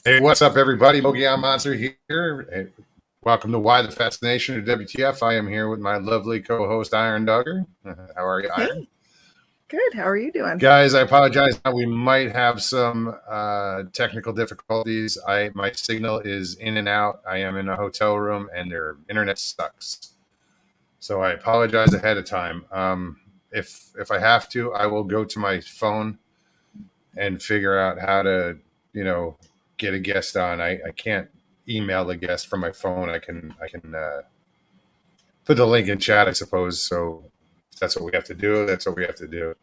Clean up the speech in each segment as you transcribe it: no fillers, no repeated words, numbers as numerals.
Hey, what's up, everybody? Mogion Monster here. Hey, welcome to Why the Fascination of WTF. I am here with my lovely co-host Iron Dogger. How are you, Iron? Hey, good. How are you doing? Guys, I apologize. We might have some technical difficulties. My signal is in and out. I am in a hotel room, and their internet sucks. So I apologize ahead of time. If I have to, I will go to my phone and figure out how to, get a guest on. I can't email the guest from my phone. I can put the link in chat, I suppose. So if that's what we have to do. That's what we have to do.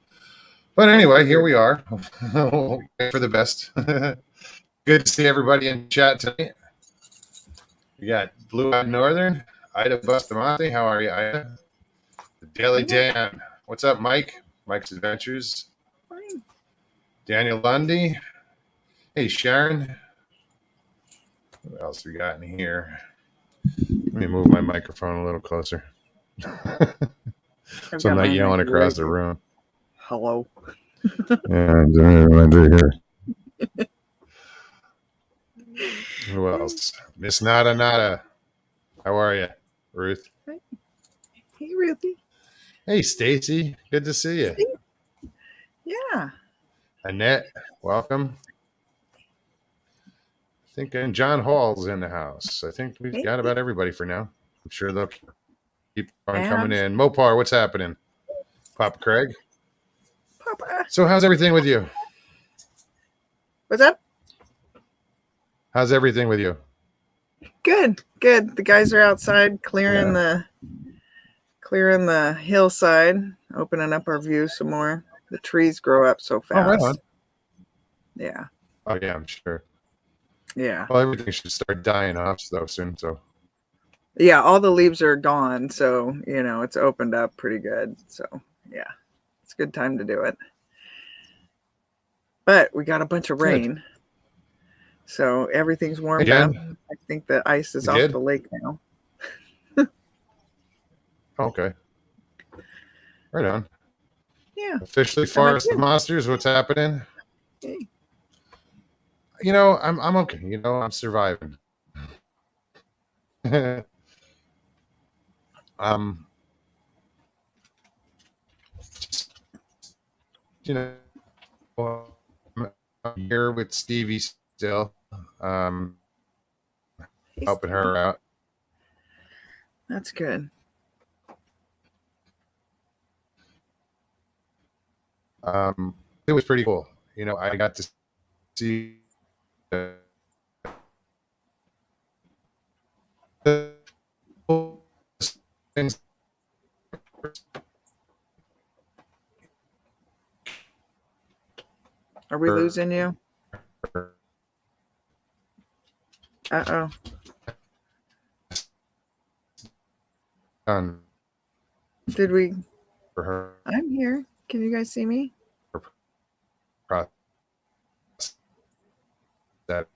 But anyway, here we are. For the best. Good to see everybody in chat tonight. We got Blue Eyed Northern, Ida Bustamante. How are you, Ida? The Daily Dan. What's up, Mike? Mike's Adventures. Fine. Daniel Lundy. Hey, Sharon. What else we got in here? Let me move my microphone a little closer. So I'm not yelling across the room. Hello. Yeah, I'm doing here. Who else? Miss Nada Nada. How are you, Ruth? Hey, Ruthie. Hey, Stacy. Good to see you. Yeah. Annette, welcome. I think and John Hall's in the house. I think we've got about everybody for now. I'm sure they'll keep on coming in. Mopar, what's happening? Papa Craig. Papa. So how's everything with you? What's up? How's everything with you? Good. The guys are outside clearing the hillside, opening up our view some more. The trees grow up so fast. Oh, right on. Yeah. Oh yeah, I'm sure. Yeah. Well, everything should start dying off though soon. So. Yeah, all the leaves are gone, so it's opened up pretty good. So yeah, it's a good time to do it. But we got a bunch of rain, so everything's warmed up. I think the ice is off the lake now. Okay. Right on. Yeah. Officially Forest of Monsters. What's happening? Hey. I'm okay. I'm surviving. I'm here with Stevie still, helping her out. That's good. It was pretty cool. I got to see things. Are we losing you? Uh-oh. Did we? For her. I'm here. Can you guys see me? That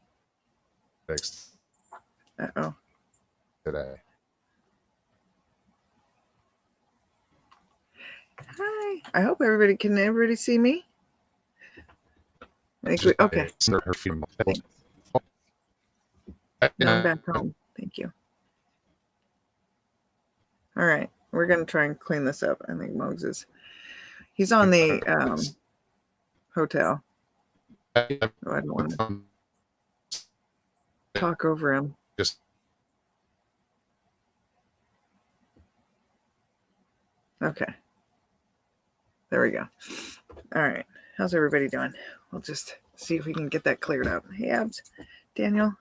fixed. Uh-oh. Today. Hi. I hope everybody can see me? Okay. Now I'm back home. Thank you. All right. We're going to try and clean this up. I think Mogs is. He's on the hotel. Oh, I don't want to talk over him. Just. Okay. There we go. All right. How's everybody doing? We'll just see if we can get that cleared up. Hey, Abs. Daniel.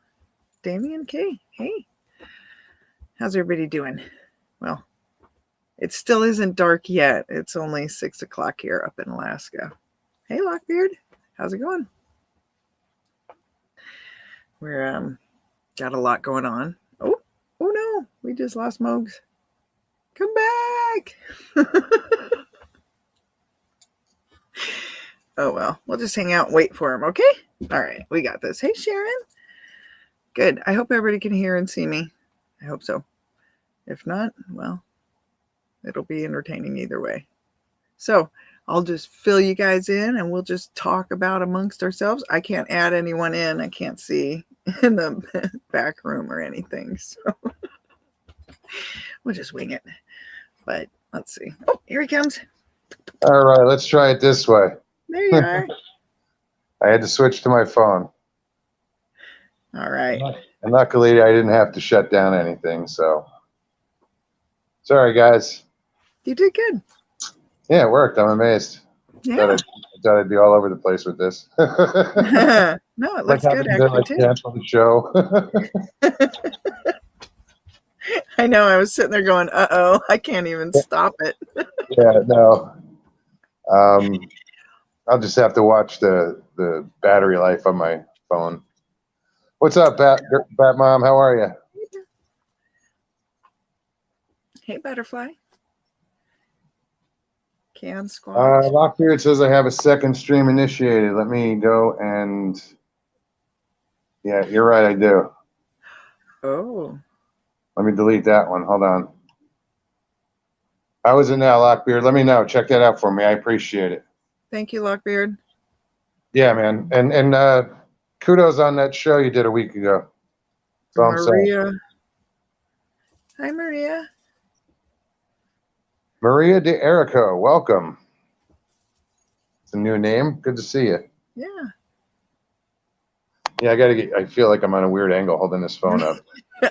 Damien K. Hey. How's everybody doing? Well, it still isn't dark yet. It's only 6 o'clock here up in Alaska. Hey, Lockbeard. How's it going? We're got a lot going on. Oh no. We just lost Mogs. Come back. Oh, well, we'll just hang out and wait for him, okay? All right, we got this. Hey, Sharon. Good. I hope everybody can hear and see me. I hope so. If not, well, it'll be entertaining either way. So I'll just fill you guys in and we'll just talk about amongst ourselves. I can't add anyone in. I can't see in the back room or anything. So we'll just wing it. But let's see. Oh, here he comes. All right, let's try it this way. There you are. I had to switch to my phone. All right. And luckily, I didn't have to shut down anything. So, sorry, guys. You did good. Yeah, it worked. I'm amazed. Yeah. I thought I'd be all over the place with this. No, it looks good having to, actually too. cancel the show. I know. I was sitting there going, "Uh-oh, I can't even stop it." Yeah, no. I'll just have to watch the battery life on my phone. What's up, Bat Mom? How are you? Hey, butterfly. Can squash. Lockbeard says I have a second stream initiated. Let me go and. Yeah, you're right. I do. Oh. Let me delete that one. Hold on. How is it now, Lockbeard? Let me know. Check that out for me. I appreciate it. Thank you, Lockbeard. Yeah, man. And kudos on that show you did a week ago. So Maria. Hi, Maria. Maria de Erico, welcome. It's a new name. Good to see you. Yeah. Yeah, I feel like I'm on a weird angle holding this phone up.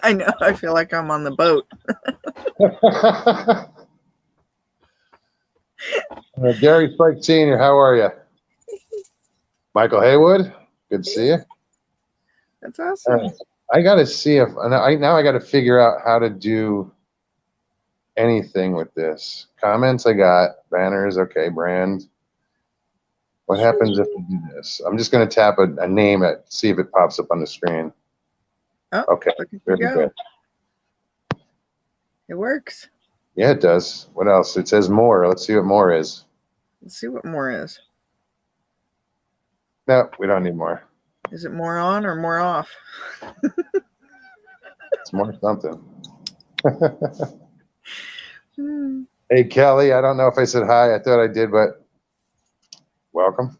I know. I feel like I'm on the boat. Gary Spike Sr., how are you? Michael Haywood, good to see you. That's awesome. I got to see if now I got to figure out how to do anything with this. Comments I got, banners, okay, brand. What happens if we do this? I'm just going to tap a name see if it pops up on the screen. Oh, okay, there we go. It works. Yeah, it does. What else? It says more. Let's see what more is. Let's see what more is. No, we don't need more. Is it more on or more off? It's more something. Hey, Kelly, I don't know if I said hi. I thought I did, but welcome.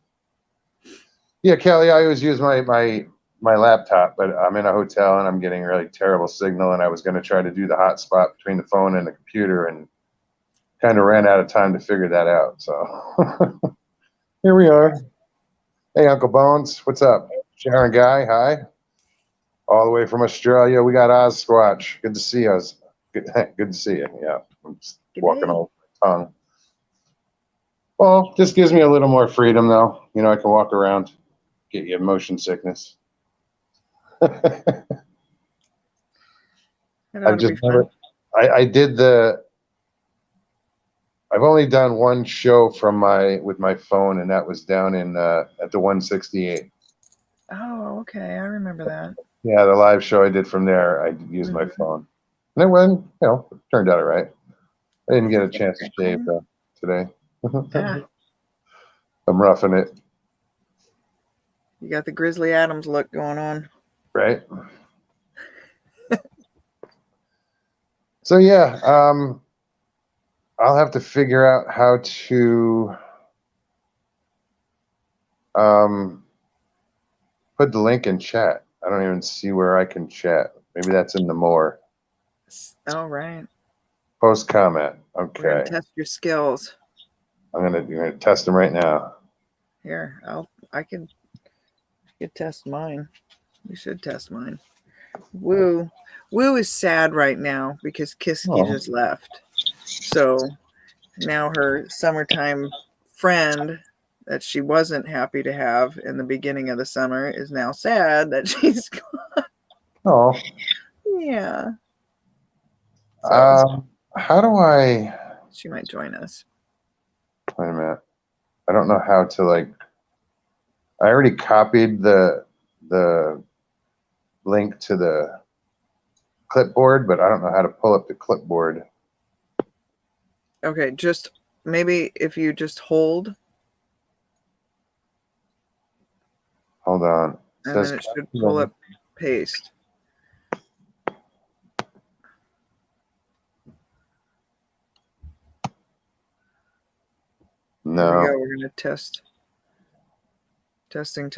Yeah, Kelly, I always use my laptop, but I'm in a hotel and I'm getting really terrible signal, and I was going to try to do the hotspot between the phone and the computer and kind of ran out of time to figure that out. So here we are. Hey, Uncle Bones, what's up? Sharon Guy, hi. All the way from Australia, we got Oz Squatch. Good to see us. Good to see you. Yeah, I'm just walking all my tongue. Well, this gives me a little more freedom, though. You know, I can walk around, get you motion sickness. I've just never. I did the. I've only done one show with my phone, and that was down in at the 168. Oh, okay. I remember that. Yeah, the live show I did from there, I used my phone. And it went, it turned out all right. I didn't get a chance to shave today. Yeah. I'm roughing it. You got the Grizzly Adams look going on. Right. So, yeah, I'll have to figure out how to put the link in chat. I don't even see where I can chat. Maybe that's in the more. Oh, right. Post comment. Okay. We're gonna test your skills. You're gonna test them right now. Here, I could test mine. We should test mine. Woo is sad right now because Kiski just left. So now her summertime friend that she wasn't happy to have in the beginning of the summer is now sad that she's gone. Oh. Yeah. So, how do I? She might join us. Wait a minute. I don't know how to I already copied the link to the clipboard, but I don't know how to pull up the clipboard. Okay, just maybe if you just hold. Hold on. And then it should pull up paste. No. Here we go. We're going to test. Testing.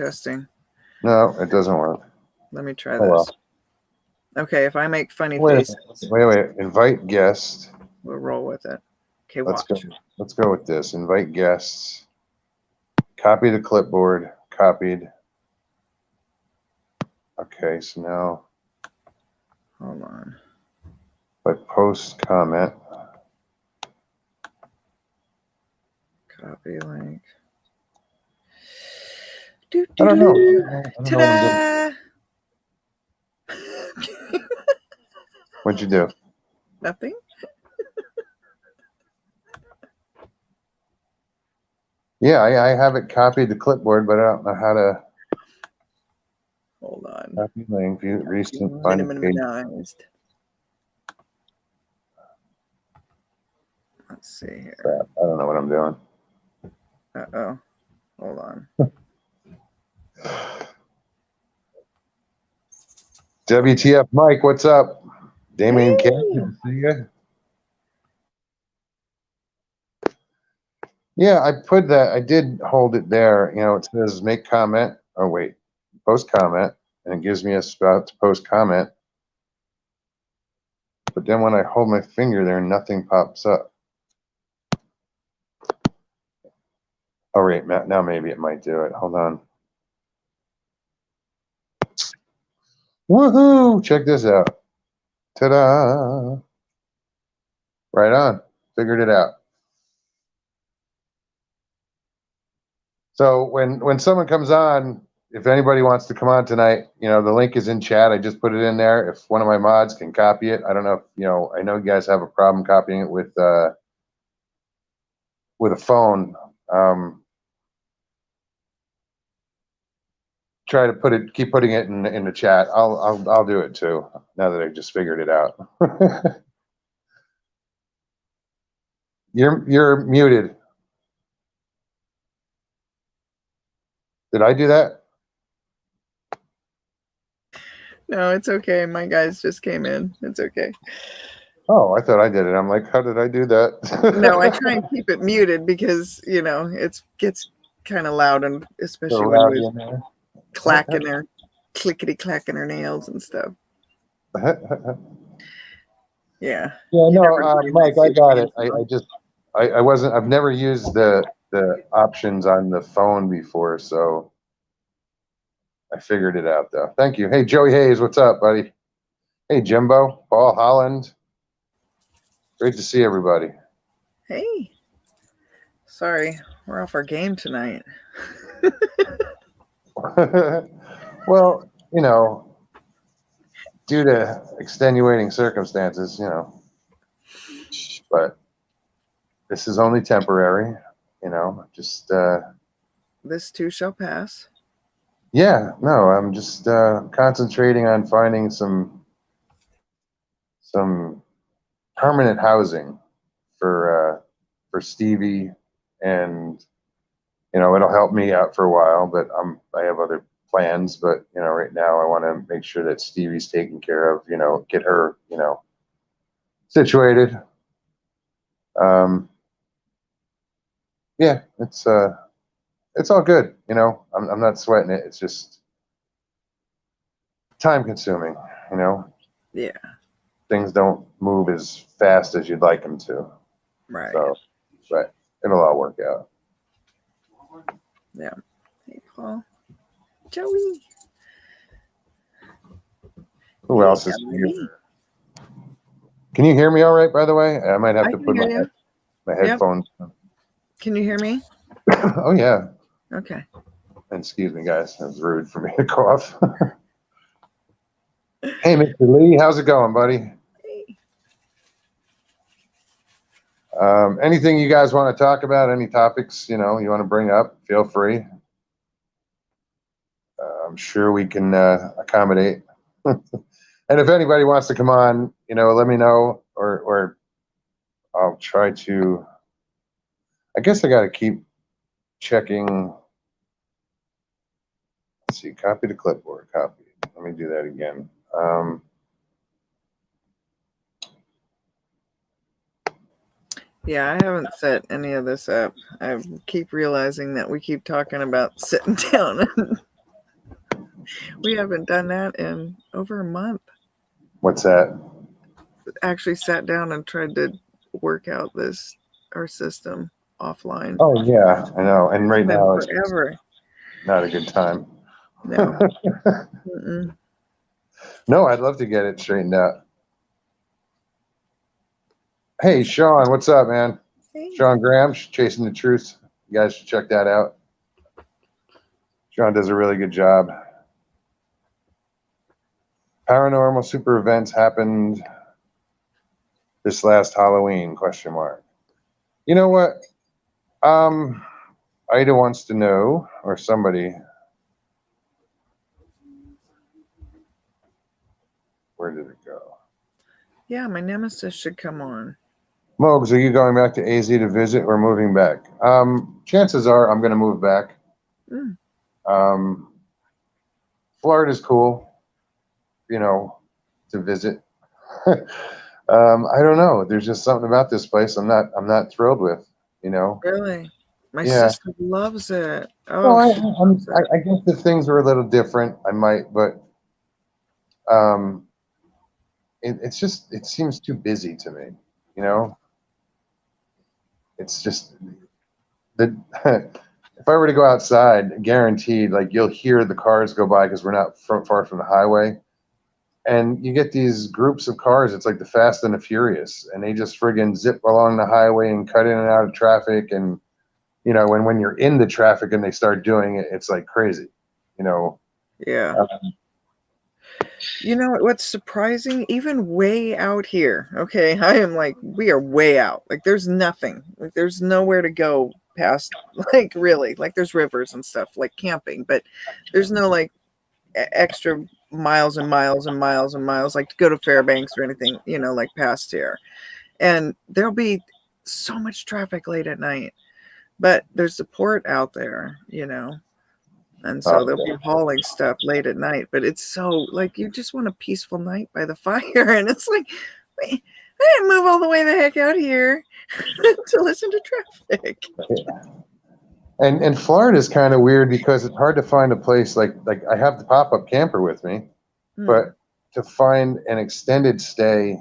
No, it doesn't work. Let me try Oh, well. this. Okay, if I make funny Wait, faces, wait. Invite guest. we'll roll with it. Okay, Let's watch. go. Let's go with this. Invite guests. Copy the clipboard. Copied. Okay, so now Hold on. if I post comment. Copy link. I don't know. I don't know what I'm doing. Ta-da! What'd you do? Nothing. Yeah, I have it copied to clipboard, but I don't know how to Hold on. copy link. View recent funny page. Minimized. Let's see here. Crap, I don't know what I'm doing. Uh-oh. Hold on. WTF Mike, what's up? Damien Hey. K, good to see you. Yeah, I put that, I did hold it there. You know, it says make comment. Oh, wait, post comment, and it gives me a spot to post comment. But then when I hold my finger there, nothing pops up. Oh, wait, now maybe it might do it. Hold on. Woohoo! Check this out. Ta-da! Right on. Figured it out. So when someone comes on, if anybody wants to come on tonight, you know, the link is in chat. I just put it in there. If one of my mods can copy it, I don't know if, you know, I know you guys have a problem copying it with a phone. Try to keep putting it in the chat. I'll do it too, now that I just figured it out. You're muted. Did I do that? No, it's okay. My guys just came in. It's okay. Oh, I thought I did it. I'm like, how did I do that? No, I try and keep it muted because, you know, it gets kind of loud, and especially when we're clacking or clickety clacking her nails and stuff. Yeah. Yeah, no, Mike, I got it. I've never used the options on the phone before, so I figured it out though. Thank you. Hey, Joey Hayes, what's up, buddy? Hey, Jimbo, Paul Holland. Great to see everybody. Hey. Sorry, we're off our game tonight. Well, you know, due to extenuating circumstances, you know, but this is only temporary, you know, just This too shall pass. yeah, no, I'm just concentrating on finding some permanent housing for Stevie, and you know, it'll help me out for a while, but I have other plans. But you know, right now I want to make sure that Stevie's taken care of, you know, get her, you know, situated. Yeah, it's all good, you know. I'm not sweating it. It's just time consuming, you know. Yeah. Things don't move as fast as you'd like them to. Right. So, but it'll all work out. Yeah. Hey, Paul. Joey. Who else is here? Can you hear me all right, by the way? I might have to put my headphones on. Can you hear me? Oh, yeah. Okay. And excuse me, guys. That was rude for me to cough. Hey, Mr. Lee. How's it going, buddy? Hey. Anything you guys want to talk about? Any topics, you know, you want to bring up? Feel free. I'm sure we can accommodate. And if anybody wants to come on, you know, let me know, or I'll try to. I guess I got to keep checking. Let's see, copy to clipboard, copy. Let me do that again. Yeah, I haven't set any of this up. I keep realizing that we keep talking about sitting down and We haven't done that in over a month. What's that? Actually sat down and tried to work out our system offline. Oh yeah, I know. And right It's been now it's forever. not a good time. No. Mm-mm. No, I'd love to get it straightened out. Hey, Sean, what's up, man? Hey. Sean Graham, Chasing the Truth. You guys should check that out. Sean does a really good job. Paranormal super events happened this last Halloween, question mark. You know what? Ida wants to know, or somebody. Where did it go? Yeah, my nemesis should come on. Mogs, are you going back to AZ to visit or moving back? Chances are I'm going to move back. Mm. Florida's cool, to visit. I don't know. There's just something about this place I'm not thrilled with, Really? My Yeah. sister loves it. Well, Oh, she loves it. I guess if things were a little different, I might, but it seems too busy to me, It's just the if I were to go outside, guaranteed, like you'll hear the cars go by because we're not far from the highway, and you get these groups of cars. It's like the Fast and the Furious, and they just friggin' zip along the highway and cut in and out of traffic, and when you're in the traffic and they start doing it, it's like crazy, Yeah. You know what's surprising? Even way out here, okay, I am like, we are way out. Like, there's nothing. Like, there's nowhere to go past. Like, really, like, there's rivers and stuff, like camping, but there's no like extra miles and miles and miles and miles, like to go to Fairbanks or anything, like past here. And there'll be so much traffic late at night, but there's the port out there, and so they'll be hauling stuff late at night. But it's so like you just want a peaceful night by the fire, and it's like, wait, I didn't move all the way the heck out here to listen to traffic. And Florida is kind of weird because it's hard to find a place like I have the pop-up camper with me, but to find an extended stay,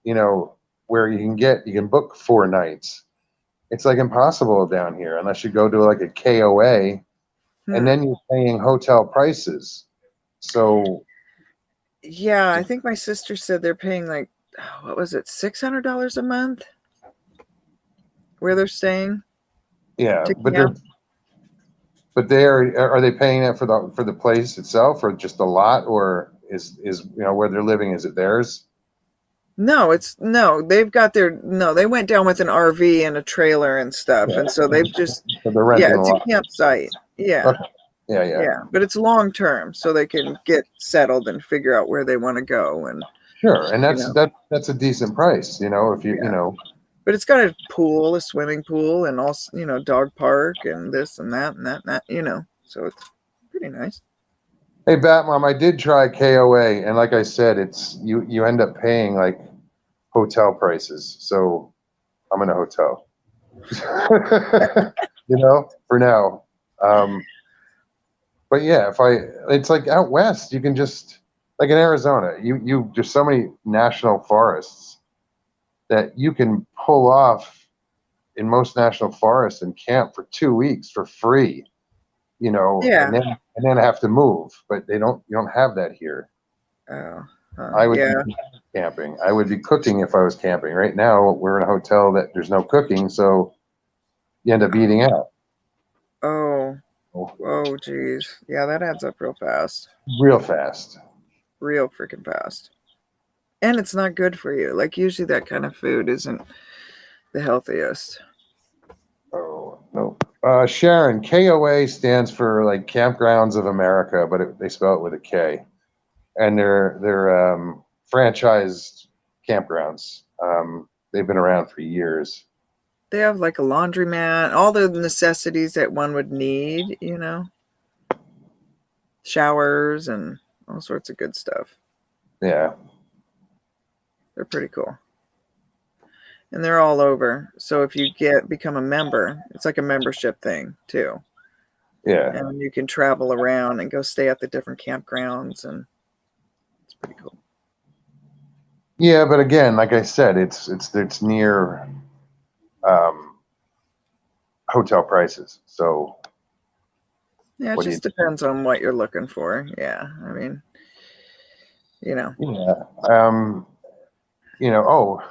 where you can book 4 nights. It's like impossible down here unless you go to like a KOA, and then you're paying hotel prices. So yeah, I think my sister said they're paying like, what was it, $600 a month where they're staying. Yeah, but are they paying that for the place itself, or just a lot, or is where they're living, is it theirs? No, they've got they went down with an RV and a trailer and stuff, and so they've just they're renting it's a campsite. Yeah. Okay. Yeah, but it's long term, so they can get settled and figure out where they want to go. And sure, and that's a decent price, if you But it's got a pool, a swimming pool, and also dog park and this and that and that and that, so it's pretty nice. Hey, Batmom, I did try KOA, and like I said, it's you end up paying like hotel prices. So I'm in a hotel, for now. But yeah, it's like out west, you can just, like in Arizona, there's so many national forests that you can pull off in most national forests and camp for 2 weeks for free, Yeah. and then have to move, but you don't have that here. Oh, I would be camping. I would be cooking if I was camping. Right now, we're in a hotel that there's no cooking, so you end up eating out. Oh, geez. Yeah, that adds up real fast. Real fast. Real freaking fast. And it's not good for you. Like, usually that kind of food isn't the healthiest. Oh, no. Sharon, KOA stands for like Kampgrounds of America, but they spell it with a K. And they're franchised campgrounds. They've been around for years. They have like a laundromat, all the necessities that one would need, showers and all sorts of good stuff. Yeah. They're pretty cool. And they're all over. So if you become a member, it's like a membership thing too. Yeah. and you can travel around and go stay at the different campgrounds, and it's pretty cool. Yeah, but again, like I said, it's near hotel prices. So Yeah, it what do just depends on what you're looking for. Yeah, I mean, you know. Yeah. Oh,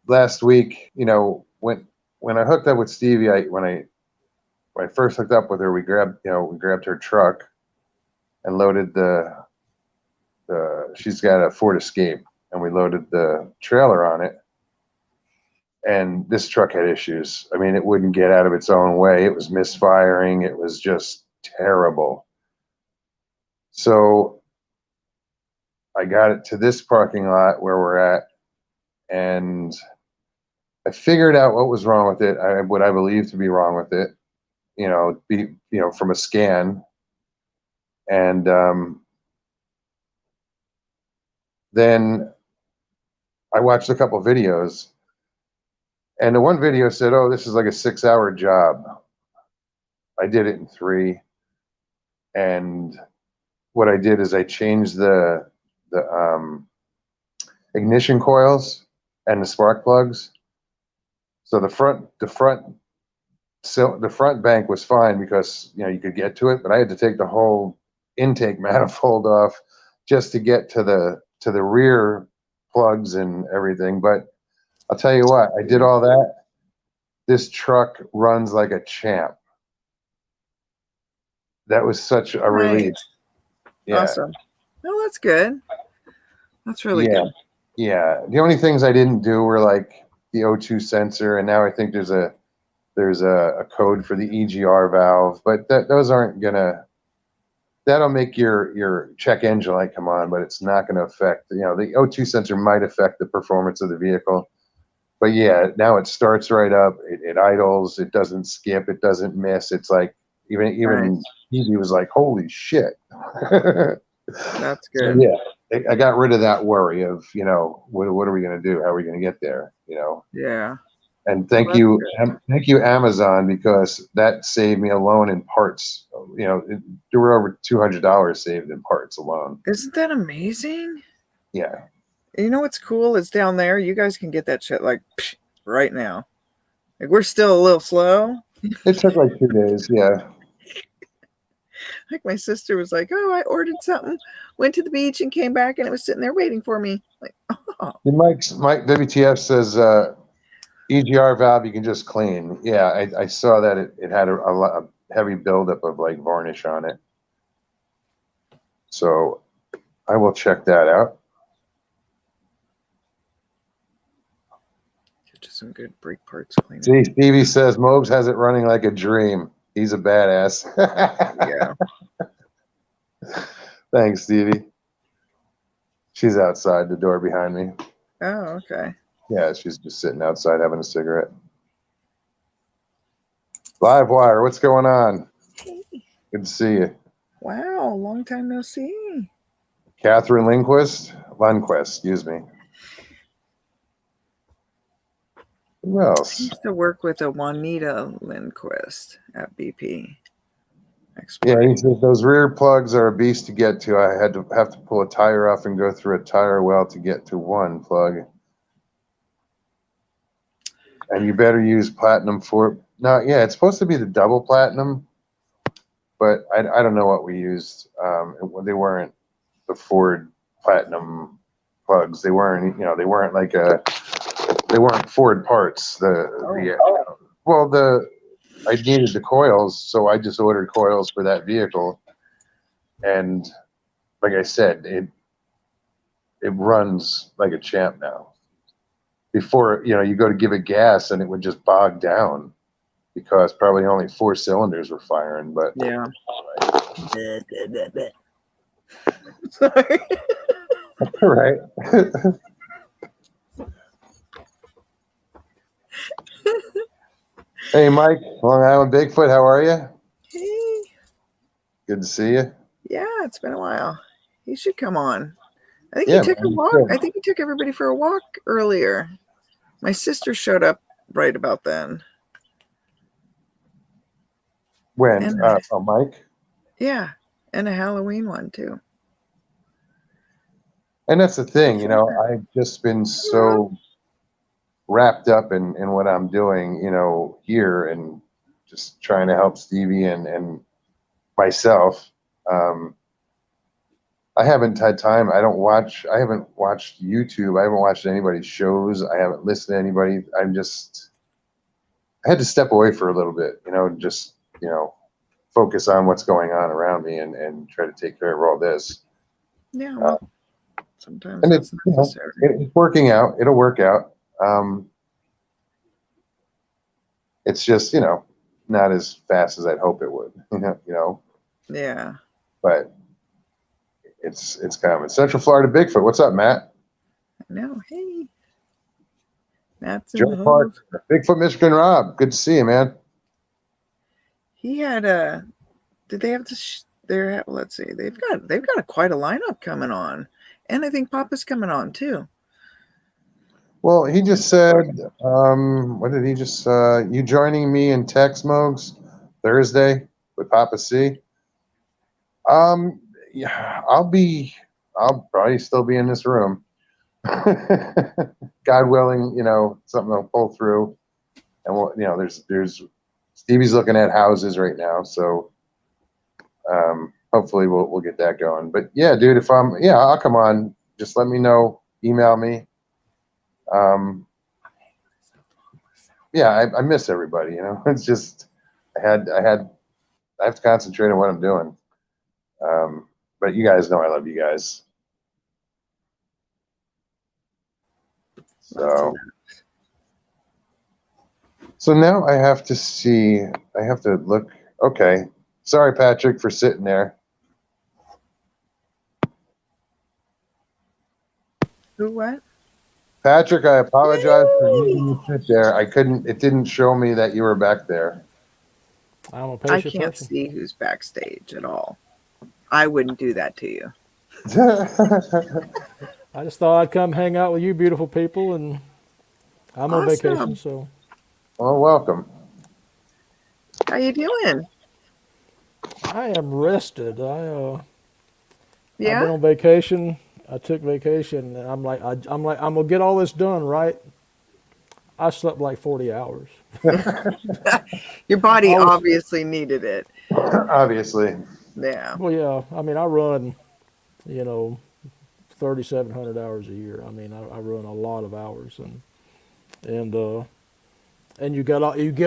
last week, when I hooked up with Stevie, when I first hooked up with her, we grabbed her truck and loaded she's got a Ford Escape, and we loaded the trailer on it. And this truck had issues. I mean, it wouldn't get out of its own way. It was misfiring. It was just terrible. So I got it to this parking lot where we're at, and I figured out what was wrong with it. What I believe to be wrong with it, from a scan. And then I watched a couple videos, and the one video said, "Oh, this is like a 6-hour job." I did it in 3, and what I did is I changed the ignition coils and the spark plugs. So the front bank was fine because you could get to it, but I had to take the whole intake manifold off just to get to the rear plugs and everything. But I'll tell you what, I did all that. This truck runs like a champ. That was such a relief. Yeah. Awesome. No, that's good. That's really good. Yeah. The only things I didn't do were like the O2 sensor, and now I think there's a code for the EGR valve, but those aren't gonna. That'll make your check engine light come on, but it's not going to affect. The O2 sensor might affect the performance of the vehicle, but yeah, now it starts right up. It idles. It doesn't skip. It doesn't miss. It's like even Evie was like, "Holy shit!" That's good. So, yeah, I got rid of that worry of what are we going to do? How are we going to get there? Yeah. And thank you, Amazon, because that saved me alone in parts. There were over $200 saved in parts alone. Isn't that amazing? Yeah. You know what's cool is down there, you guys can get that shit like right now. Like we're still a little slow. It took like 2 days. Yeah. Like my sister was like, "Oh, I ordered something, went to the beach, and came back, and it was sitting there waiting for me." Like, oh. Mike WTF says EGR valve you can just clean. Yeah, I saw that it had a heavy buildup of like varnish on it. So I will check that out. Just some good brake parts cleaning. See, Stevie says Mobes has it running like a dream. He's a badass. Yeah. Thanks, Stevie. She's outside the door behind me. Oh, okay. Yeah, she's just sitting outside having a cigarette. Livewire, what's going on? Hey. Good to see you. Wow, long time no see. Catherine Lundquist, excuse me. Who else? I used to work with a Juanita Lindquist at BP. Yeah, he says those rear plugs are a beast to get to. I have to pull a tire off and go through a tire well to get to one plug. And you better use platinum for no. Yeah, it's supposed to be the double platinum, but I don't know what we used. They weren't the Ford platinum plugs. They weren't they weren't like they weren't Ford parts. I needed the coils, so I just ordered coils for that vehicle. And like I said, it runs like a champ now. Before, you go to give it gas and it would just bog down because probably only 4 cylinders were firing. But yeah. Sorry. All right. Hey, Mike, Long Island Bigfoot, how are you? Hey. Good to see you. Yeah, it's been a while. He should come on. I think he took a walk. I think he took everybody for a walk earlier. My sister showed up right about then. When? And Mike? yeah, and a Halloween one too. And that's the thing, I've just been so wrapped up in what I'm doing, here and just trying to help Stevie and myself. I haven't had time. I haven't watched YouTube. I haven't watched anybody's shows. I haven't listened to anybody. I had to step away for a little bit, just, focus on what's going on around me and try to take care of all this. Yeah, well, sometimes And that's necessary. it's working out. It'll work out. It's just, not as fast as I'd hope it would, Yeah. but it's coming. Central Florida Bigfoot. What's up, Matt? No, hey. Matt's in Joe the Park, house. Bigfoot Michigan Rob. Good to see you, man. He had did they have to let's see. They've got quite a lineup coming on. And I think Papa's coming on too. Well, he just said, what did he just you joining me in Tex Mogs Thursday with Papa C? Yeah, I'll probably still be in this room. God willing, something will pull through. And there's Stevie's looking at houses right now, so hopefully we'll get that going. But yeah, dude, I'll come on. Just let me know. Email me. Yeah, I miss everybody. It's just I have to concentrate on what I'm doing. But you guys know I love you guys. So now I have to look. Okay. Sorry, Patrick, for sitting there. Who what? Patrick, I apologize for making you sit there. It didn't show me that you were back there. I'm a I patient can't person. see who's backstage at all. I wouldn't do that to you. I just thought I'd come hang out with you beautiful people, and I'm on Awesome. vacation, so Well, welcome. How you doing? I am rested. I've been Yeah. on vacation. I took vacation, and I'm like I'm gonna get all this done, right? I slept like 40 hours. Your body I was- obviously needed it. Obviously. Yeah. Well, yeah. I mean, I run, 3,700 hours a year. I mean, I run a lot of hours, and you get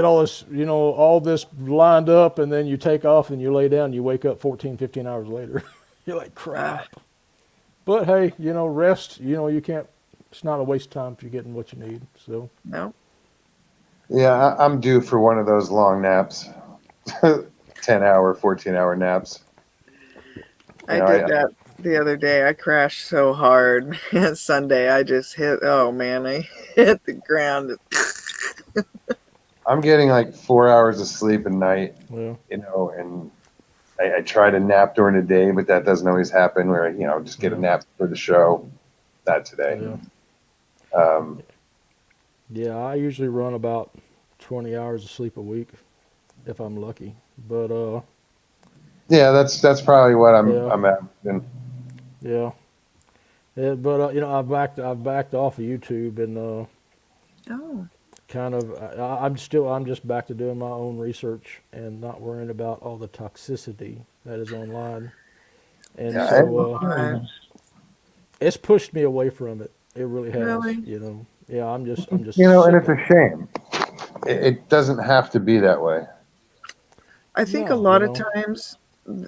all this, all this lined up, and then you take off and you lay down and you wake up 14, 15 hours later. You're like, crap. But hey, rest, you can't, it's not a waste of time if you're getting what you need. So, No. Yeah, I'm due for one of those long naps. 10-hour, 14-hour naps. I did that the other day. I crashed so hard. Sunday, I just hit I hit the ground. I'm getting like 4 hours of sleep a night, yeah. And I try to nap during the day, but that doesn't always happen where I, just get a nap for the show. Not today. Yeah. Yeah, I usually run about 20 hours of sleep a week if I'm lucky. But yeah, that's probably what I'm averaging. Yeah. But I've backed off of YouTube and kind of I'm just back to doing my own research and not worrying about all the toxicity that is online. And Yeah, so it's pushed me away from it. It really has. Really? Yeah, I'm just and it's sick a shame. It doesn't have to be that way. I think No, a lot of times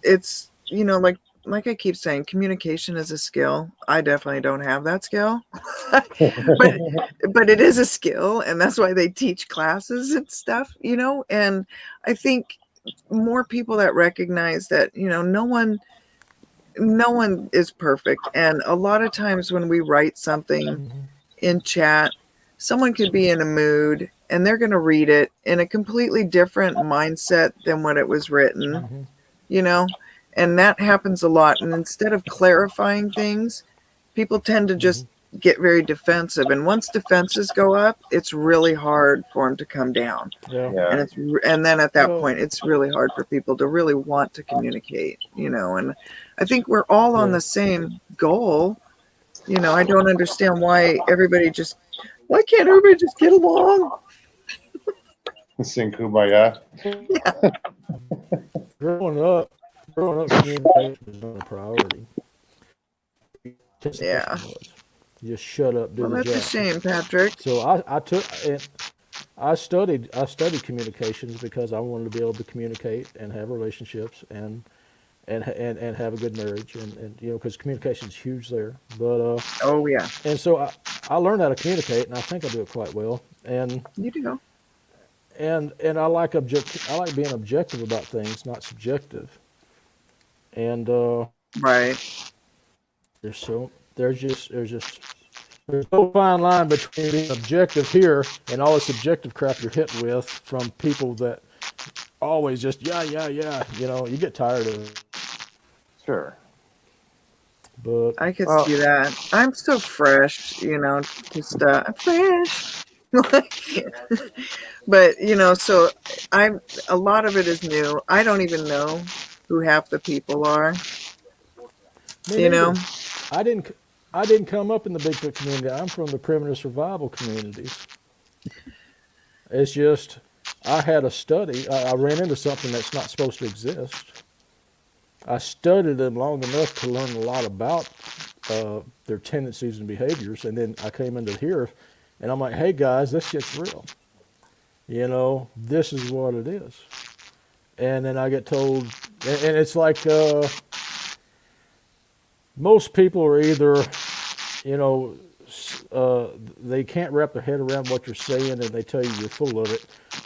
it's, like I keep saying, communication is a skill. I definitely don't have that skill, but it is a skill, and that's why they teach classes and stuff, and I think more people that recognize that, no one is perfect. And a lot of times when we write something in chat, someone could be in a mood and they're going to read it in a completely different mindset than what it was written, and that happens a lot. And instead of clarifying things, people tend to just get very defensive, and once defenses go up, it's really hard for them to come down. Yeah. Yeah. And then at that Well- point, it's really hard for people to really want to communicate, and I think we're all on Yeah. the same goal. I don't understand why can't everybody just get along? Sing Kumbaya. Growing up, communication was not a priority. Yeah. You just shut up, do Well, the that's a job. shame, Patrick. So I studied communications because I wanted to be able to communicate and have relationships and have a good marriage and because communication is huge there. But Oh yeah, and so I learned how to communicate, and I think I do it quite well. And you do. I like being objective about things, not subjective. And Right. there's no fine line between being objective here and all the subjective crap you're hit with from people that always just yeah. You get tired of it. Sure. But I could Well- see that. I'm so fresh, just fresh. But so a lot of it is new. I don't even know who half the people are. me neither. I didn't come up in the Bigfoot community. I'm from the primitive survival communities. It's just I had a study. I ran into something that's not supposed to exist. I studied them long enough to learn a lot about their tendencies and behaviors, and then I came into here, and I'm like, "Hey guys, this shit's real. This is what it is." And then I get told, and it's like most people are either, they can't wrap their head around what you're saying, and they tell you you're full of it,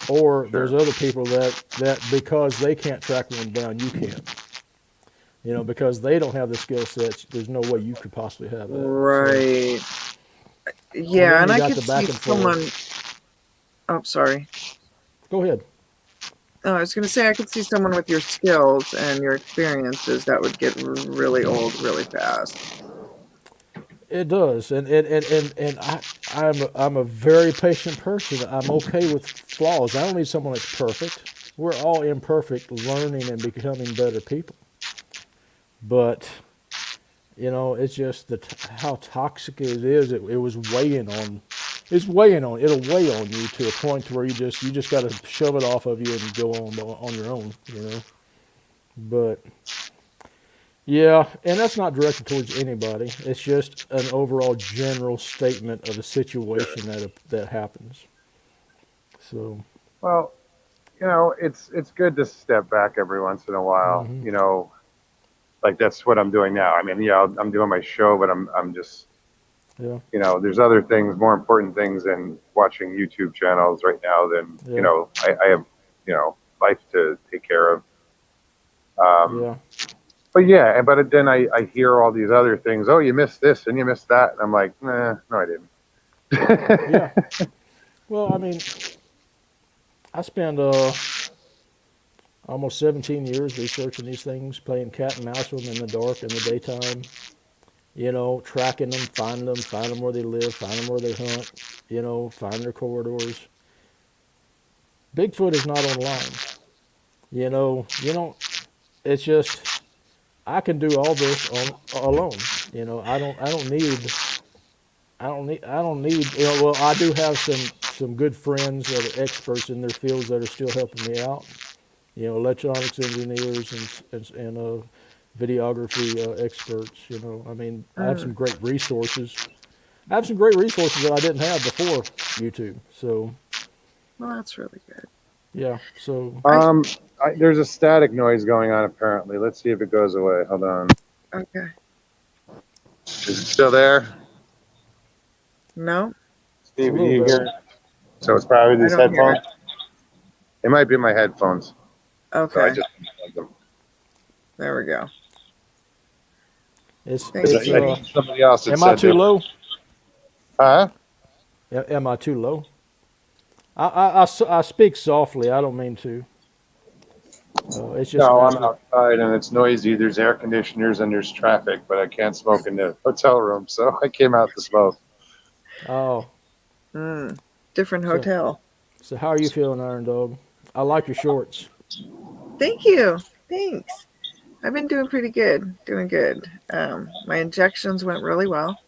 or there's other people that because they can't track one down, you can. Because they don't have the skill sets, there's no way you could possibly have that. So, Right. Yeah, and you I got could the back see and forth. someone. Oh, sorry. go ahead. Oh, I was going to say I could see someone with your skills and your experiences that would get really old really fast. It does, and I'm a very patient person. I'm okay with flaws. I don't need someone that's perfect. We're all imperfect, learning and becoming better people. But it's just how toxic it is. It was weighing on. It's weighing on. It'll weigh on you to a point where you just got to shove it off of you and go on your own. But. Yeah, and that's not directed towards anybody. It's just an overall general statement of a situation that happens. So, Well, it's good to step back every once in a while. Mhm. Like that's what I'm doing now. I mean, yeah, I'm doing my show, but I'm just, yeah, there's other things, more important things than watching YouTube channels right now than, Yeah. I have, life to take care of. yeah, But yeah, but then I hear all these other things. Oh, you missed this and you missed that. And I'm like, nah, no, I didn't. yeah. Well, I mean, I spent almost 17 years researching these things, playing cat and mouse with them in the dark in the daytime. Tracking them, find them where they live, find them where they hunt. Find their corridors. Bigfoot is not online. It's just I can do all this alone. I don't need. Well, I do have some good friends that are experts in their fields that are still helping me out. Electronics engineers and videography experts. I have some great resources. I have some great resources that I didn't have before YouTube. So Well, that's really good. yeah. So There's a static noise going on apparently. Let's see if it goes away. Hold on. Okay. Is it still there? No? Steve, A do you little hear it? So it's probably these I don't hear headphones? It might be my headphones. So I Okay. just unplugged them. There we go. it's Thanks. I think somebody else had am I said too that- low? Huh? Am I too low? I speak softly. I don't mean to. It's just No, I'm natural. outside and it's noisy. There's air conditioners and there's traffic, but I can't smoke in the hotel room, so I came out to smoke. Oh, Different So- hotel. so how are you feeling, Iron Dog? I like your shorts. Thank you. Thanks. I've been doing pretty good. Doing good. My injections went really well.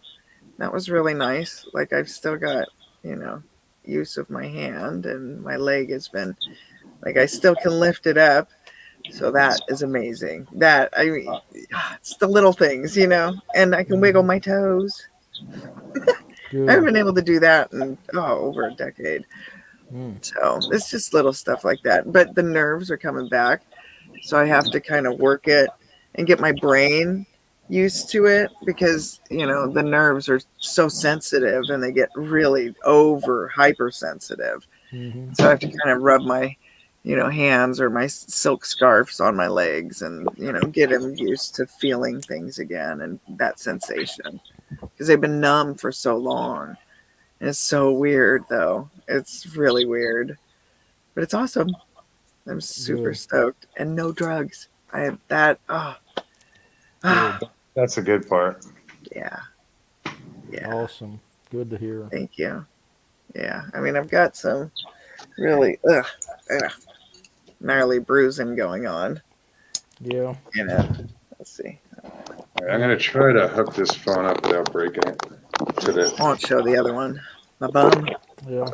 That was really nice. Like I've still got, use of my hand, and my leg has been like I still can lift it up. So that is amazing. That I mean, it's the little things, and I can wiggle my toes. I haven't Good. been able to do that in over a decade. Mm. So it's just little stuff like that. But the nerves are coming back. So I have to kind of work it and get my brain used to it because, the nerves are so sensitive and they get really hypersensitive. Hmm. So I have to kind of rub my, hands or my silk scarves on my legs and, get them used to feeling things again and that sensation because they've been numb for so long. And it's so weird, though. It's really weird, but it's awesome. I'm super Good. stoked, and no drugs. I have that. Good. That's a good part. Yeah, yeah. Awesome. Good to hear. Thank you. Yeah, I mean, I've got some really gnarly bruising going on. Yeah. Let's see. All right, I'm gonna try to hook this phone up without breaking it to the. I won't show the other one. My bum. Yeah.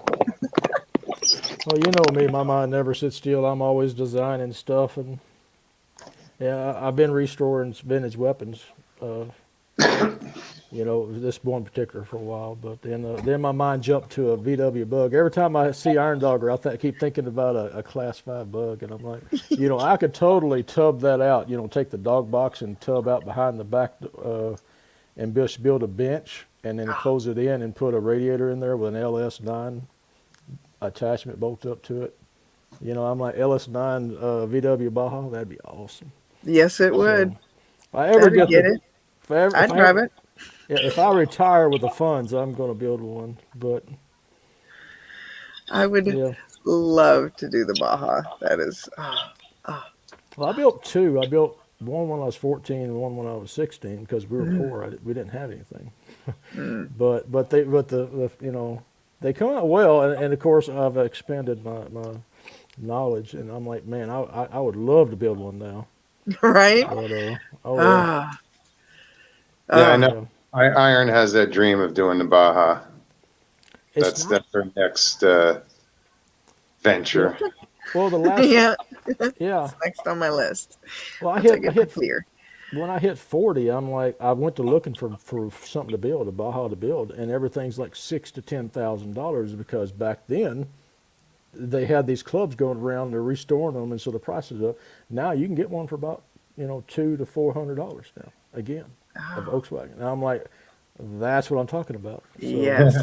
Well, you know me, my mind never sits still. I'm always designing stuff, and yeah, I've been restoring vintage weapons. This one particular for a while, but then my mind jumped to a VW bug. Every time I see Iron Dogger, I keep thinking about a Class 5 bug, and I'm like, I could totally tub that out. Take the dog box and tub out behind the back, and just build a bench, and then close it in and put a radiator in there with an LS9 attachment bolt up to it. I'm like LS9 VW Baja. That'd be awesome. Yes, it would. So, if I ever That'd get it. I'd drive it. Yeah, if I retire with the funds, I'm going to build one. But I would yeah, love to do the Baja. That is. well, I built two. I built one when I was 14 and one when I was 16 because we were poor. We didn't have anything. But they come out well, and of course I've expanded my knowledge, and I'm like, man, I would love to build one now. Right? But yeah. Yeah, I know. Iron has that dream of doing the Baja. It's not, That's her next venture. well, the last Yeah, yeah. next on my list. Well, I Once I hit get clear. when I hit 40, I'm like, I went to looking for something to build, a Baja to build, and everything's like $6,000 to $10,000 because back then they had these clubs going around, they're restoring them, and so the price is up. Now you can get one for about $200 to $400 now again of Volkswagen. And I'm like, that's what I'm talking about. So, Yes.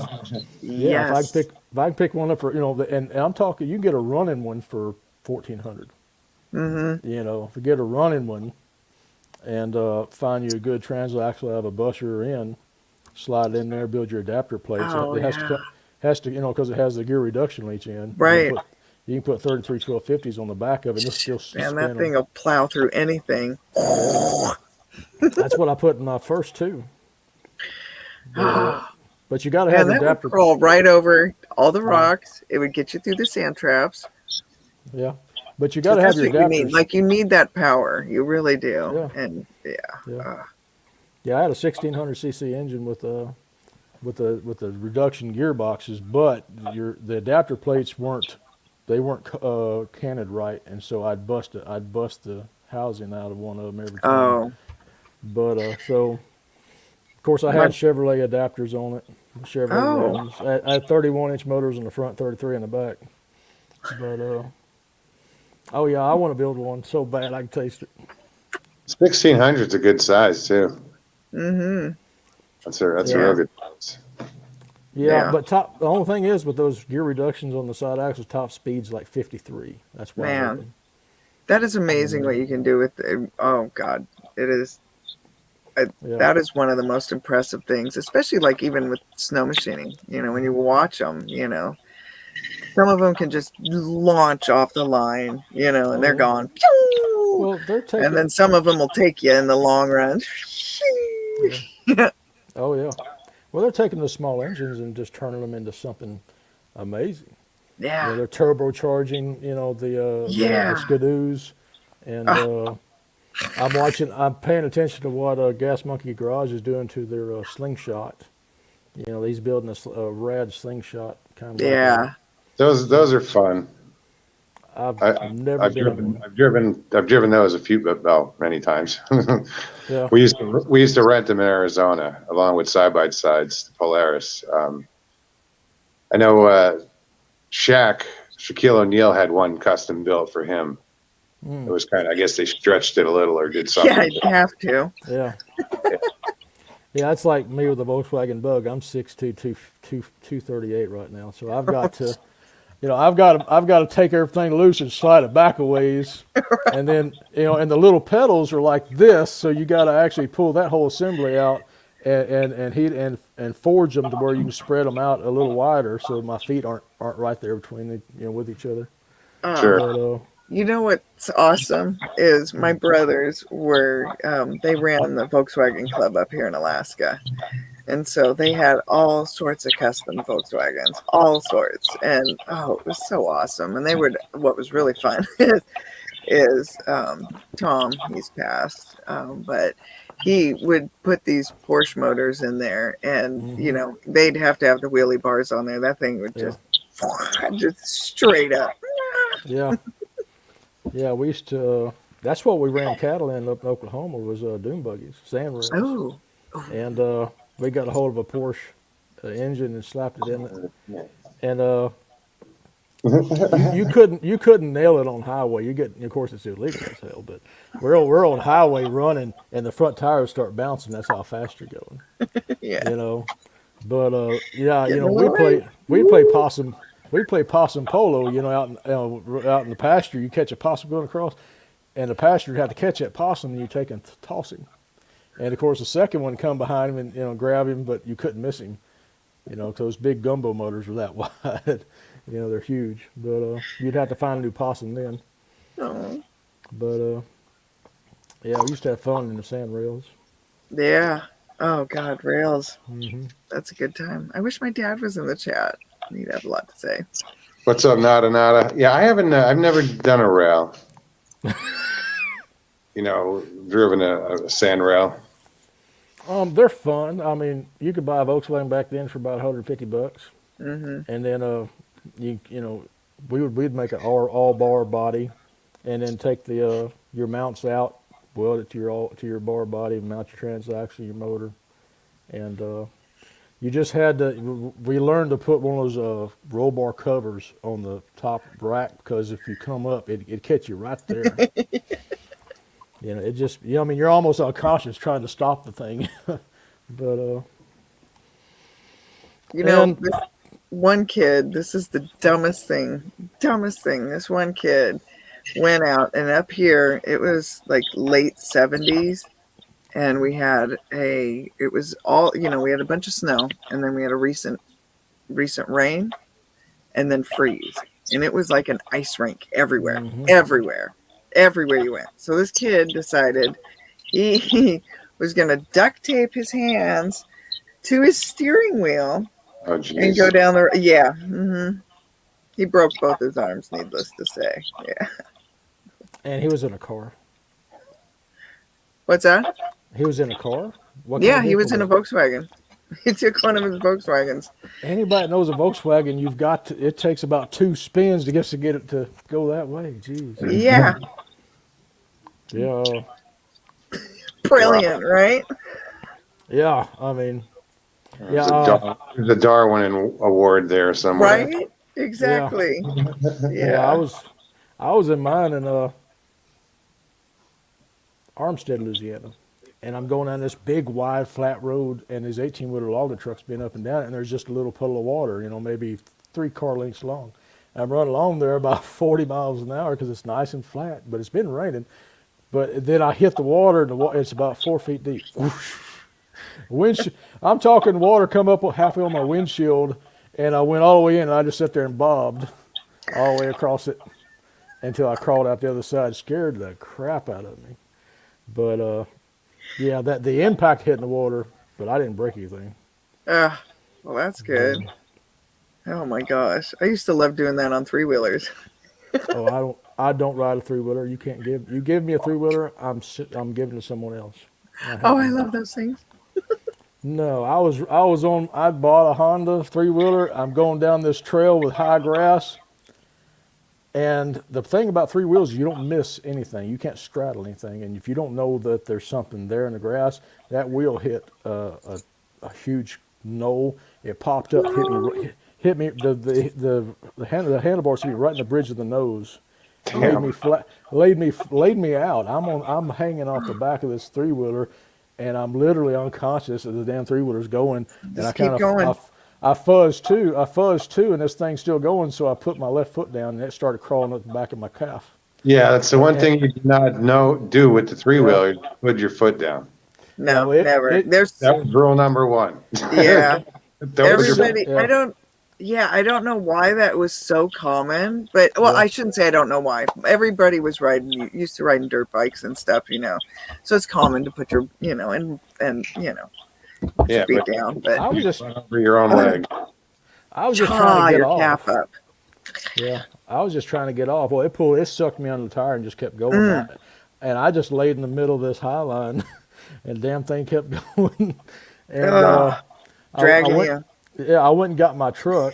yeah, Yes. if I can pick one up for and I'm talking, you can get a running one for $1,400. Mm-hmm. If you get a running one and find you a good transaxle, have a busher in, slide it in there, build your adapter plates. Oh, It has to, because it has the gear reduction leach in. Right. You can put 33 1250s on the back of it. And it'll still Man, spin that 'em. thing will plow through anything. That's what I put in my first two. But you got to have Man, an that would adapter. crawl right over all the rocks. It would get you through the sand traps. Yeah, but you got to have That's your what you adapters. need. Like, you need that power. You really do. Yeah. And Yeah, I had a 1600cc engine with the reduction gearboxes, but the adapter plates weren't canted right, and so I'd bust the housing out of one of them every time. oh, But so of course I had Chevrolet adapters on it, Chevrolet rims. I had 31-inch motors in the front, 33 in the back. But oh yeah, I want to build one so bad I can taste it. 1600 is a good size too. mm-hmm. That's a Yeah. real good size. Yeah, Yeah. but the only thing is with those gear reductions on the side axles, top speed's like 53. That's why. Man. That is amazing what you can do with it. Oh God, it is. Yeah. That is one of the most impressive things, especially like even with snow machining. When you watch them, some of them can just launch off the line, and they're gone. Well, they're taking. And then some of them will take you in the long run. Oh yeah. Well, they're taking the small engines and just turning them into something amazing. You know, Yeah. they're turbocharging, you know, the Yeah. Skidoos, and I'm paying attention to what Gas Monkey Garage is doing to their slingshot. You know, he's building a rad slingshot kind of. Yeah. Those are fun. I've I've never been in one. I've driven those many times. Yeah. We used to rent them in Arizona along with side by sides, Polaris. I know Shaquille O'Neal had one custom built for him. It was kind of, I guess they stretched it a little or did something. Yeah, I'd have to. Yeah. Yeah, it's like me with the Volkswagen Bug. I'm 6'2", 238 right now, so I've got to, you know, I've got to take everything loose and slide it back a ways, and then, you know, and the little pedals are like this, so you got to actually pull that whole assembly out and heat and forge them to where you can spread them out a little wider, so my feet aren't right there between the, you know, with each other. Sure. But, You know what's awesome is my brothers were they ran the Volkswagen Club up here in Alaska, and so they had all sorts of custom Volkswagens, all sorts, and it was so awesome. And they would, what was really fun is Tom, he's passed, but he would put these Porsche motors in there, and you know, they'd have to have the wheelie bars on there. That thing would just straight up. yeah. Yeah, we used to. That's what we ran cattle in up in Oklahoma was dune buggies, sand rails, Oh, and we got a hold of a Porsche engine and slapped it in it, and you couldn't nail it on highway. You get, of course, it's illegal as hell, but we're on highway running, and the front tires start bouncing. That's how fast you're going, yeah. you know. But yeah, you Getting know, away. we play possum. We play possum polo, you know, out in the pasture. You catch a possum going across, and the pasture had to catch that possum, and you take and toss him. And of course, the second one come behind him and, you know, grab him, but you couldn't miss him, you know, because those big gumbo motors were that wide. You know, they're huge. But you'd have to find a new possum then. Oh. But yeah, we used to have fun in the sand rails. Yeah. Oh God, rails. Hmm. That's a good time. I wish my dad was in the chat. He'd have a lot to say. What's up, Nada? Yeah, I've never done a rail. You know, driven a sand rail. They're fun. I mean, you could buy a Volkswagen back then for about $150, Mm-hmm. and then you know, we'd make an all bar body, and then take the your mounts out, weld it to your bar body, mount your transaxle, your motor, and you just had to. We learned to put one of those roll bar covers on the top rack, because if you come up, it'd catch you right there. You know, it just, you know, I mean, you're almost unconscious trying to stop the thing, but You know, And- this one kid, this is the dumbest thing. This one kid went out, and up here, it was like late 70s, and we had it was all, you know, we had a bunch of snow, and then we had a recent rain, and then freeze. And it was like an ice rink everywhere, Mhm. everywhere you went. So this kid decided he was going to duct tape his hands to his steering wheel Oh, and geez. go down the, yeah. Mm-hmm. He broke both his arms, needless to say. Yeah. and he was in a car. What's that? He was in a car? What kind Yeah, of he was vehicle in a Volkswagen. He took one of his Volkswagens. Anybody that knows a Volkswagen, it takes about 2 spins to get it to go that way. Jeez. Yeah. Yeah. Brilliant, right? Yeah. I mean, There's yeah. there's a Darwin Award there somewhere. Right? Exactly. Yeah. Yeah. I was in mine in Armstead, Louisiana, and I'm going down this big, wide, flat road, and there's 18-wheeler logger trucks been up and down, and there's just a little puddle of water, you know, maybe 3 car lengths long. I'm running along there about 40 miles an hour because it's nice and flat, but it's been raining. But then I hit the water, and it's about 4 feet deep. I'm talking water come up halfway on my windshield, and I went all the way in, and I just sat there and bobbed all the way across it. until I crawled out the other side, scared the crap out of me. But yeah, that the impact hit in the water, but I didn't break anything. Well, that's good. Oh my gosh, I used to love doing that on 3-wheelers. Oh, I don't ride a 3-wheeler. You give me a 3-wheeler, I'm giving it to someone else. Oh, I love those things. No, I bought a Honda 3-wheeler. I'm going down this trail with high grass. And the thing about 3 wheels, you don't miss anything. You can't straddle anything. And if you don't know that there's something there in the grass, that wheel hit a huge knoll. It popped up, hit me. The handlebar should be right in the bridge of the nose. Laid me flat, laid me out. I'm hanging off the back of this 3-wheeler, and I'm literally unconscious as the damn 3-wheeler's going. And Just I keep kind going. of I fuzzed too, and this thing's still going. So I put my left foot down, and it started crawling up the back of my calf. Yeah, that's the one thing you do not do with the 3-wheeler. Put your foot down. No, No, never. There's That was rule number 1. yeah. Don't put your foot. Everybody, Yeah. I don't know why that was so common, but well, Yeah. I shouldn't say I don't know why. Everybody was used to riding dirt bikes and stuff, so it's common to put your, and Yeah, feet but down, but I was just over your own leg. tie trying to get your off. calf up. Yeah, I was just trying to get off. Well, it sucked me under the tire and just kept going. And I just laid in the middle of this high line, and the damn thing kept going. And Dragging went, you. Yeah, I went and got my truck.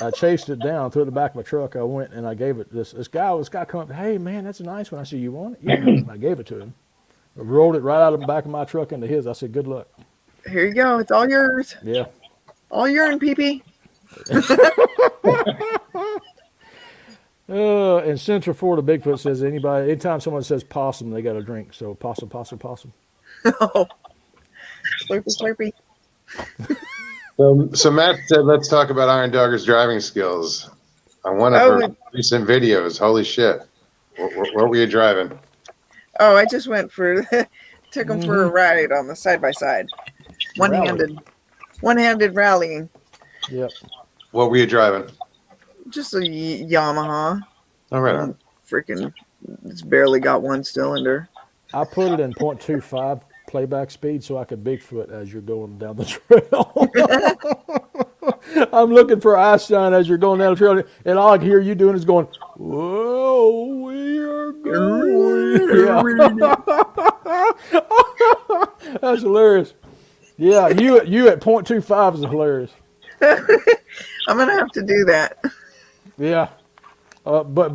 I chased it down, threw it in the back of my truck. I went and I gave it this guy come up. Hey man, that's a nice one. I said, you want it? Yeah. And I gave it to him. I rolled it right out of the back of my truck into his. I said, good luck. Here you go. It's all yours. Yeah. All urine, pee-pee. In Central Florida, Bigfoot says anytime someone says possum, they got a drink. So possum, possum, possum. Oh, slurpy, slurpy. So Matt said, let's talk about Iron Dogger's driving skills. On one of her recent videos, holy shit. What were you driving? Oh, I just went took him for a ride on the side-by-side. One-handed rallying. Yep. What were you driving? Just a Yamaha. All right. Freaking, it's barely got one cylinder. I put it in 0.25 playback speed so I could Bigfoot as you're going down the trail. I'm looking for Einstein as you're going down the trail, and all I can hear you doing is going, whoa, we are going. Yeah. That's hilarious. Yeah, you at 0.25 is hilarious. I'm going to have to do that. Yeah. But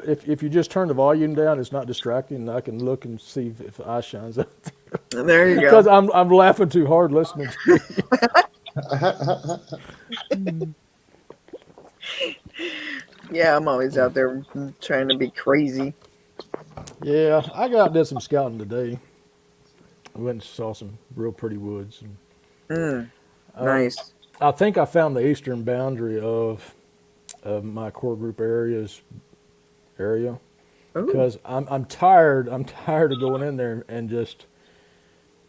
if you just turn the volume down, it's not distracting. I can look and see if eye shines out there. There you go. Because I'm laughing too hard listening to you. Yeah, I'm always out there trying to be crazy. Yeah, I got out and did some scouting today. I went and saw some real pretty woods. Nice. I think I found the eastern boundary of my core group area, Ooh. because I'm tired. I'm tired of going in there and just,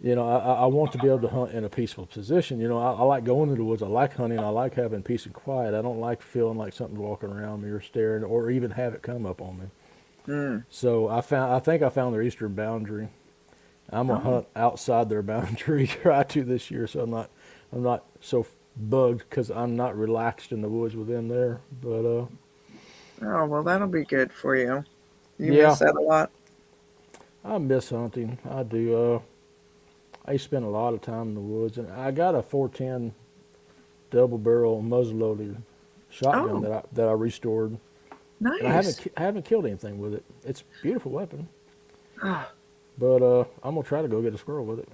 I want to be able to hunt in a peaceful position. I like going to the woods. I like hunting. I like having peace and quiet. I don't like feeling like something's walking around me or staring or even have it come up on me. So I think I found their eastern boundary. I'm gonna hunt outside their boundary. Try to this year, so I'm not so bugged because I'm not relaxed in the woods with them there. But Oh, well, that'll be good for you. You Yeah. miss that a lot. I miss hunting. I do. I used to spend a lot of time in the woods, and I got a 410 double barrel muzzleloader shotgun that I restored. Nice. And I haven't killed anything with it. It's a beautiful weapon. Ah. But I'm gonna try to go get a squirrel with it.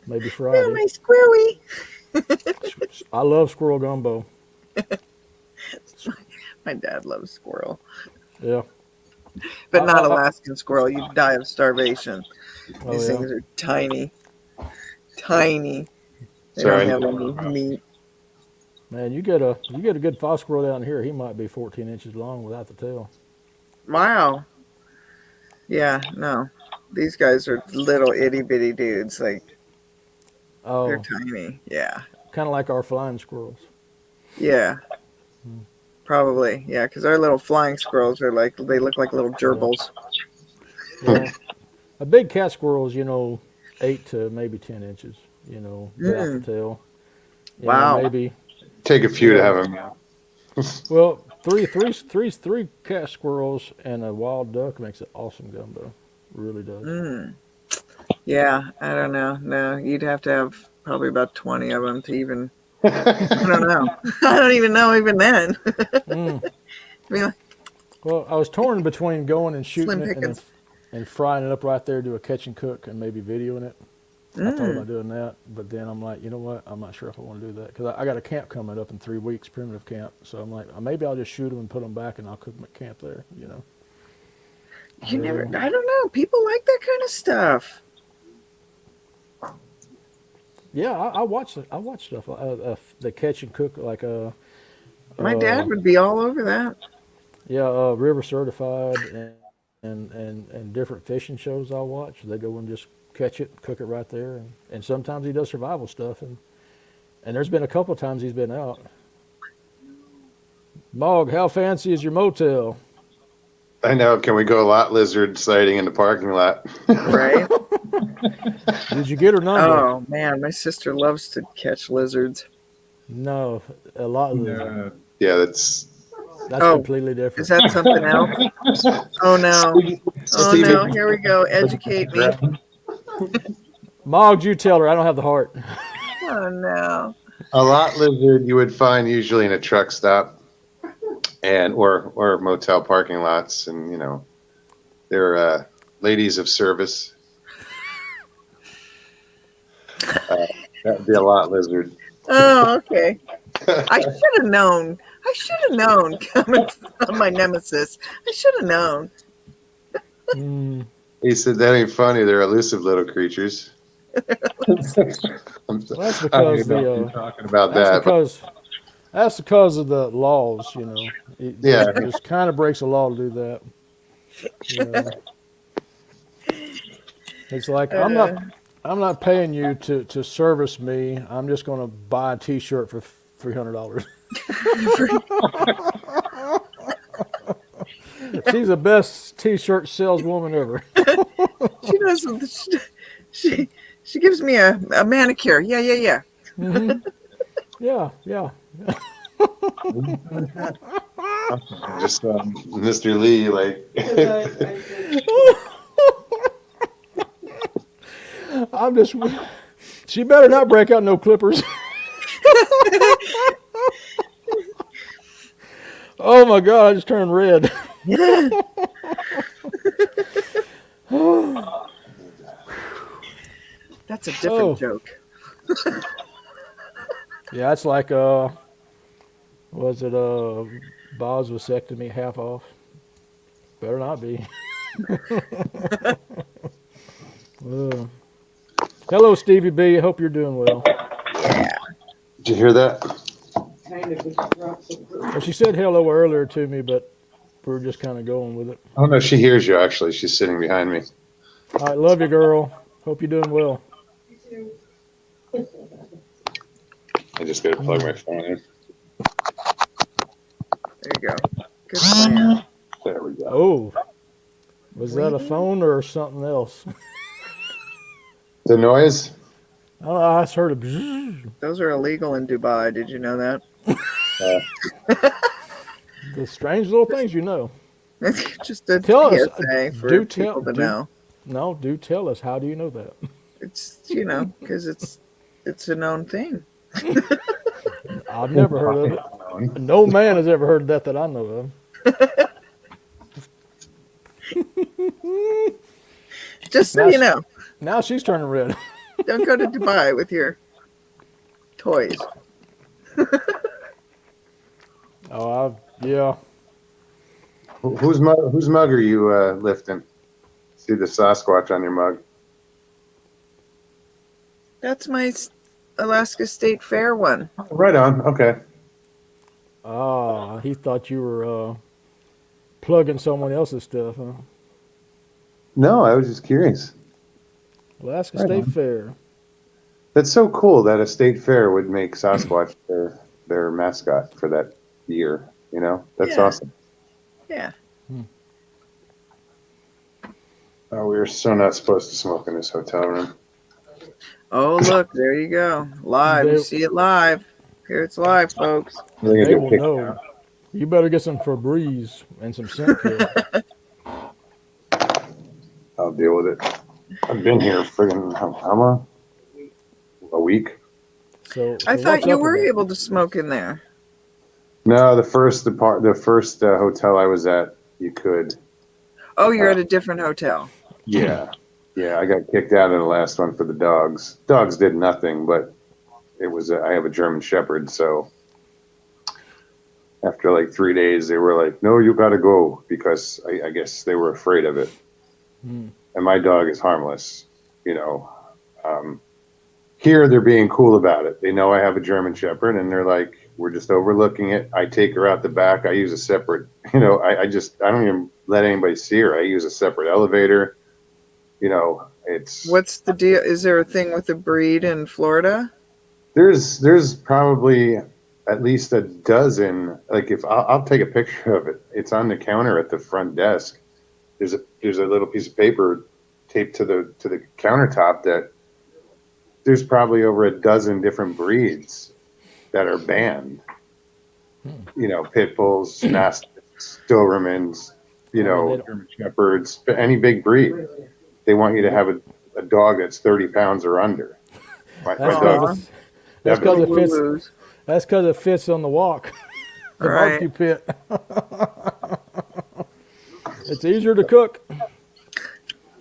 Maybe Oh, Friday. my squirrely. I love squirrel gumbo. My dad loves squirrel, Yeah. but not I- Alaskan squirrel. You'd die of starvation. Oh, These yeah. things are tiny. Tiny. They Sorry. don't have any meat. Man, you get a good fox squirrel down here. He might be 14 inches long without the tail. Wow. Yeah, no. These guys are little itty bitty dudes. Like, Oh, they're tiny. Yeah. kind of like our flying squirrels. Yeah. Probably, yeah, because our little flying squirrels are like they look like little gerbils. Well, a big cat squirrel is, 8 to maybe 10 inches, without the tail. Wow. Maybe. Take a few to Yeah. have them. Well, three cat squirrels and a wild duck makes an awesome gumbo. Really does. Mm. Yeah, I don't know. No, you'd have to have probably about 20 of them to even. I don't know. I don't even know even then. Mm. I mean, Well, I was torn between going and shooting Slim it and, pickings. and frying it up right there, do a catch and cook, and maybe videoing it. I thought Mm. about doing that, but then I'm like, you know what? I'm not sure if I want to do that because I got a camp coming up in 3 weeks, primitive camp. So I'm like, maybe I'll just shoot them and put them back, and I'll cook them at camp there. You never. I don't know. People like that kind of stuff. Yeah, I watch stuff the catch and cook like My dad would be all over that. River Certified and different fishing shows I'll watch. They go and just catch it, cook it right there, and sometimes he does survival stuff, and there's been a couple of times he's been out. Mog, how fancy is your motel? I know. Can we go lot lizard sighting in the parking lot? Right? Did you get her number? Oh man, my sister loves to catch lizards. No, a lot of them. Yeah, that's. That's Oh, completely different. Is that something else? Oh no. Oh no, here we go. Educate me. Mog, you tell her I don't have the heart. Oh no. A lot lizard you would find usually in a truck stop, and or motel parking lots, and they're ladies of service. That'd be a lot lizard. Oh, okay. I should have known. I should have known coming from my nemesis. I should have known. Mm, He said that ain't funny. They're elusive little creatures. well, that's I don't because even know if you're talking about that. that's because of the laws. Yeah. It just kind of breaks the law to do that. It's like I'm not paying you to service me. I'm just going to buy a T-shirt for $300. She's the best T-shirt saleswoman ever. She does. She gives me a manicure. Yeah. Mm-hmm. Yeah. Just Mr. Lee, like. I'm just. She better not break out no clippers. Oh my God! I just turned red. That's a different joke. Yeah, it's like was it Bob's vasectomy half off? Better not be. Hello, Stevie B. Hope you're doing well. Did you hear that? Well, she said hello earlier to me, but we're just kind of going with it. Oh no, she hears you. Actually, she's sitting behind me. All right, love you, girl. Hope you're doing well. I just gotta plug my phone in. There you go. Good plan. There we go. Oh, was that a phone or something else? The noise? Oh, I just heard a bzzz. Those are illegal in Dubai. Did you know that? The strange little things you know. It's just a Tell us. PSA for Do people to know. No, do tell us. How do you know that? It's because it's a known thing. I've never heard of it. No man has ever heard that I know of. Just so you know, Now she's turning red. don't go to Dubai with your toys. Yeah. Whose mug are you lifting? See the Sasquatch on your mug. That's my Alaska State Fair one. Right on. Okay. He thought you were plugging someone else's stuff, huh? No, I was just curious. Alaska Right State on. Fair. That's so cool that a state fair would make Sasquatch their mascot for that year. You know, that's Yeah. awesome. Yeah. Oh, we were so not supposed to smoke in this hotel room. Oh, look, there you go. Live. You They- see it live. Here it's live, folks. We're gonna They get will kicked know. out. You better get some Febreze and some scent kill. I'll deal with it. I've been here friggin' how long? A week? So I so thought what's you up were with that? able to smoke in there. No, the first hotel I was at, you could. Oh, you're at a different hotel. Yeah, yeah. I got kicked out of the last one for the dogs. Dogs did nothing, but it was. I have a German Shepherd, so after like 3 days, they were like, "No, you got to go," because I guess they were afraid of it. Hmm. And my dog is harmless, you know. Here, they're being cool about it. They know I have a German Shepherd, and they're like, "We're just overlooking it." I take her out the back. I use a separate, you know. I don't even let anybody see her. I use a separate elevator. You know, it's What's the deal? Is there a thing with the breed in Florida? there's probably at least a dozen. Like if I'll take a picture of it. It's on the counter at the front desk. There's a little piece of paper taped to the countertop that there's probably over a dozen different breeds that are banned. You know, pit bulls, mastiffs, Dobermans, you I mean, know, they don't- German shepherds, any big breed. They want you to have a dog that's 30 pounds or under. My That's Aw. dog, because that's Devin, because it fits. Woo-woos. That's because it fits on the walk, the Right. barbecue pit. It's easier to cook.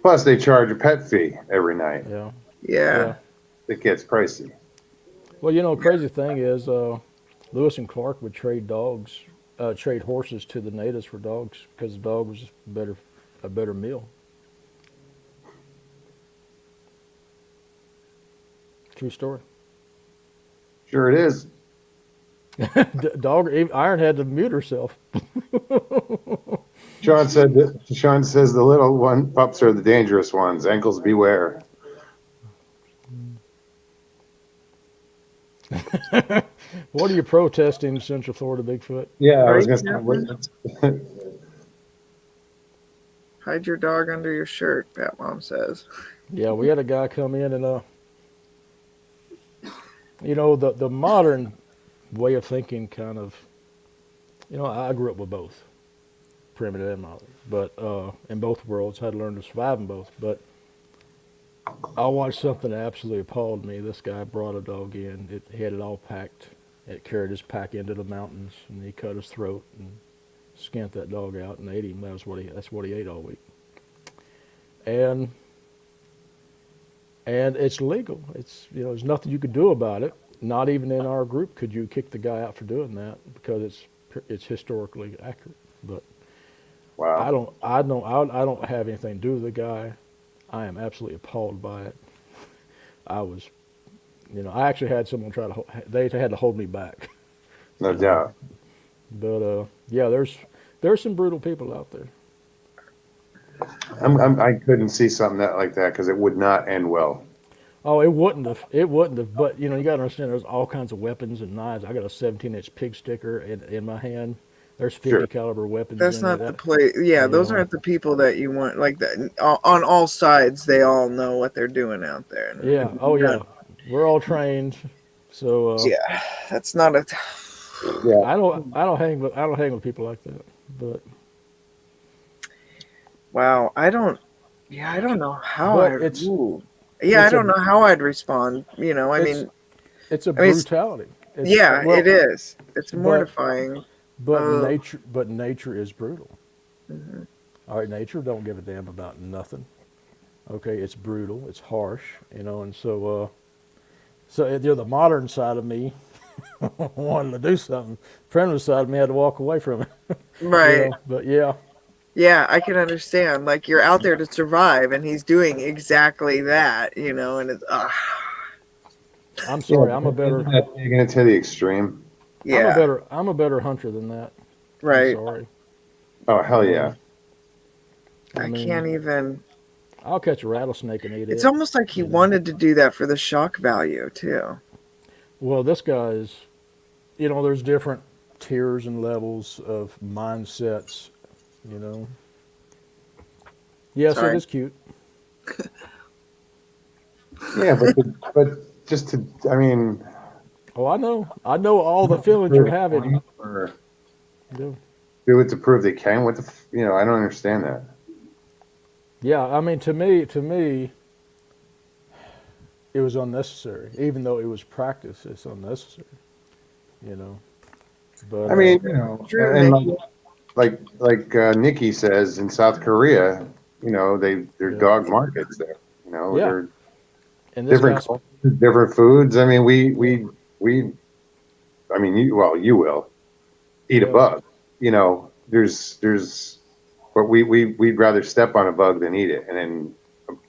plus they charge a pet fee every night. Yeah. Yeah. It gets pricey. Well, you know, crazy thing is, Lewis and Clark would trade horses to the natives for dogs because the dog was a better meal. True story. Sure it is. Dog Iron had to mute herself. Sean says the little pups are the dangerous ones. Ankles beware. What are you protesting, Central Florida Bigfoot? Yeah, I was Right, gonna say. Hide your dog under your shirt, Pat Mom says. Yeah, we had a guy come in and you know, the modern way of thinking kind of, you know, I grew up with both, primitive and modern, but in both worlds, had to learn to survive in both. But I watched something that absolutely appalled me. This guy brought a dog in. He had it all packed. It carried his pack into the mountains, and he cut his throat and skinned that dog out and ate him. That's what he ate all week. And it's legal. It's, you know, there's nothing you could do about it. Not even in our group could you kick the guy out for doing that because it's historically accurate. But Wow. I don't have anything to do with the guy. I am absolutely appalled by it. I was, you know, I actually had someone they had to hold me back. No doubt. But yeah, there's some brutal people out there. I couldn't see something like that because it would not end well. Oh, it wouldn't have. It wouldn't have. But you know, you got to understand. There's all kinds of weapons and knives. I got a 17-inch pig sticker in my hand. There's 50 Sure. caliber weapons. That's in not there. the play. Yeah, you those know. aren't the people that you want. Like that on all sides, they all know what they're doing out there. And Yeah. Oh yeah. We're all trained. So yeah, that's not a. Yeah. I don't hang with people like that. But Wow, I don't. Yeah, I don't know how But I. it's- Ooh. Yeah, I it's a- don't know how I'd respond. You know, I It's- mean, it's a I mean, it's- brutality. It's, yeah, well, it is. It's but- mortifying. But Ugh. nature is brutal. Mm-hmm. All right, nature don't give a damn about nothing. Okay, it's brutal, it's harsh, you know, and so the modern side of me wanted to do something. Primitive side of me had to walk away from it. you Right. know, But yeah, Yeah, I can understand. Like you're out there to survive, and he's doing exactly that. You know, and it's. I'm sorry, I'm a better Taking it to the extreme. Yeah. I'm a better hunter than that. I'm Right. sorry. Oh hell yeah. I mean, can't even. I'll catch a rattlesnake and eat It's it. almost like he wanted to do that for the shock value too. Well, this guy's, you know, there's different tiers and levels of mindsets, you know. Yes, Sorry. it is cute. Yeah, but just to, I mean, Oh, I know all the feelings you're having. or Yeah. do it to prove they can. What the, you know, I don't understand that. Yeah, I mean, to me, it was unnecessary. Even though it was practice, it's unnecessary. You know, but I mean, you know, True, and Nikki. like Nikki says in South Korea, you know, they're Yeah. dog markets there. You know, Yeah. they're and this different guy's cultures, different foods. I mean, we. I mean, you will eat a yeah, bug. You know, but we'd rather step on a bug than eat it. And then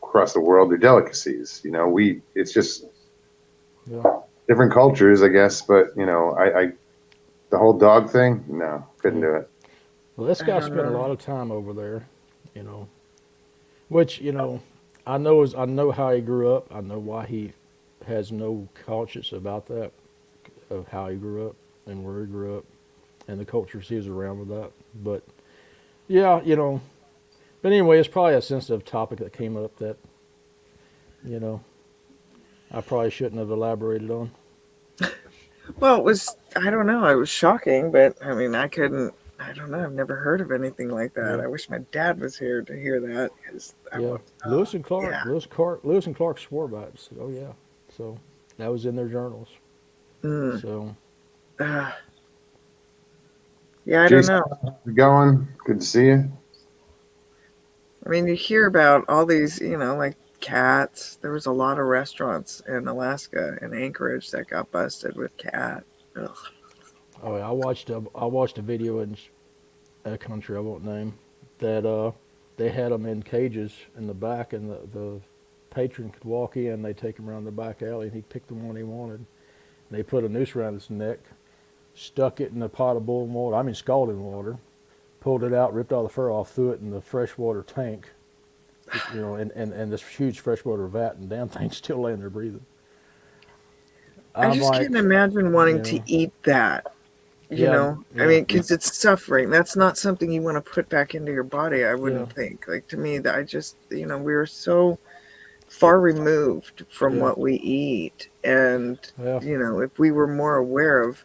across the world, they're delicacies. You know, it's just yeah. different cultures, I guess. But you know, the whole dog thing, no, couldn't Yeah. do it. Well, this I guy don't spent a know. lot of time over there. You know, which I know how he grew up. I know why he has no conscience about that, of how he grew up and where he grew up and the cultures he was around with that. But yeah, you know. But anyway, it's probably a sensitive topic that came up that you know I probably shouldn't have elaborated on. Well, it was, I don't know. It was shocking, but I mean, I couldn't, I don't know. I've never heard of anything like that. Yeah. I wish my dad was here to hear that because I Yeah, would, Lewis and Clark. yeah. Lewis and Clark swore by it. Said, "Oh yeah," so that was in their journals. Mm, So uh, yeah, I don't Jason, know. how's it going? Good to see you. I mean, you hear about all these, like cats. There was a lot of restaurants in Alaska and Anchorage that got busted with cat. Ugh. oh yeah, I watched a video in a country I won't name that they had them in cages in the back, and the patron could walk in. They take him around the back alley, and he picked the one he wanted. And they put a noose around his neck, stuck it in a pot of boiling water. I mean scalding water. Pulled it out, ripped all the fur off, threw it in the freshwater tank, you know, and this huge freshwater vat, and damn thing's still laying there breathing. I I'm just like, can't imagine wanting you to know, eat that. yeah, I yeah, mean, because it's suffering. That's not something you want to put back into your body, I yeah, wouldn't think. Like, to me, that I just, we are so far removed from yeah, what we eat. And, yeah, if we were more aware of,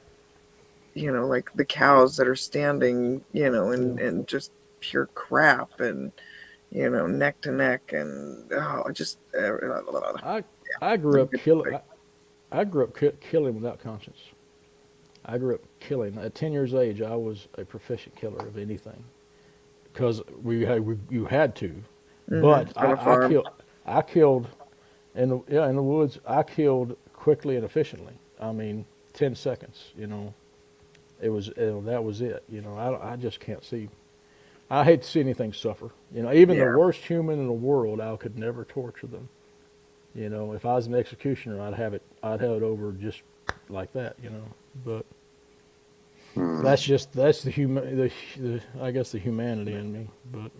like the cows that are standing, yeah. and just pure crap and, neck to neck and, oh, just, I I grew up I grew up killing without conscience. I grew up killing. At 10 years of age, I was a proficient killer of anything because you had to. But on a farm. I killed in the woods. I killed quickly and efficiently. I mean, 10 seconds. You know, that was it. You know, I just can't see. I hate to see anything suffer. You know, even the Yeah. worst human in the world, I could never torture them. You know, if I was an executioner, I'd have it over just like that. You know, but Hmm. that's the I guess the humanity in me. But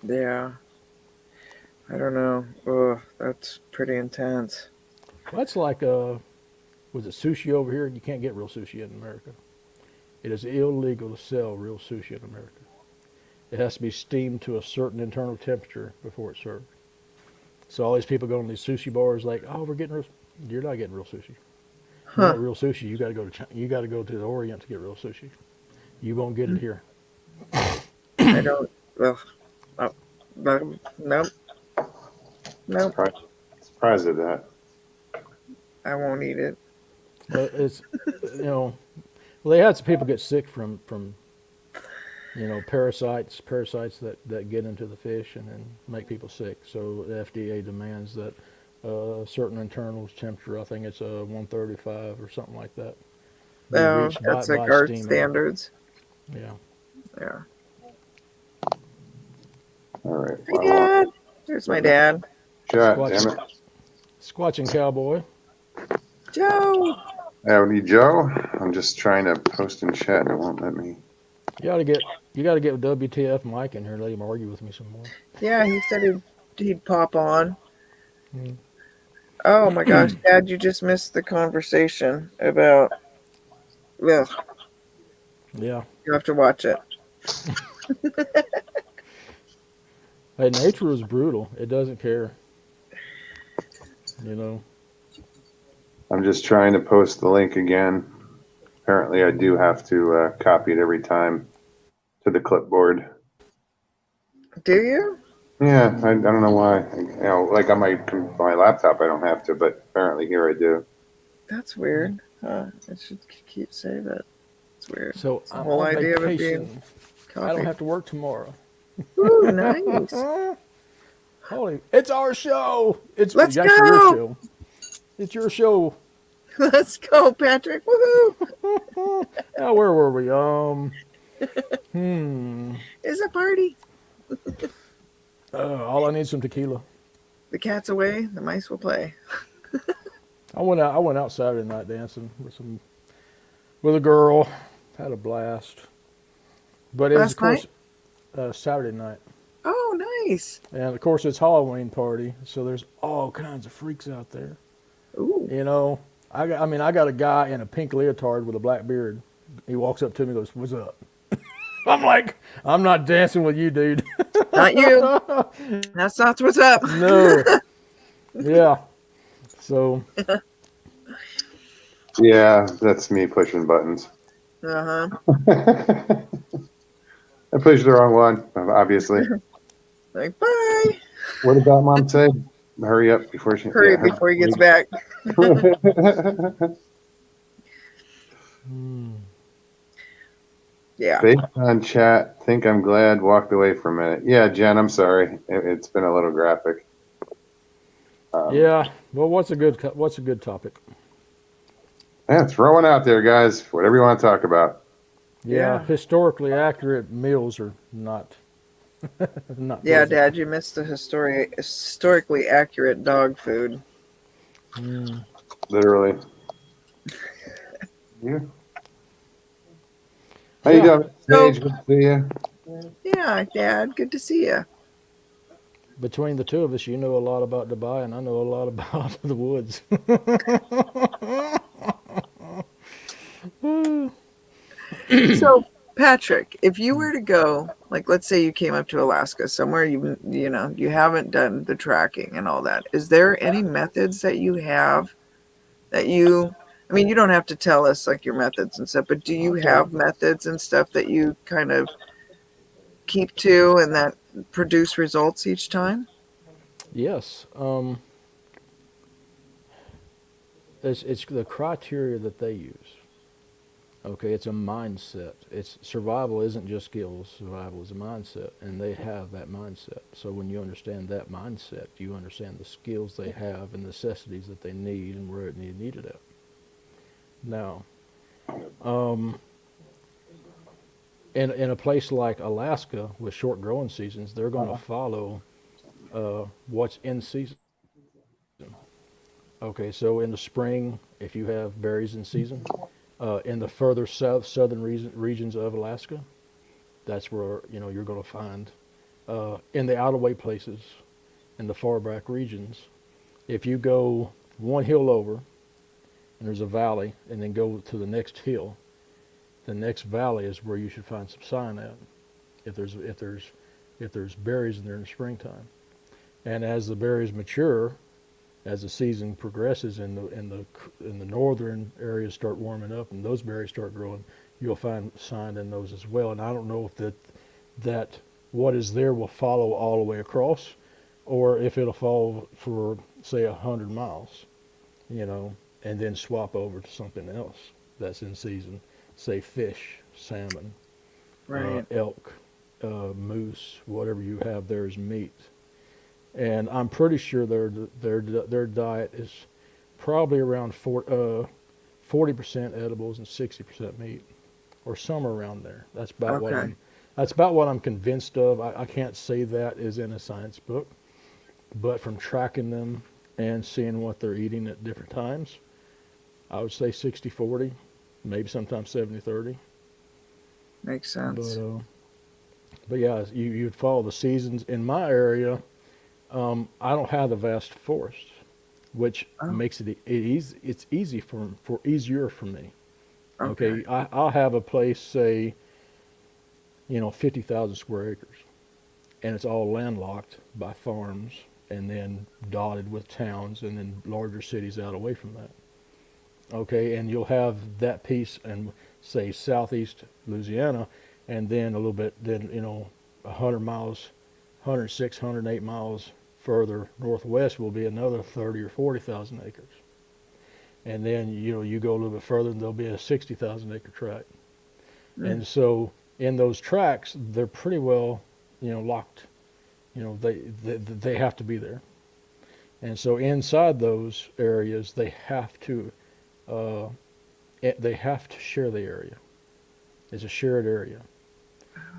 Yeah. I don't know. Oh, that's pretty intense. that's like was it sushi over here? You can't get real sushi in America. It is illegal to sell real sushi in America. It has to be steamed to a certain internal temperature before it's served. So all these people go to these sushi bars like, oh, we're getting real. You're not getting real sushi. You Huh. want real sushi? You got to go to China. You got to go to the Orient to get real sushi. You won't get it here. I don't. Well, oh, no, nope, nope. Surprised at that. I won't eat it. But it's you know, well, they had some people get sick from parasites that get into the fish and then make people sick. So the FDA demands that certain internal temperature, I think it's 135 or something like that, be Oh, reached that's like by our steaming. standards. Yeah. Yeah. All right. Hey, Dad. There's my dad. Shot, Squatching, damn it. squatching cowboy. Joe. Howdy, Joe. I'm just trying to post in chat and it won't let me. You gotta get WTF Mike in here and let him argue with me some more. Yeah, he said he'd pop on. Mm. Oh my gosh, Dad, you just missed the conversation about Ugh, Yeah. you have to watch it. Hey, nature is brutal. It doesn't care. You know. I'm just trying to post the link again. Apparently, I do have to copy it every time to the clipboard. Do you? Yeah, I don't know why. Like on my laptop, I don't have to, but apparently here I do. That's weird. Huh? It should keep save it. It's weird. So It's the I'm whole on idea of it being vacation. I copied. don't have to work tomorrow. Ooh, nice. Holy, it's our show. It's Let's actually go. your show. It's your show. Let's go, Patrick. Woohoo! Now, where were we? It's a party. All I need is some tequila. The cat's away. The mice will play. I went out Saturday night dancing with a girl. Had a blast. But it was, Last of course, Saturday night. Oh, nice. And of course, it's Halloween party, so there's all kinds of freaks out there. Ooh. You know, I got a guy in a pink leotard with a black beard. He walks up to me and goes, "What's up?" I'm like, "I'm not dancing with you, dude." Not you. That's not what's up. No. Yeah. So, Yeah, that's me pushing buttons. Uh-huh. I pushed the wrong one, obviously. Like, bye. What did that mom say? Hurry up before she. Hurry yeah, before he gets back. Yeah. Based on chat, think I'm glad walked away for a minute. Yeah, Jen, I'm sorry. It's been a little graphic. yeah. Well, what's a good topic? Yeah, throw one out there, guys. Whatever you want to talk about. Yeah. Yeah. Historically accurate meals are not. Not. Yeah, pleasant. Dad, you missed the historically accurate dog food. Literally. You? How you Yeah. doing, Sage? Good to see you. Yeah, Dad, good to see you. Between the two of us, you know a lot about Dubai, and I know a lot about the woods. So, Patrick, if you were to go, like, let's say you came up to Alaska, somewhere you haven't done the tracking and all that, is there any methods that you have that you? I mean, you don't have to tell us like your methods and stuff, but do you have methods and stuff that you kind of keep to and that produce results each time? Yes. It's the criteria that they use. Okay, it's a mindset. It's survival isn't just skills. Survival is a mindset, and they have that mindset. So when you understand that mindset, you understand the skills they have and necessities that they need and where it needed at. Now, in a place like Alaska with short growing seasons, they're going to follow what's in season. Okay, so in the spring, if you have berries in season, in the further southern regions of Alaska, that's where you're going to find in the out of way places, in the far back regions. If you go one hill over, and there's a valley, and then go to the next hill, the next valley is where you should find some cyanide, if there's berries in there in the springtime. And as the berries mature, as the season progresses and the northern areas start warming up and those berries start growing, you'll find sign in those as well. And I don't know if that what is there will follow all the way across, or if it'll follow for say 100 miles, and then swap over to something else that's in season, say fish, salmon, Right. elk, moose, whatever you have there is meat. And I'm pretty sure their diet is probably around 40% edibles and 60% meat, or somewhere around there. That's about what I'm convinced of. I can't say that is in a science book, but from tracking them and seeing what they're eating at different times, I would say 60-40, maybe sometimes 70-30. Makes sense. But yeah, you'd follow the seasons. In my area, I don't have the vast forest, which makes it easy. It's easier for me. Okay, I'll have a place, say, 50,000 square acres, and it's all landlocked by farms and then dotted with towns and then larger cities out away from that. Okay, and you'll have that piece in, say, southeast Louisiana, and then a little bit, then, 100 miles, 106, 108 miles further northwest will be another 30 or 40,000 acres. And then, you go a little bit further and there'll be a 60,000 acre tract. And so in those tracts, they're pretty well, locked. They have to be there. And so inside those areas, they have to share the area. It's a shared area.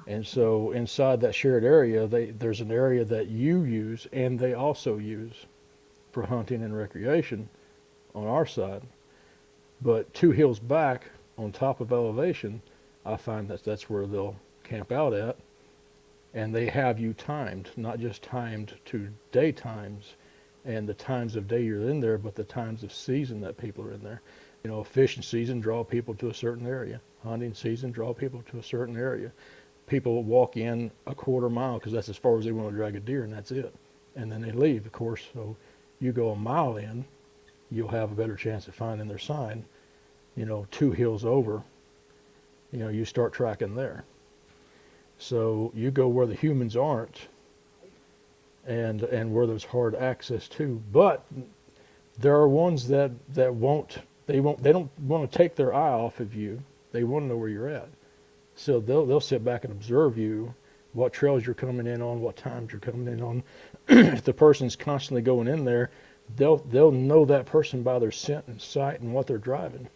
And so inside that shared area, there's an area that you use and they also use for hunting and recreation on our side. But 2 hills back on top of elevation, I find that's where they'll camp out at. And they have you timed, not just timed to day times and the times of day you're in there, but the times of season that people are in there. Fishing season, draw people to a certain area. Hunting season, draw people to a certain area. People will walk in a quarter mile because that's as far as they want to drag a deer, and that's it. And then they leave, of course. So you go a mile in, you'll have a better chance of finding their sign. 2 hills over, you start tracking there. So you go where the humans aren't, and where there's hard access to. But there are ones that won't. They don't want to take their eye off of you. They want to know where you're at. So they'll sit back and observe you, what trails you're coming in on, what times you're coming in on. If the person's constantly going in there, they'll know that person by their scent and sight and what they're driving.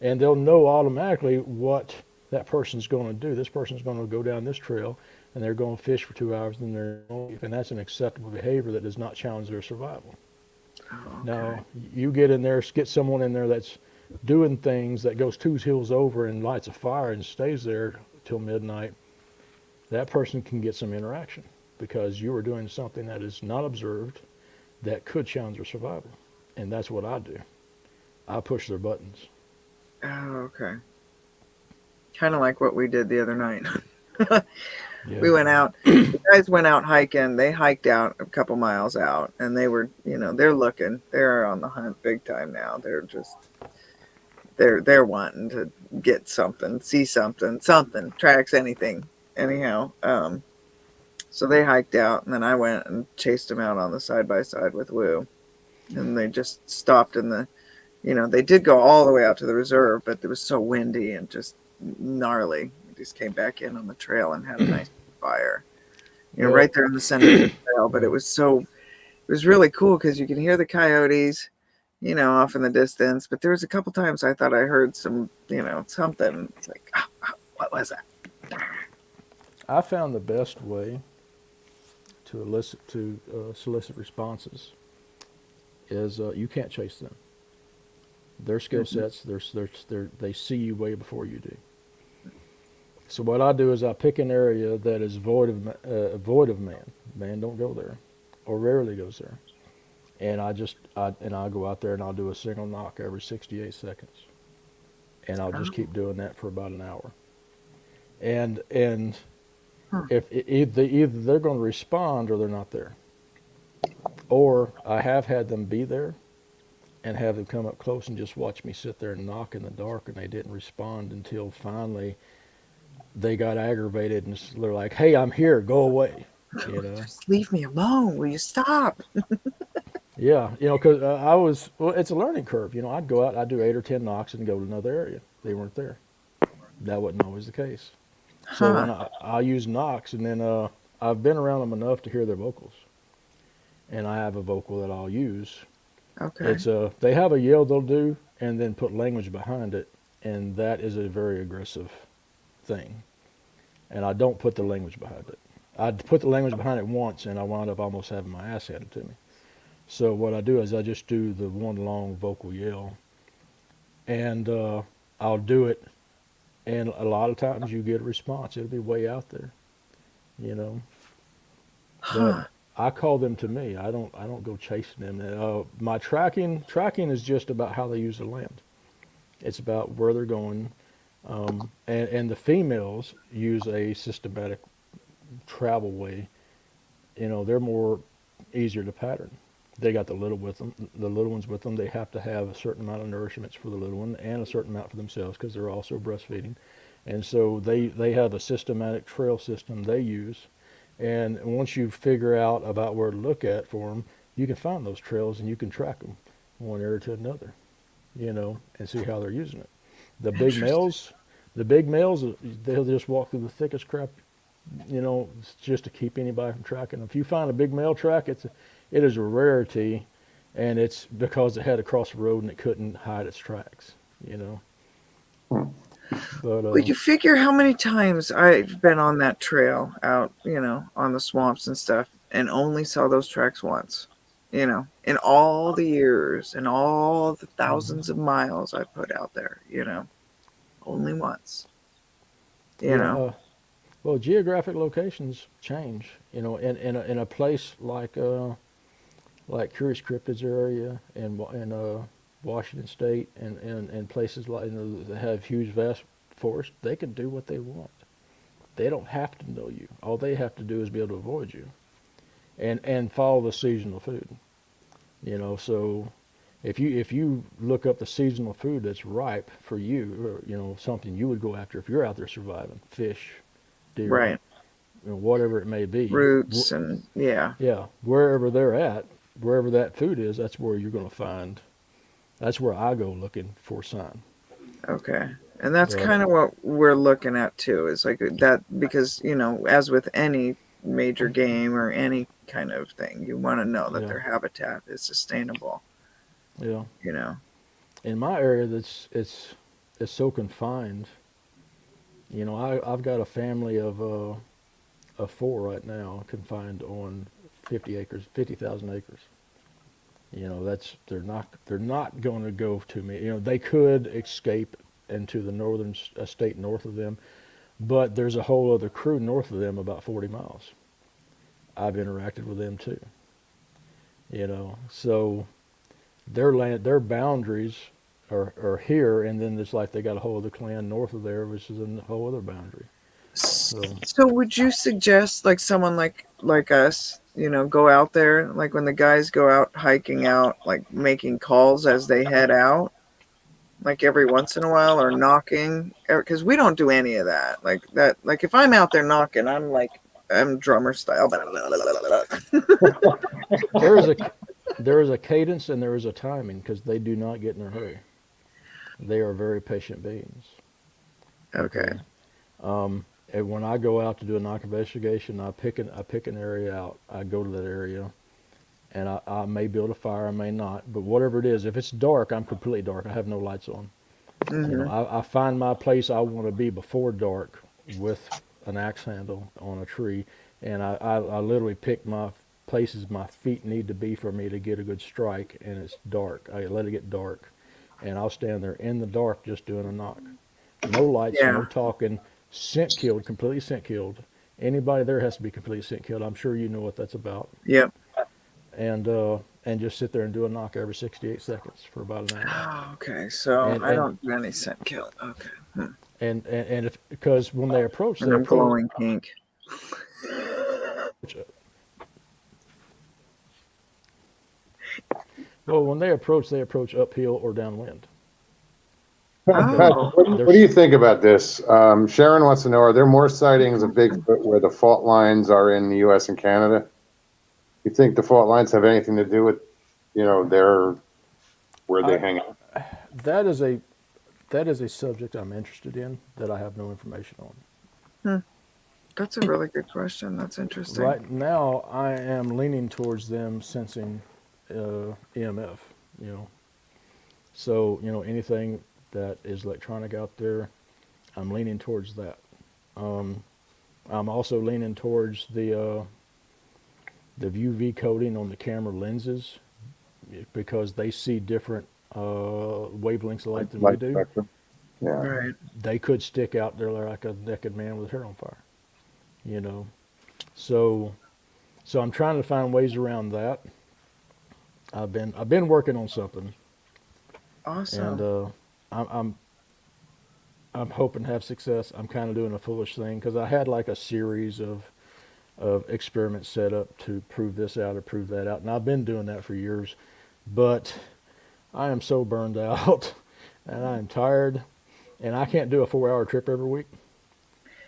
And they'll know automatically what that person's going to do. This person's going to go down this trail, and they're going to fish for 2 hours, and and that's an acceptable behavior that does not challenge their survival. Oh, okay. Now, you get in there, get someone in there that's doing things that goes 2 hills over and lights a fire and stays there till midnight. That person can get some interaction because you are doing something that is not observed that could challenge their survival. And that's what I do. I push their buttons. Oh, okay. Kind of like what we did the other night. Yeah. We went out. The guys went out hiking. They hiked out a couple miles out, and they were, they're looking. They're on the hunt big time now. They're just, they're wanting to get something, see something, tracks, anything. Anyhow, so they hiked out, and then I went and chased them out on the side by side with Woo, and they just stopped in the, they did go all the way out to the reserve, but it was so windy and just gnarly. Just came back in on the trail and had a nice fire, right there in the center of the trail. But it was really cool because you can hear the coyotes, off in the distance. But there was a couple times I thought I heard some, something. It's like, what was that? I found the best way to solicit responses is you can't chase them. Their skill sets, they see you way before you do. So what I do is I pick an area that is void of man. Man don't go there, or rarely goes there. And I go out there and I'll do a single knock every 68 seconds, and I'll just keep doing that for about an hour. And if either they're going to respond or they're not there, or I have had them be there, and have them come up close and just watch me sit there and knock in the dark, and they didn't respond until finally they got aggravated and they're like, "Hey, I'm here. Go away." Just leave me alone. Will you stop? Yeah, because it's a learning curve. I'd go out, I'd do 8 or 10 knocks and go to another area. They weren't there. That wasn't always the case. So when I use knocks, and then I've been around them enough to hear their vocals, and I have a vocal that I'll use. Okay. It's they have a yell they'll do, and then put language behind it, and that is a very aggressive thing. And I don't put the language behind it. I put the language behind it once, and I wound up almost having my ass handed to me. So what I do is I just do the one long vocal yell, and I'll do it, and a lot of times you get a response. It'll be way out there, But I call them to me. I don't go chasing them. My tracking is just about how they use the land. It's about where they're going. And the females use a systematic travel way. They're more easier to pattern. They got the little ones with them. They have to have a certain amount of nourishments for the little one and a certain amount for themselves because they're also breastfeeding. And so they have a systematic trail system they use. And once you figure out about where to look at for them, you can find those trails and you can track them one area to another, and see how they're using it. The big Interesting. males, the big males, they'll just walk through the thickest crap, just to keep anybody from tracking them. If you find a big male track, it is a rarity, and it's because it had to cross the road and it couldn't hide its tracks, But Well, you figure how many times I've been on that trail out, on the swamps and stuff, and only saw those tracks once, in all the years and all the thousands of miles I put out there, only once, well, geographic locations change. In a place like Curious Cryptids area in Washington State and places like that have huge vast forests, they can do what they want. They don't have to know you. All they have to do is be able to avoid you, and follow the seasonal food. So if you look up the seasonal food that's ripe for you, or something you would go after if you're out there surviving, fish, deer, right. whatever it may be, Roots and yeah. wherever they're at, wherever that food is, that's where you're going to find. That's where I go looking for sign. Okay. And that's But kind of what we're looking at too, is like that, because, as with any major game or any kind of thing, you want to know that Yeah. their habitat is sustainable, yeah, you know. in my area, it's so confined. I've got a family of 4 right now confined on 50 acres, 50,000 acres. They're not going to go to me. They could escape into the northern state north of them, but there's a whole other crew north of them about 40 miles. I've interacted with them too. So their boundaries are here, and then it's like they got a whole other clan north of there, which is a whole other boundary. So would you suggest like someone like us, go out there, like when the guys go out hiking out, like making calls as they head out, like every once in a while, or knocking? Because we don't do any of that. Like that, like if I'm out there knocking, I'm drummer style. There is a cadence and there is a timing because they do not get in a hurry. They are very patient beings. Okay. And when I go out to do a knock investigation, I pick an area out. I go to that area, and I may build a fire, I may not. But whatever it is, if it's dark, I'm completely dark. I have no lights on. I find my place I want to be before dark with an axe handle on a tree, and I literally pick my places my feet need to be for me to get a good strike, and it's dark. I let it get dark, and I'll stand there in the dark just doing a knock. No lights, Yeah. no talking. Scent killed, completely scent killed. Anybody there has to be completely scent killed. I'm sure you know what that's about. Yep. And just sit there and do a knock every 68 seconds for about an hour. Oh, okay. So I don't do any scent kill. Okay. And if because when they approach, And they I'm approach. glowing pink. Well, when they approach uphill or downwind. Oh. What do you think about this? Sharon wants to know, are there more sightings of Bigfoot where the fault lines are in the U.S. and Canada? You think the fault lines have anything to do with, where they hang out? That is a subject I'm interested in that I have no information on. That's a really good question. That's interesting. Right now, I am leaning towards them sensing EMF. So anything that is electronic out there, I'm leaning towards that. I'm also leaning towards the UV coating on the camera lenses because they see different wavelengths of light than we do. Spectrum. Yeah. Right. They could stick out there like a naked man with hair on fire. So I'm trying to find ways around that. I've been working on something, Awesome. I'm I'm hoping to have success. I'm kind of doing a foolish thing because I had like a series of experiments set up to prove this out or prove that out, and I've been doing that for years. But I am so burned out, and I am tired, and I can't do a 4 hour trip every week.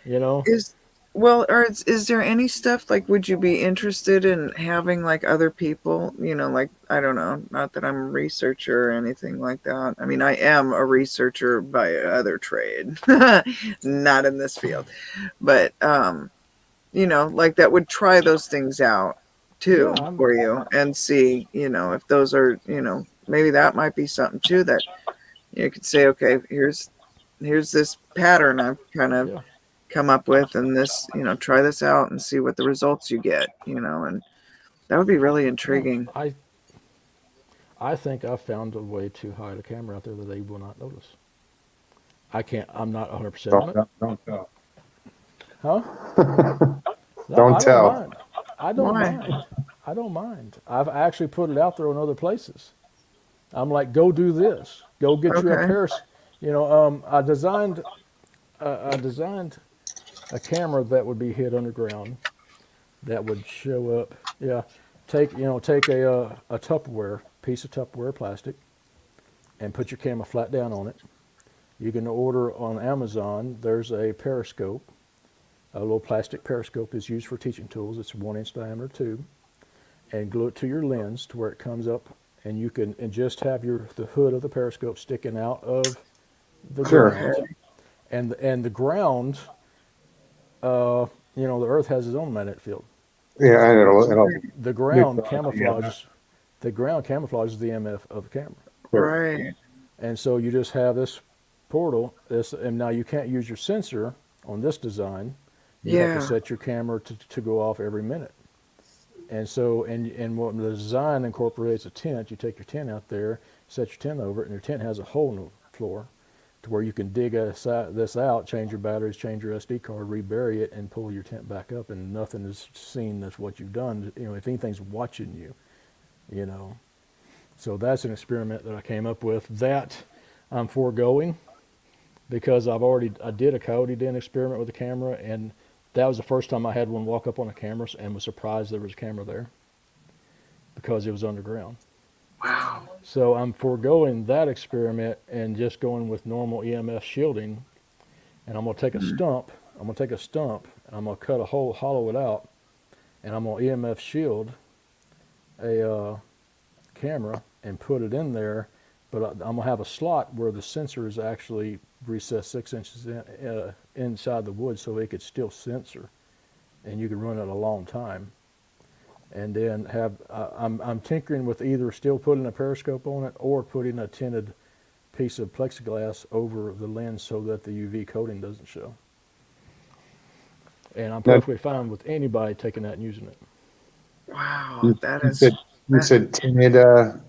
You know? Is well, or is there any stuff like would you be interested in having like other people, like I don't know, not that I'm a researcher or anything like that. I mean, I am a researcher by other trade, not in this field. But like that would try those things out Yeah, too I'm. for you and see, if those are, maybe that might be something too that you could say, okay, here's this pattern I've kind of Yeah. come up with, and this, try this out and see what the results you get, and that would be really Well, intriguing. I think I've found a way to hide a camera out there that they will not notice. I can't. I'm not 100% on it. Don't tell. Huh? No, Don't I don't tell. mind. I don't Why? mind. I don't mind. I've actually put it out there on other places. I'm like, go do this. Go get you a Okay. pair. I designed a camera that would be hid underground that would show up. Yeah, take a Tupperware piece of Tupperware plastic and put your camera flat down on it. You can order on Amazon. There's a periscope. A little plastic periscope is used for teaching tools. It's a 1 inch diameter tube, and glue it to your lens to where it comes up, and you can and just have the hood of the periscope sticking out of the Sure. ground, and the ground, the Earth has its own magnetic field. Yeah, and So it'll the ground neutralize the EMF. camouflages the EMF of the camera, Right. and so you just have this portal. And now you can't use your sensor on this design. You have to Yeah. set your camera to go off every minute. And so, and what the design incorporates a tent. You take your tent out there, set your tent over it, and your tent has a hole in the floor to where you can dig this out, change your batteries, change your SD card, rebury it, and pull your tent back up, and nothing is seen that's what you've done. If anything's watching you, you know. So that's an experiment that I came up with that I'm foregoing because I did a coyote den experiment with a camera, and that was the first time I had one walk up on a camera and was surprised there was a camera there because it was underground. Wow. So I'm foregoing that experiment and just going with normal EMF shielding. And I'm gonna take a stump. I'm gonna take a stump and I'm gonna cut a hole, hollow it out, and I'm gonna EMF shield a camera and put it in there. But I'm gonna have a slot where the sensor is actually recessed 6 inches inside the wood, so it could still sensor, and you can run it a long time. And then I'm tinkering with either still putting a periscope on it or putting a tinted piece of plexiglass over the lens so that the UV coating doesn't show. And I'm Now, perfectly fine with anybody taking that and using it. Wow. you, That you is said you that, said tinted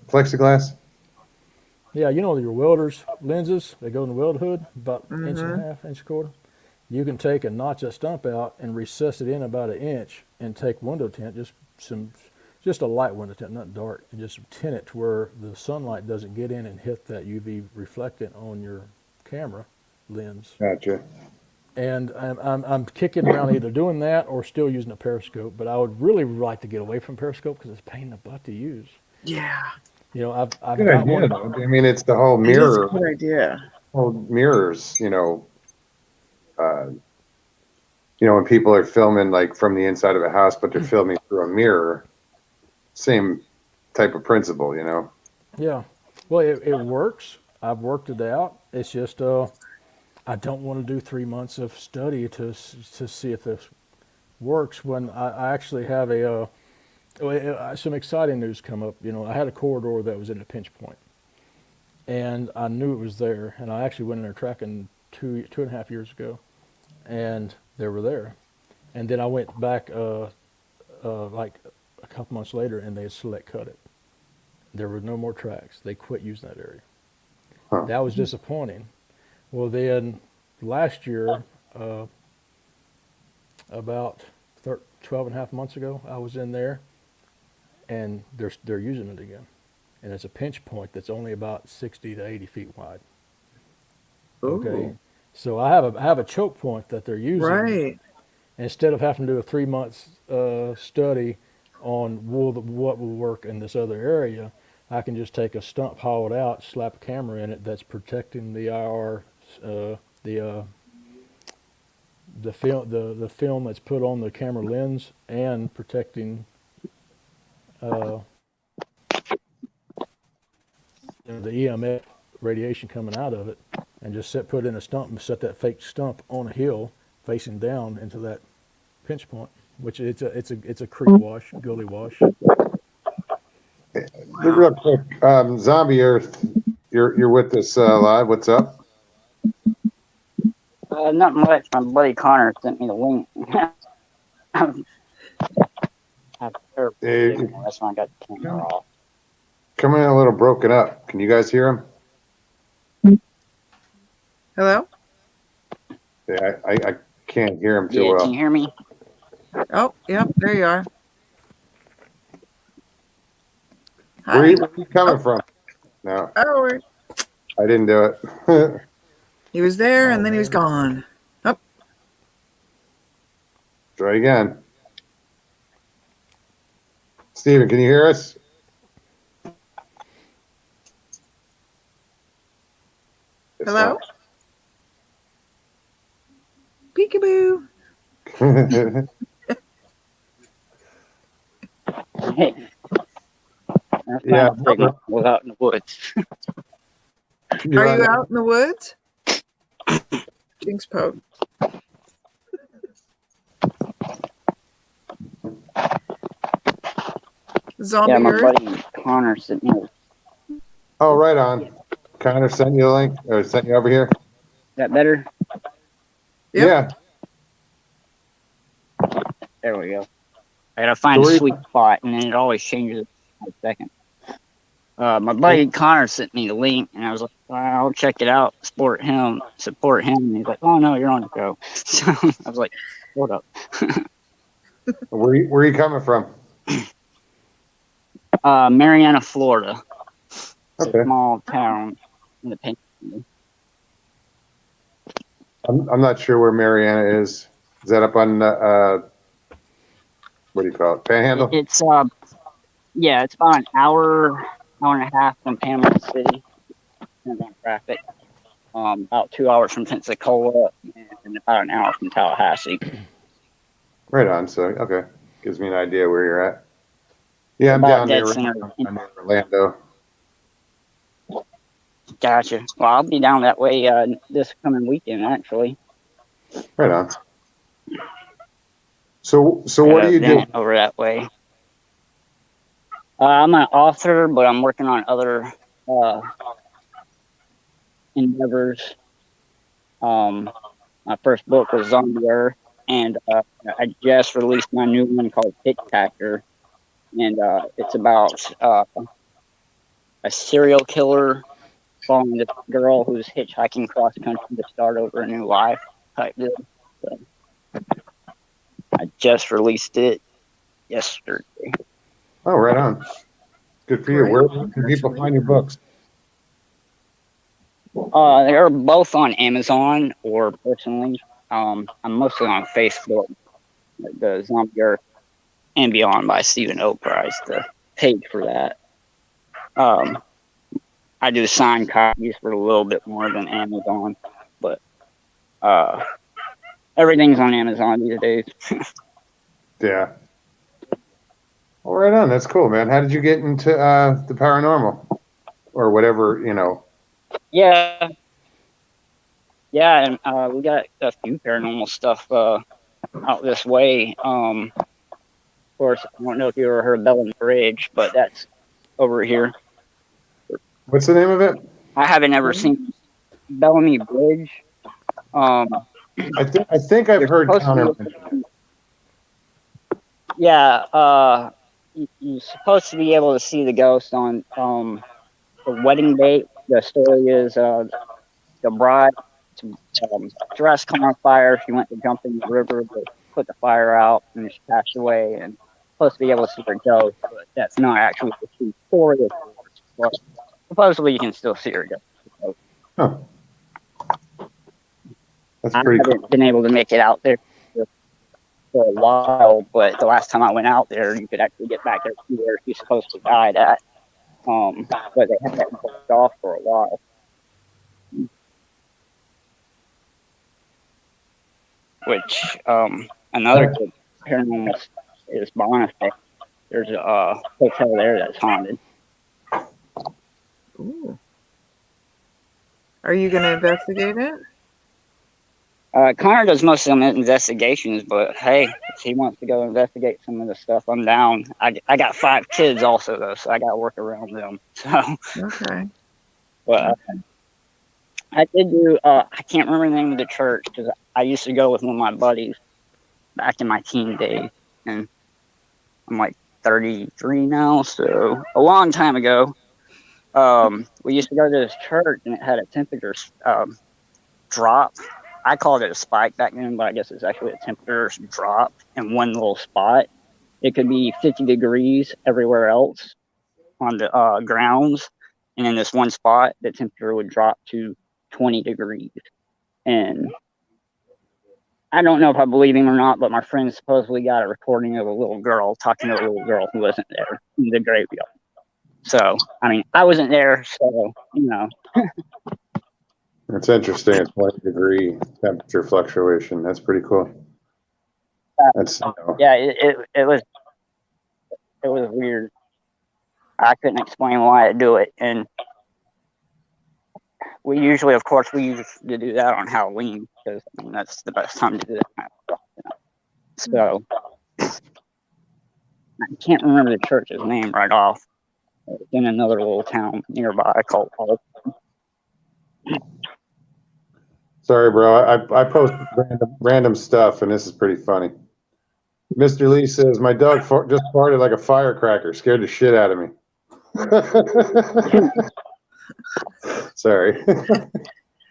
plexiglass. Yeah, your welders lenses, they go in the weld hood, about inch and a mm-hmm. half, inch and a quarter. You can take and notch that stump out and recess it in about an inch and take window tint, just a light window tint, not dark, and just tint it to where the sunlight doesn't get in and hit that UV reflectant on your camera lens. Gotcha. And I'm kicking around either doing that or still using a periscope, but I would really like to get away from periscope because it's a pain in the butt to use. Yeah. I've Good got idea, one. though. I mean, it's the whole It is a mirror, good idea. whole mirrors. When people are filming like from the inside of a house, but they're filming through a mirror, same type of principle, Yeah. Well, it works. I've worked it out. It's just I don't want to do 3 months of study to see if this works when I actually have some exciting news come up. I had a corridor that was in a pinch point, and I knew it was there. And I actually went in there tracking two and a half years ago, and they were there. And then I went back like a couple months later, and they had select cut it. There were no more tracks. They quit using that area. Huh. That was disappointing. Well, then last year, about 12 and a half months ago, I was in there, and they're using it again. And it's a pinch point that's only about 60 to 80 feet wide. Okay, Ooh, so I have a choke point that they're using. right. Instead of having to do a 3 months study on what will work in this other area, I can just take a stump, haul it out, slap a camera in it that's protecting the IR, the the film that's put on the camera lens and protecting uh, the EMF radiation coming out of it, and just put in a stump and set that fake stump on a hill facing down into that pinch point, which it's a creek wash, gully wash. Wow. Real quick, Zombie Earth, you're with us live. What's up? Not much. My buddy Connor sent me the link. Hey, That's when I got the camera off. coming in a little broken up. Can you guys hear him? Hello? Yeah, I can't hear him too Yeah, well. can you hear me? Oh, yep, there you are. Where Hi. are you coming from? No, Oh, I didn't do it. he was there Oh, and then he was man. gone. Try again. Steven, can you hear us? It's Hello? Peekaboo. not. Hey. That's Yeah. my signal. Was out in the woods. You're Are you on- out in the woods? Jinx poke. Zombie Yeah, my Earth. buddy Connor sent me. Is Oh, right on. Connor sent you a link or sent you over here. that better? Yep. Yeah. There we go. I gotta find a Where you- sweet spot, and then it always changes in a second. My buddy Connor sent me the link, and I was like, I'll check it out, support him. And he's like, oh no, you're on the show. So I was like, hold up. Where you coming from? Marianna, Florida. It's Okay. a small town in the Panhandle. I'm not sure where Mariana is. Is that up on what do you call it? Panhandle? It's yeah, it's about an hour and a half from Panama City. Depends on traffic. About 2 hours from Pensacola and about an hour from Tallahassee. Right on. So okay, gives me an idea where you're at. Yeah, I'm About down dead near center. I'm near Orlando. Gotcha. Well, I'll be down that way this coming weekend, actually. Right on. So Got what an do you do? event over that way? I'm an author, but I'm working on other endeavors. My first book was Zombie Earth, and I just released my new one called Hitchhiker, and it's about a serial killer following this girl who's hitchhiking cross country to start over a new life type deal. So I just released it yesterday. Oh, right on. Good for you. Great. Where can people find your books? They're both on Amazon or personally. I'm mostly on Facebook. The Zombie Earth and Beyond by Stephen Oprah is the page for that. I do signed copies for a little bit more than Amazon, but everything's on Amazon these days. Yeah. Well, right on. That's cool, man. How did you get into the paranormal or whatever, you know? Yeah, and we got a few paranormal stuff out this way. Of course, I don't know if you ever heard of Bellamy Bridge, but that's over here. What's the name of it? I haven't ever seen Bellamy Bridge. I think I've heard supposed to Connor. be- Yeah, you're supposed to be able to see the ghost on the wedding date. The story is the bride dress caught on fire. She went to jump in the river, but put the fire out, and she passed away. And supposed to be able to see her ghost, but that's not actually the true story. But supposedly, you can still see her ghost. Huh. That's I pretty cool. haven't been able to make it out there for a while, but the last time I went out there, you could actually get back there to where she's supposed to died at. But they had that blocked off for a while. Which another good paranormal is Boniface. There's a hotel there that's haunted. Ooh. Are you going to investigate it? Connor does most of the investigations, but hey, if he wants to go investigate some of the stuff, I'm down. I got 5 kids also though, so I got to work around them. So, Okay. but I did do. I can't remember the name of the church because I used to go with one of my buddies back in my teen days, and I'm like 33 now, so a long time ago. We used to go to this church, and it had a temperature drop. I called it a spike back then, but I guess it's actually a temperature drop in one little spot. It could be 50 degrees everywhere else on the grounds, and in this one spot, the temperature would drop to 20 degrees. And I don't know if I believe him or not, but my friend supposedly got a recording of a little girl talking to a little girl who wasn't there in the graveyard. So, I mean, I wasn't there, so, you know. It's interesting. A 20-degree temperature fluctuation. That's pretty cool. That's Yeah, it was weird. I couldn't explain why I do it, and we usually, of course, we used to do that on Halloween because I mean, that's the best time to do that kind of stuff. You know? So I can't remember the church's name right off. It's in another little town nearby called Park. Sorry, bro. I post random stuff, and this is pretty funny. Mr. Lee says, my dog just farted like a firecracker. Scared the shit out of me. Sorry.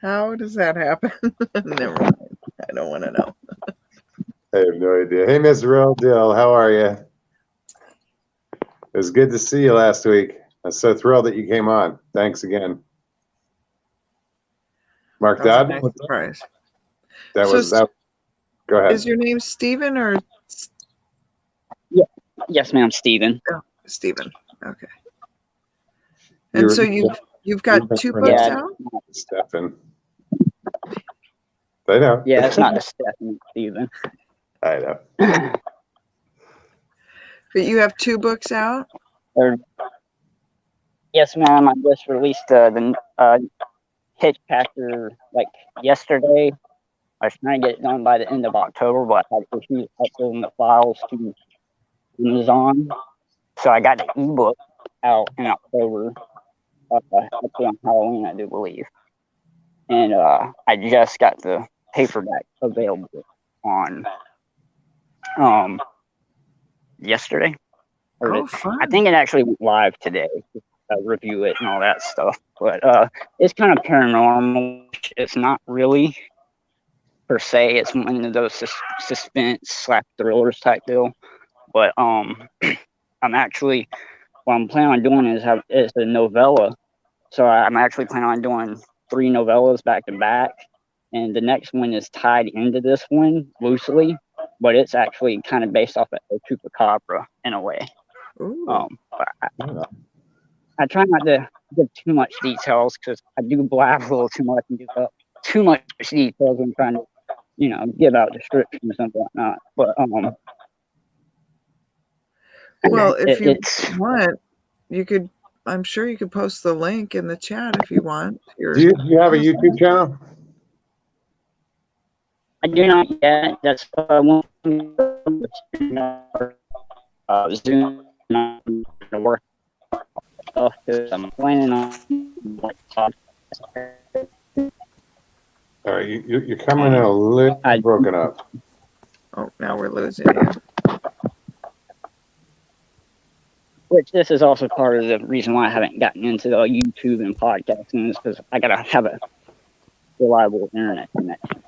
How does that happen? Never mind. I don't want to know. I have no idea. Hey, Miss Real Deal, how are you? It was good to see you last week. I'm so thrilled that you came on. Thanks again. Mark That was a Dodd? nice surprise. That So was that. Go ahead. Is your name Stephen or Yes, ma'am, Stephen. Stephen? Okay. You And were- so you've got you 2 were- books Yeah. out? Stefan. I know. Yeah, it's not the Stephanie, Stephen. I know. But you have 2 books out? Yes, ma'am. I just released the Hitchhiker like yesterday. I was trying to get it done by the end of October, but I had issues uploading the files to Amazon. So I got the ebook out in October, actually on Halloween, I do believe. And I just got the paperback available on yesterday. Or Oh, fun. I think it actually went live today. Review it and all that stuff. But it's kind of paranormal. It's not really per se. It's one of those suspense / thrillers type deal. But I'm actually, what I'm planning on doing is a novella. So I'm actually planning on doing 3 novellas back to back. And the next one is tied into this one loosely, but it's actually kind of based off of El Chupacabra in a way. Ooh. But I try not to give too much details because I do blab a little too much and give up too much details when trying to, you know, give out descriptions and whatnot. But Well, if you it's want, you could. I'm sure you could post the link in the chat if you want. Do you have a YouTube channel? I do not yet. That's one Zoom to work stuff because I'm planning on All right, you're coming in a little broken up. Oh, now we're losing you. which this is also part of the reason why I haven't gotten into the YouTube and podcasting is because I gotta have a reliable internet connection.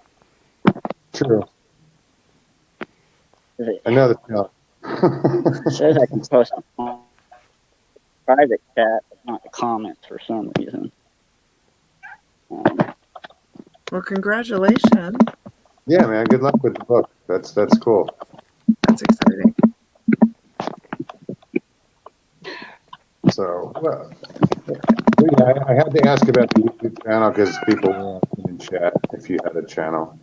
True. It I know the says I can post on private chat, but not the comments for some reason. Well, congratulations. Yeah, man. Good luck with the book. That's cool. That's exciting. So, well, yeah, I had to ask about the YouTube channel because people were asking in chat if you had a channel.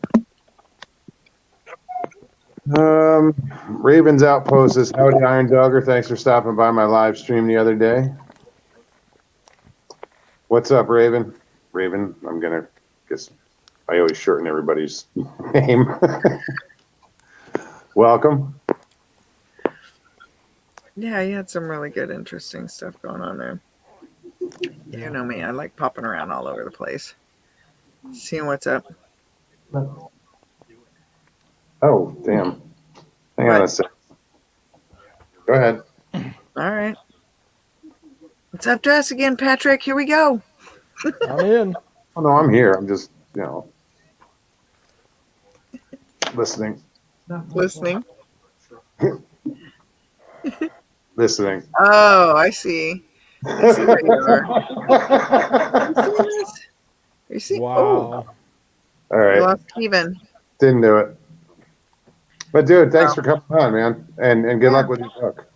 Ravens Outpost says, howdy, Iron Dogger. Thanks for stopping by my live stream the other day. What's up, Raven? Raven, I'm going to guess I always shorten everybody's name. Welcome. Yeah, you had some really good, interesting stuff going on there. You know me, I like popping around all over the place, seeing what's up. Oh, damn. Hang on a sec. Go ahead. All right. What's up to us again, Patrick? Here we go. I'm in. Oh, no, I'm here. I'm just, listening. Listening. Listening. Oh, I see. I see where you are. You see this? You see? Oh, Wow. All we right. lost Steven. Didn't do it. But, dude, thanks for coming on, man. And good luck with your book.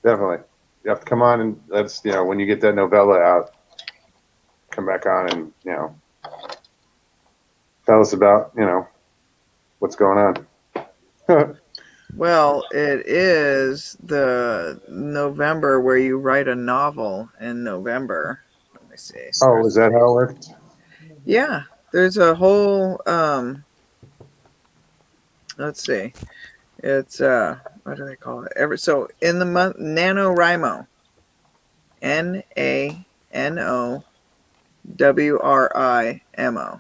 Definitely. You have to come on and let's, when you get that novella out, come back on and, tell us about, what's going on. Well, it is the November where you write a novel in November. Let me see. Oh, is that how it works? Yeah, there's a whole let's see. It's what do they call it? So in the month NaNoWriMo. NaNoWriMo.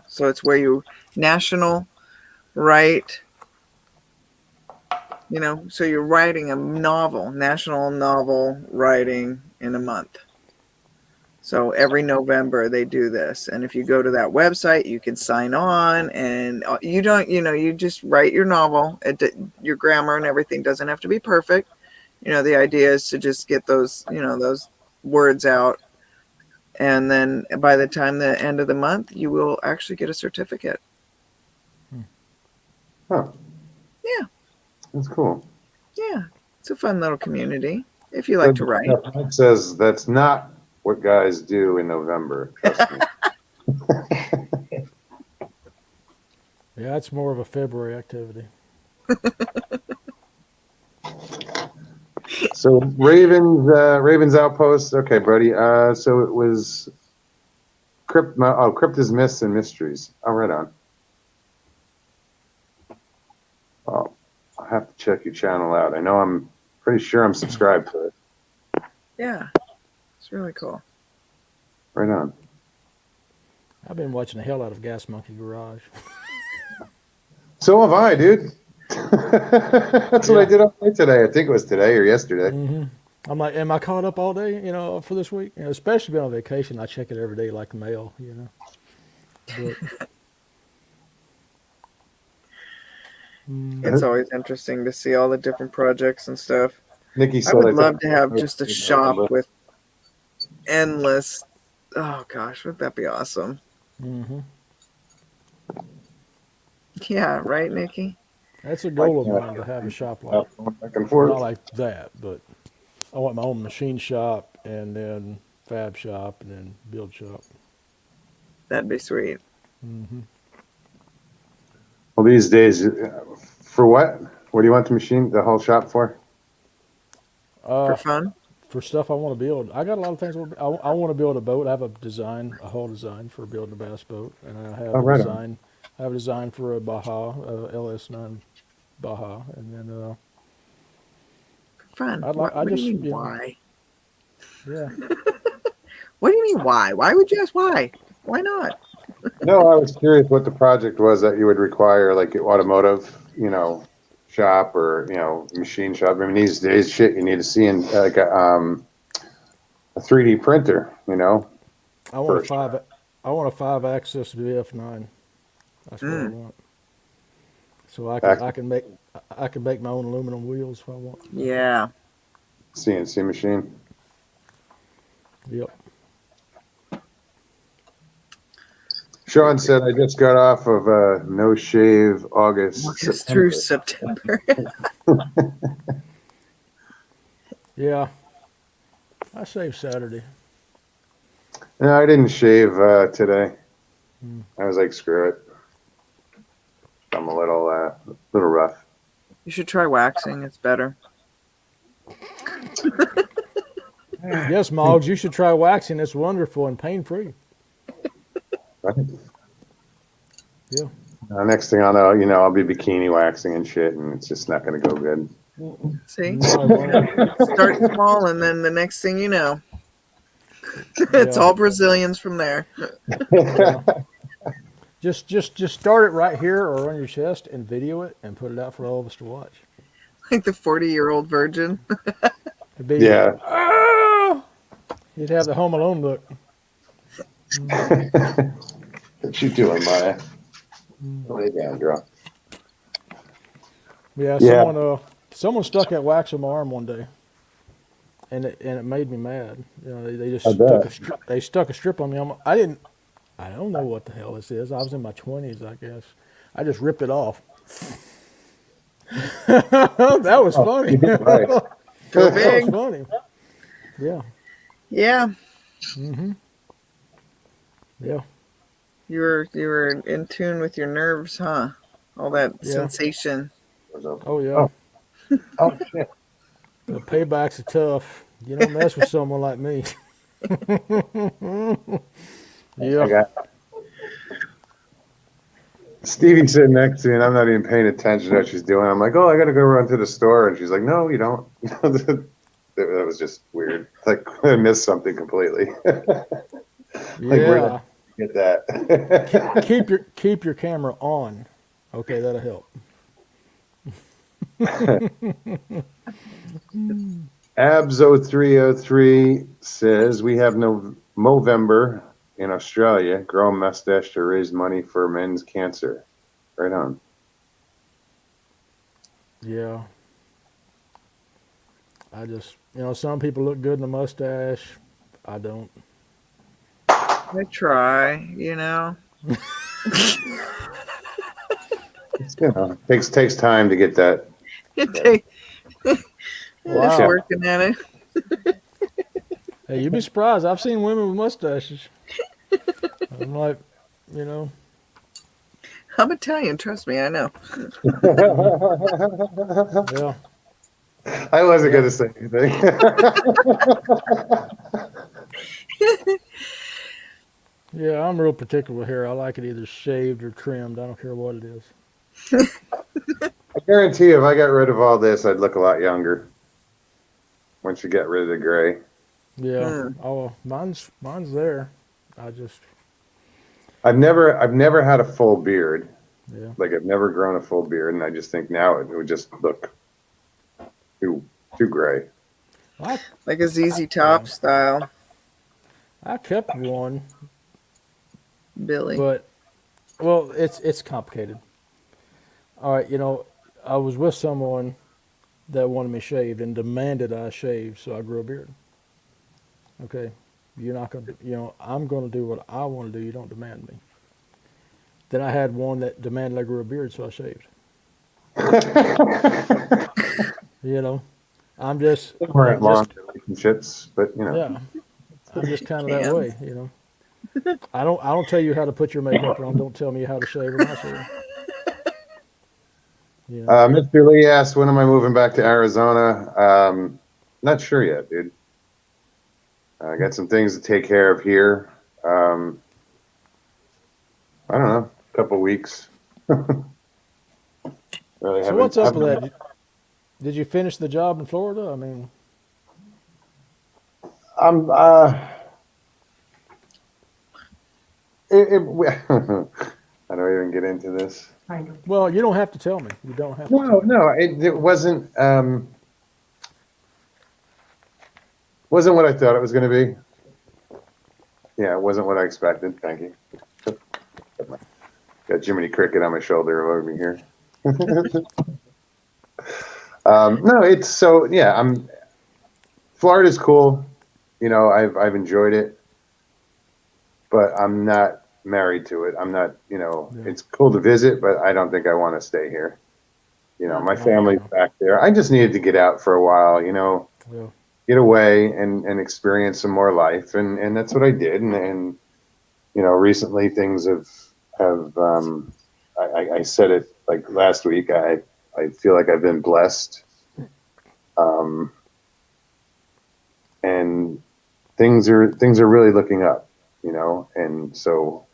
So it's where you national write, so you're writing a novel, national novel writing in a month. So every November they do this. And if you go to that website, you can sign on and you don't, you just write your novel. Your grammar and everything doesn't have to be perfect. The idea is to just get those, those words out. And then by the time the end of the month, you will actually get a certificate. Huh. Yeah. That's cool. Yeah. It's a fun little community if you like to write. It says that's not what guys do in November. Trust me. Yeah, it's more of a February activity. So Ravens Outpost. Okay, buddy. So it was Crypta's Myths and Mysteries. Oh, right on. Oh, I'll have to check your channel out. I know I'm pretty sure I'm subscribed to it. Yeah. It's really cool. Right on. I've been watching the hell out of Gas Monkey Garage. So have I, dude. That's what I did all day today. I think it was today or yesterday. Mm-hmm. I'm like, am I caught up all day, for this week? Especially being on vacation, I check it every day like mail, But, It's always interesting to see all the different projects and stuff. Nikki said I would love to have just a shop with endless. Oh gosh, would that be awesome? mm-hmm. Yeah, right, Nikki? That's a goal of mine to have a shop like back and forth. not like that, but I want my own machine shop and then fab shop and then build shop. That'd be sweet. Mm-hmm. Well, these days, for what? What do you want the whole shop for? For fun? For stuff I want to build. I got a lot of things. I want to build a boat. I have a whole design for building a bass boat, and I have a design. I have a design for a Baja, LS9 Baja, and then. Fun. What do you mean, why? Yeah. What do you mean why? Why would you ask why? Why not? No, I was curious what the project was that you would require, like automotive, shop or machine shop. I mean, these days, shit, you need to see in like a 3D printer. I want a 5-axis VF9. That's what I want. So I can make my own aluminum wheels if I want. Yeah. CNC machine. Yep. Sean said I just got off of no shave August. August September. through September. Yeah. I shaved Saturday. No, I didn't shave today. Hmm. I was like, screw it. I'm a little rough. You should try waxing. It's better. Yes, Moggs, you should try waxing. It's wonderful and pain-free. Right? Yeah. Next thing I'll know, I'll be bikini waxing and shit, and it's just not going to go good. See? No, it won't. Start small, and then the next thing you know, it's Yeah. all Brazilians from there. Yeah. Just start it right here or on your chest and video it and put it out for all of us to watch. Like the 40-year-old virgin. It'd be, Yeah. "Ah!" You'd have the Home Alone look. What you doing, Maya? Lay down, girl. Yeah, Yeah. someone stuck that wax on my arm one day, and it made me mad. They just I bet. stuck a strip on me. I don't know what the hell this is. I was in my 20s, I guess. I just ripped it off. That was funny. Right. Go That big. was funny. Yeah. Yeah. Mm-hmm. Yeah. You were in tune with your nerves, huh? All that Yeah. sensation. Oh yeah. Oh, shit. The paybacks are tough. You don't mess with someone like me. I Yeah. got Stevie sitting next to me, and I'm not even paying attention to what she's doing. I'm like, oh, I got to go run to the store. And she's like, no, you don't. That was just weird. Like, I missed something completely. Yeah. Get that. Keep your camera on. Okay, that'll help. Abs0303 says, we have no Movember in Australia. Grow a mustache to raise money for men's cancer. Right on. Yeah. I just, some people look good in a mustache. I don't. I try, It's, takes time to get that. It takes Wow. just working at it. Hey, you'd be surprised. I've seen women with mustaches. I'm like, I'm Italian, trust me, I know. yeah. I wasn't going to say anything. Yeah, I'm real particular with hair. I like it either shaved or trimmed. I don't care what it is. I guarantee you, if I got rid of all this, I'd look a lot younger. Once you get rid of the gray. Yeah. Oh, mine's there. I've never had a full beard. Yeah. Like, I've never grown a full beard, and I just think now it would just look too gray. Like a ZZ Top style, I kept one, Billy. but it's complicated. All right, I was with someone that wanted me shaved and demanded I shave, so I grew a beard. Okay, you're not gonna, I'm gonna do what I want to do. You don't demand me. Then I had one that demanded I grew a beard, so I shaved. I'm just We're in long relationships, but yeah, I'm just kind of that way, I don't tell you how to put your makeup on. Don't tell me how to shave or not shave. Mr. Lee asked, when am I moving back to Arizona? Not sure yet, dude. I got some things to take care of here. I don't know, a couple weeks. Really So what's up with that? Did you finish the job in Florida? I mean, I don't even get into this. well, you don't have to tell me. You don't have to. No, it wasn't. Wasn't what I thought it was going to be. Yeah, it wasn't what I expected. Thank you. Got Jiminy Cricket on my shoulder over here. No, it's so yeah. Florida's cool. I've enjoyed it, but I'm not married to it. I'm not, you know, Yeah. it's cool to visit, but I don't think I want to stay here. You know, my Oh, family's yeah. back there. I just needed to get out for a while, you know, Yeah. get away and experience some more life. And that's what I did. And, you know, recently things have, I said it like last week, I feel like I've been blessed. And things are really looking up, you know, and so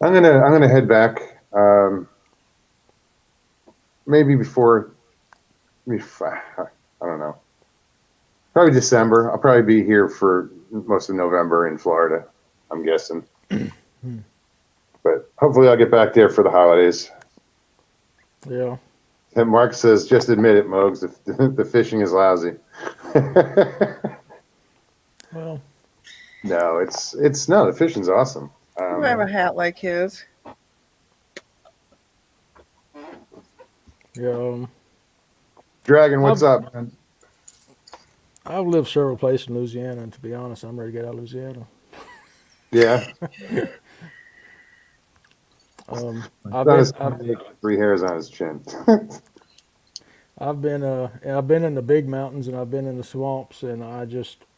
I'm gonna head back. Maybe before, I don't know, probably December. I'll probably be here for most of November in Florida, I'm guessing. But hopefully I'll get back there for the holidays. Yeah. And Mark says, just admit it, Mogs, the fishing is lousy. Well, No, the fishing's awesome. You have a hat like his. yeah. Dragon, what's up, man? I've lived several places in Louisiana, and to be honest, I'm ready to get out of Louisiana. Yeah. I've Not his been, 3 hairs on his chin. I've been in the big mountains and I've been in the swamps, and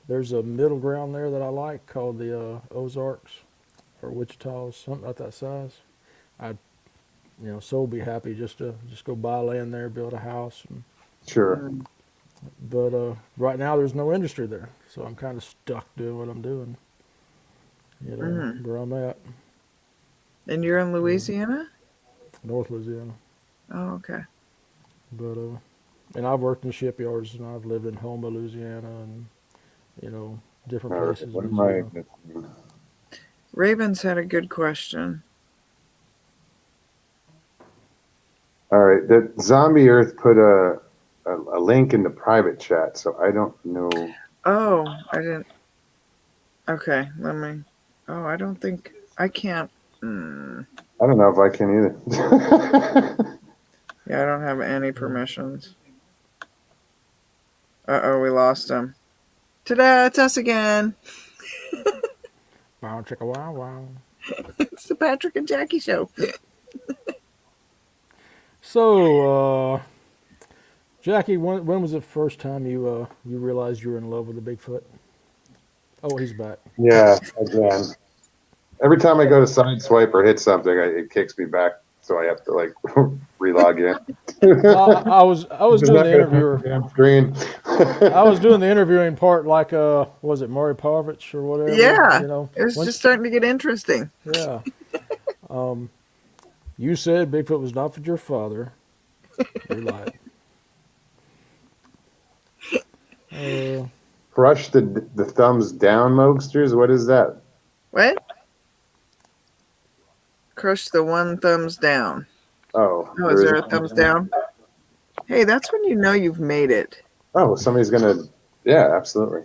there's a middle ground there that I like called the Ozarks or Wichita, something like that size. So be happy just go buy land there, build a house. Sure. But right now there's no industry there, so I'm kind of stuck doing what I'm doing. You know, where I'm at, And you're in Louisiana? North Louisiana. Oh, okay. But and I've worked in shipyards, and I've lived in Houma, Louisiana, and different All right, places. what in am I Louisiana. missing? Ravens had a good question. All right, that Zombie Earth put a link in the private chat, so I don't know. Oh, I didn't. Okay, let me. Oh, I don't think I can't. I don't know if I can either. Yeah, I don't have any permissions. We lost him. Ta-da! It's us again. Wow, chicka wow wow. It's the Patrick and Jackie show. So, Jackie, when was the first time you realized you were in love with a Bigfoot? Oh, he's back. Yeah, again. Every time I go to sideswipe or hit something, it kicks me back, so I have to like relog in. I was doing the interviewer. Damn screen. I was doing the interviewing part like was it Maury Povich or whatever? Yeah, You know, it was just starting to get interesting. yeah. You said Bigfoot was not for your father. You lied. Crush the thumbs down, Mogsters. What is that? What? Crush the one thumbs down. Oh, Oh, is there a thumbs down? Hey, that's when you know you've made it. Oh, somebody's gonna. Yeah, absolutely.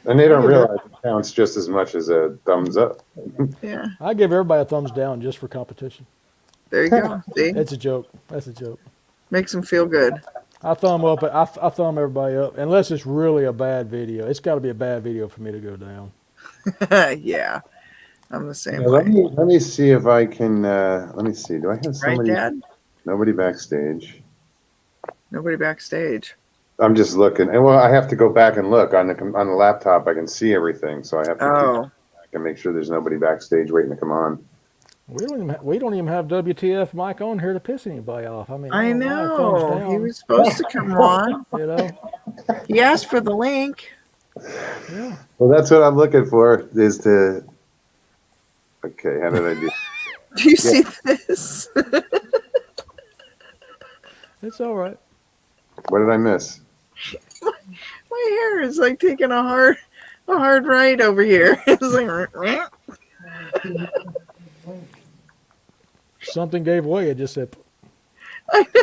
And they don't realize it counts just as much as a thumbs up. Yeah, I give everybody a thumbs down just for competition. there you go. See, It's a joke. That's a joke. makes them feel good. I thumb up. I thumb everybody up unless it's really a bad video. It's got to be a bad video for me to go down. Yeah, I'm the same Yeah, way. let me see if I can. Let me see. Do I have Right, somebody? Dad? Nobody backstage. Nobody backstage. I'm just looking, and well, I have to go back and look on the laptop. I can see everything, so I have to Oh, keep back and make sure there's nobody backstage waiting to come on. We don't even have WTF Mike on here to piss anybody off. I mean, I oh my, thumbs know. down, He was supposed to come on. you know. He asked for the link. Yeah. Well, that's what I'm looking for. Is to. Okay, how did I do? Do you see this? It's all right. What did I miss? My hair is like taking a hard ride over here. It's like, Something gave way. It just said.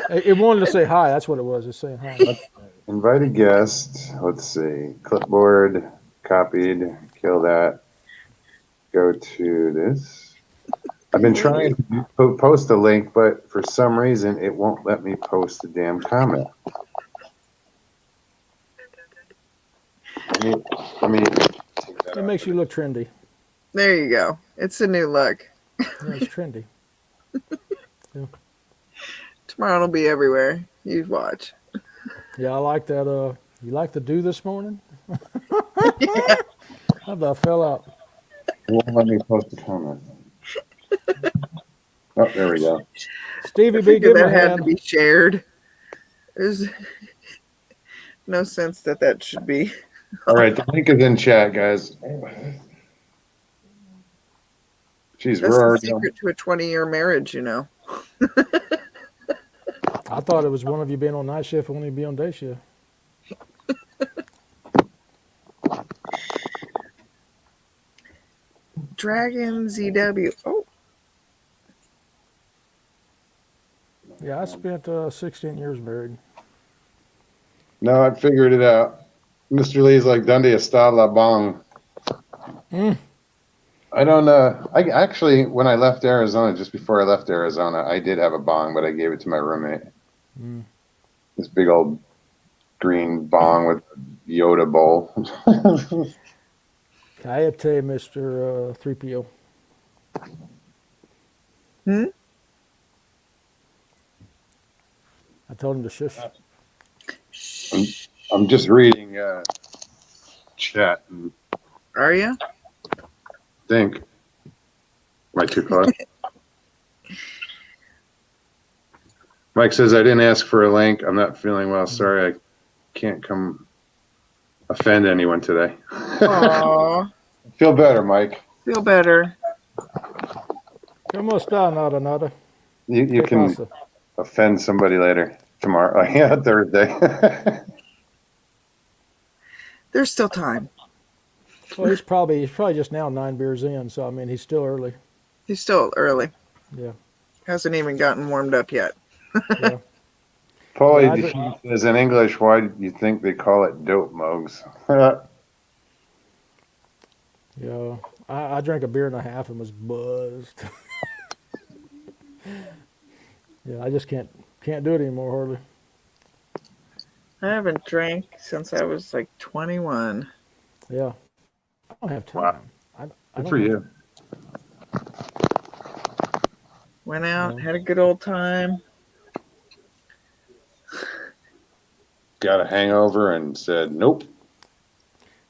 It wanted to say hi. That's what it was. It's saying hi. Invite a guest. Let's see. Clipboard, copied, kill that. Go to this. I've been trying to post a link, but for some reason it won't let me post a damn comment. Let me It makes you look trendy. There you go. It's a new look. Yeah, it's trendy. Tomorrow it'll be everywhere. You watch. Yeah, I like that. You like the dew this morning? How about fell out? Won't let me post a comment. Oh, there we go. Stevie I B, figured give him a that had to hand. be shared. There's no sense that should be. All right, the link is in chat, guys. Jeez, That's we're the already on. secret to a 20-year marriage, you know. I thought it was one of you being on night shift, one of you be on day shift. Dragon ZW. Oh, Yeah, I spent 16 years married. No, I figured it out. Mr. Lee's like, Dundee está la bong. Mm. I don't I actually, when I left Arizona, just before I left Arizona, I did have a bong, but I gave it to my roommate. Mm. This big old green bong with a Yoda bowl. Kayate, Mr. 3PO. Hmm? I told him to shush. I'm just reading chat and are you? think. Am I too close? Mike says, I didn't ask for a link. I'm not feeling well. Sorry, I can't come offend anyone today. Aw, Feel better, Mike. feel better. ¿Cómo está, nada, nada? You ¿Qué can pasa? offend somebody later, tomorrow. Yeah, Thursday. There's still time. Well, he's probably just now 9 beers in, so I mean he's still early. He's still early. Yeah. Hasn't even gotten warmed up yet. Yeah. Paulie Yeah, I Deschamps says, in English, why do you think they call it dope mugs? Yeah. I drank a beer and a half and was buzzed. Yeah, I just can't do it anymore hardly. I haven't drank since I was like 21. Yeah. I don't have time. Wow. I Good don't for have you. Went out, Yeah. had a good old time. Got a hangover and said, nope.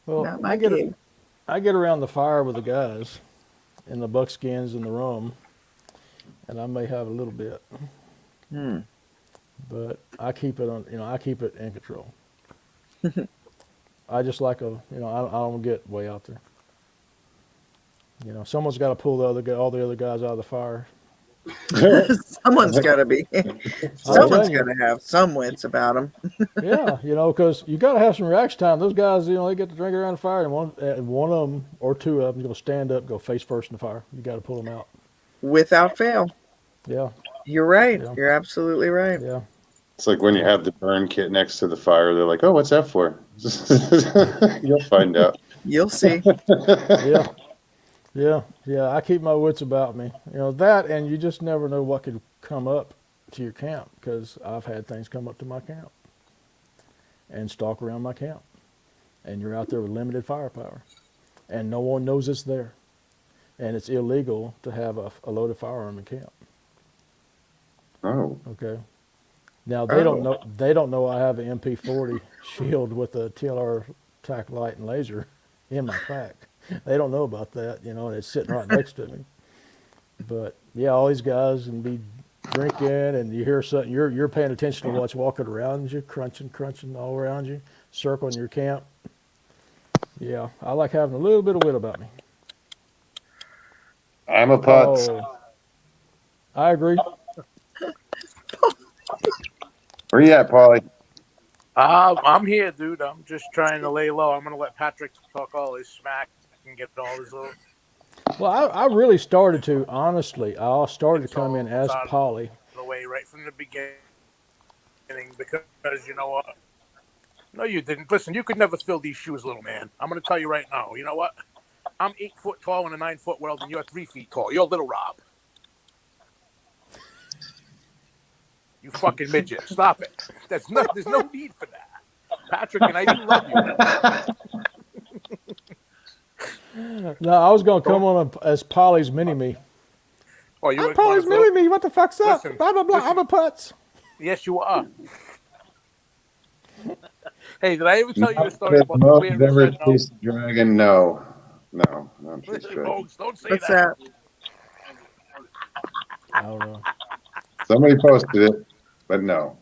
Well, Not my I get gig. I get around the fire with the guys in the buckskins and the rum, and I may have a little bit, Hmm. but I keep it on. I keep it in control. I just like I don't get way out there. Someone's got to pull all the other guys out of the fire. Someone's got to be. I'm Someone's telling you. got to have some wits about them. Yeah, because you got to have some reaction time. Those guys, they get to drink around the fire, and one of them or two of them is going to stand up, and go face first in the fire. You got to pull them out. Without fail. Yeah, You're right. Yeah. You're absolutely right. yeah. It's like when you have the burn kit next to the fire, they're like, oh, what's that for? You'll find out. You'll see. Yeah. I keep my wits about me. That, and you just never know what could come up to your camp, because I've had things come up to my camp and stalk around my camp, and you're out there with limited firepower, and no one knows it's there, and it's illegal to have a loaded firearm in camp. Oh, Okay. Now they don't know. They don't know I have an MP40 shield with a TLR tack light and laser in my pack. They don't know about that, and it's sitting right next to me. But yeah, all these guys and be drinking, and you hear something. You're paying attention to what's walking around you, crunching all around you, circling your camp. Yeah, I like having a little bit of wit about me. I'm a putz. Oh, I agree. Where you at, Paulie? I'm here, dude. I'm just trying to lay low. I'm going to let Patrick talk all his smack and get all his little. Well, I really started to, honestly. I started to come in as Polly. The way right from the beginning, because you know what? No, you didn't. Listen, you could never fill these shoes, little man. I'm going to tell you right now. You know what? I'm 8 foot tall in a 9 foot world, and you're 3 feet tall. You're little Rob. You fucking midget. Stop it. There's no need for that. Patrick and I do love you. No, I was gonna come on as Polly's mini me. Oh, you I'm were Polly's mini me. What the fuck's up? Listen, Blah blah blah. listen. I'm a putz. Yes, you are. Hey, did I ever tell you a Not story as about the most queer who ever said no? tasted dragon. No, no, she's good. Folks, don't say What's that. that? I don't know. Somebody posted it, but no.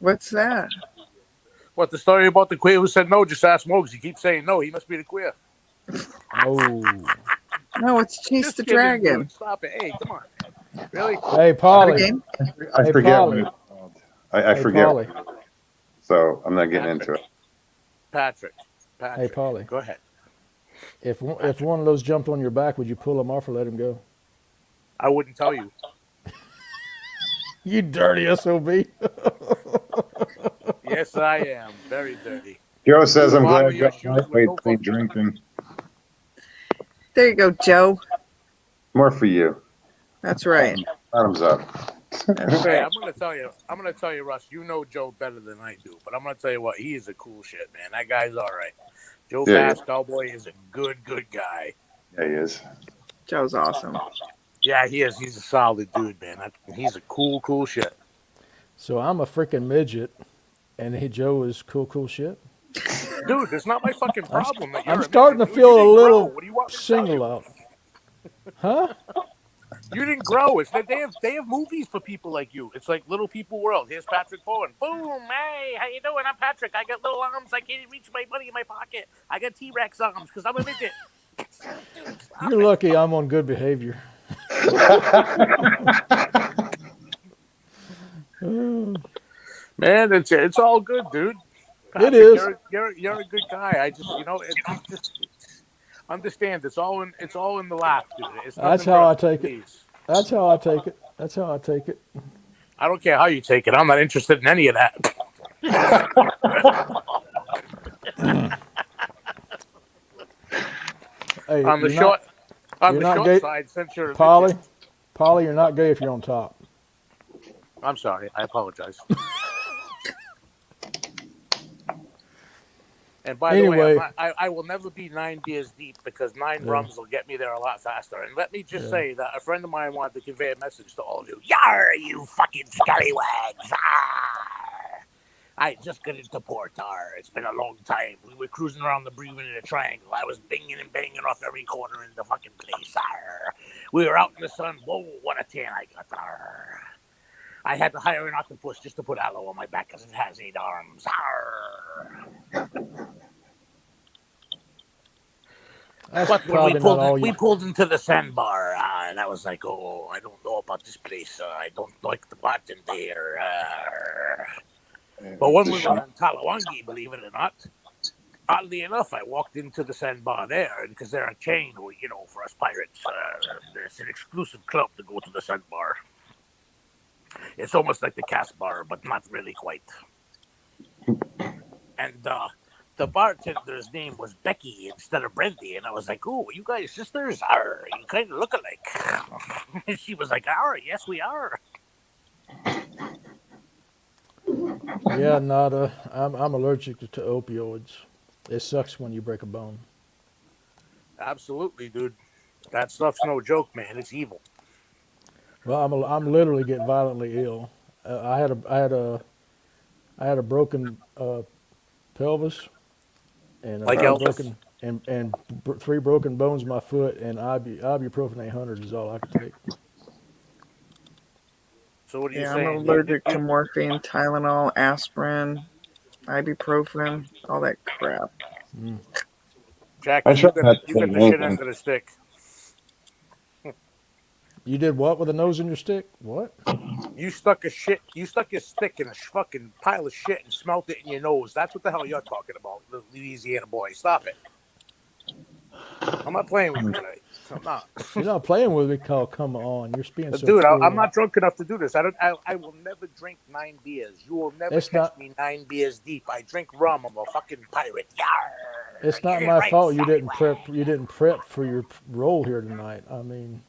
What's that? What, the story about the queer who said no? Just ask Mokes. He keeps saying no. He must be the queer. Oh. No, it's Chase Just the kidding, Dragon. dude. Stop it. Hey, come on. Really? Hey Have a Polly. game? I Hey, forget Polly. what it's called. I Hey, forget. Polly. So I'm not getting into it. Patrick. Hey Polly. Go ahead. If one of those jumped on your back, would you pull him off or let him go? I wouldn't tell you. You dirty SOB. Yes, I am. Very dirty. Joe says I'm Bottom glad of your Joe shoes with lightweight no ain't fucking- drinking. There you go, Joe. More for you. That's right. Bottoms up. Hey, I'm gonna tell you, Russ. You know Joe better than I do, but I'm gonna tell you what. He is a cool shit, man. That guy's all right. Joe Yeah, Fast Cowboy is a good guy. Yeah, he is. Joe's awesome. Yeah, he is. He's a solid dude, man. He's a cool shit. So I'm a freaking midget, and Joe is cool shit. Dude, it's not my fucking problem that you're I'm a starting midget, to dude. feel You a didn't little grow. What do you want me to tell single you? out. Huh? You didn't grow. It's that they have movies for people like you. It's like Little People World. Here's Patrick Bowen. Boom, hey, how you doing? I'm Patrick. I got little arms. I can't reach my money in my pocket. I got T-Rex arms because I'm a midget. Dude, stop You're it. lucky I'm on good behavior. Man, it's all good, dude. Patrick, is. You're a good guy. I just it's just understand. It's all in the laugh, dude. It's That's nothing how I personal, take it. please. That's how I take it. That's how I take it. I don't care how you take it. I'm not interested in any of that. Hey, on the you're short, on you're the not short gay- side, since you're a Polly, midget- Polly, you're not gay if you're on top. I'm sorry. I apologize. And by the way, Anyway. I will never be 9 beers deep because 9 rums will get me there a lot faster. And let me just say that a friend of mine wanted to convey a message to all of you. Yar, you fucking scallywags! Arr! I just got into Portar. It's been a long time. We were cruising around the Bermuda Triangle. I was binging and banging off every corner in the fucking place. Arr! We were out in the sun. Whoa, what a tan I got. Arr! I had to hire an octopus just to put aloe on my back because it has 8 arms. Arr! That's But when probably not all we you. pulled into the sandbar, and I was like, "Oh, I don't know about this place. I don't like the bartender here." But when we were in Talawangi, believe it or not, oddly enough, I walked into the sandbar there, because they're a chain, for us pirates. It's an exclusive club to go to the sandbar. It's almost like the cast bar, but not really quite. And the bartender's name was Becky instead of Brandy, and I was like, "Oh, you guys sisters? Arr, you kind of look alike." And she was like, "Arr, yes, we are." Yeah, nada. I'm allergic to opioids. It sucks when you break a bone. Absolutely, dude. That stuff's no joke, man. It's evil. Well, I'm literally getting violently ill. I had a broken pelvis and Like Elvis? broken and 3 broken bones in my foot, and ibuprofen 800 is all I could take. So what are you Yeah, saying? I'm allergic to morphine, Tylenol, aspirin, ibuprofen, all that crap. Jackie, I you tried got not the to shit take end of the stick. You did what with a nose in your stick? What? You stuck your stick in a fucking pile of shit and smelt it in your nose. That's what the hell you're talking about, the Louisiana boy. Stop it. I'm not playing with you tonight. I'm not. You're not playing with me, Carl. Come on, you're being so Dude, cruel. I'm not drunk enough to do this. I will never drink 9 beers. You will never It's catch not- me 9 beers deep. I drink rum. I'm a fucking pirate. Yarr! It's not Get it my right, fault you didn't scallywag. prep. You didn't prep for your role here tonight. I mean,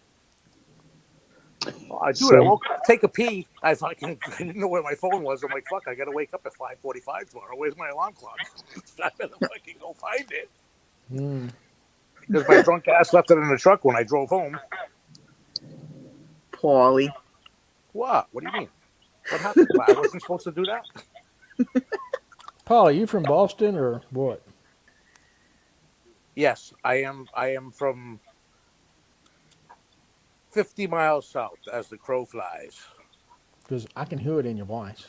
Oh, dude, I woke up, take a pee. I didn't know where my phone was. I'm like, fuck, I gotta wake up at 5:45 tomorrow. Where's my alarm clock? I better fucking go find it. because my drunk ass left it in the truck when I drove home. Paulie. What? What do you mean? What happened? I wasn't supposed to do that? Paul, you from Boston or what? Yes, I am. I am from 50 miles south as the crow flies. Because I can hear it in your voice.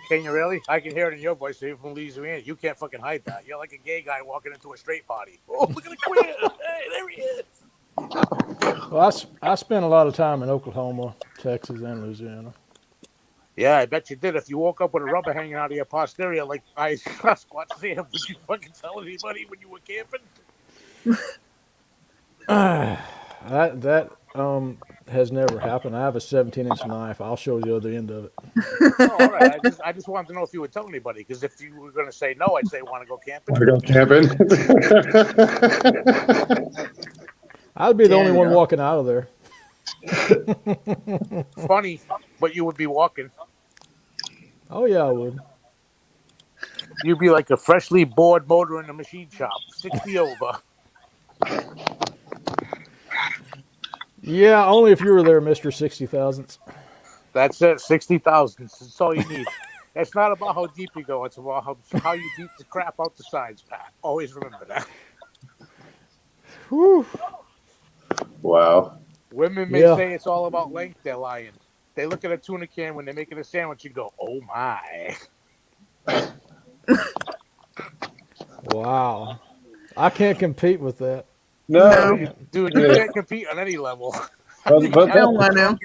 Can you really? I can hear it in your voice. You're from Louisiana. You can't fucking hide that. You're like a gay guy walking into a straight party. Oh, look at the queer. Hey, there he is. Well, I spent a lot of time in Oklahoma, Texas, and Louisiana. Yeah, I bet you did. If you woke up with a rubber hanging out of your posterior like I Sasquatch Sam, would you fucking tell anybody when you were camping? That has never happened. I have a 17-inch knife. I'll show you the other end of it. Oh, all right. I just wanted to know if you would tell anybody, because if you were going to say no, I'd say want to go camping. Want to go camping? I'd be the only one Daniel. walking out of there. Funny, but you would be walking. Oh yeah, I would. You'd be like a freshly bored motor in a machine shop, 60 over. Yeah, only if you were there, Mr. 60,000th. That's it, 60,000. That's all you need. It's not about how deep you go. It's about how you beat the crap out the sides, Pat. Always remember that. Whew. Wow. Women may Yeah. say it's all about length. They're lying. They look at a tuna can when they're making a sandwich and go, "Oh my!" Wow. I can't compete with that. No. Dude, you can't compete on any level. But I don't want to.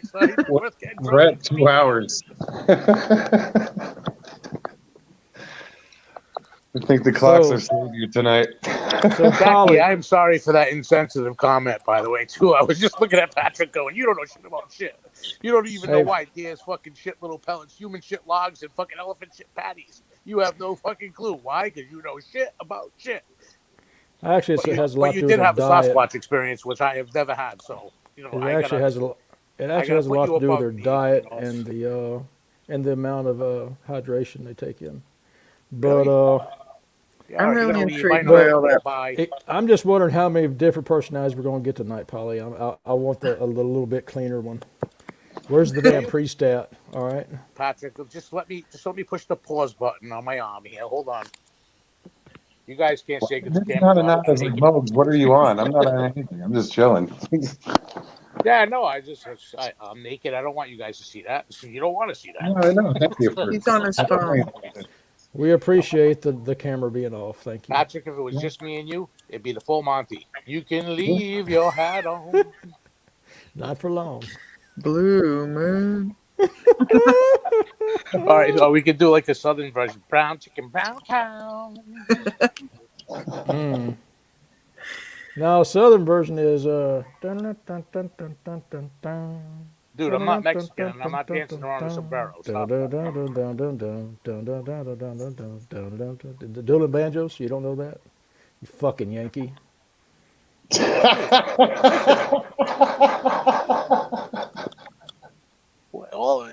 we're at 2 hours. I think the clocks So- are saving you tonight. So, Becky, Polly, I'm sorry for that insensitive comment, by the way, too. I was just looking at Patrick going, "You don't know shit about shit. You don't even know Save- why there's fucking shit little pellets, human shit logs, and fucking elephant shit patties. You have no fucking clue. Why? Because you know shit about shit." actually, But it has a lot but to you do did with have their a diet. Sasquatch experience, which I have never had. So, you know, It I actually gotta, has a lot gotta to put do you with their above me, diet you know. and the amount of hydration they take in. But Yeah, I'm you really gotta leave. intrigued I know by you all go that. by. I'm just wondering how many different personalities we're going to get tonight, Polly. I want a little bit cleaner one. Where's the damn priest at? All right. Patrick, just let me push the pause button on my arm here. Hold on. You guys can't say because the This is camera's not off. enough as a mode. What are you on? I'm not on anything. I'm just chilling. Yeah, no, I'm naked. I don't want you guys to see that. You don't want to see No, that. I know. Thank you for He's on his phone. We appreciate the camera being off. Thank you. Patrick, if it was just me and you, it'd be the full Monty. You can leave your hat on. Not for long. Blue moon. All right, so we could do like a southern version. Brown chicken, brown cow. Mm. Now, southern version is dun, dun, dun, dun, dun, dun, dun, dun. Dude, I'm not Mexican and I'm not dancing around a sombrero. Stop that. The dueling banjos? You don't know that? You fucking Yankee. Well,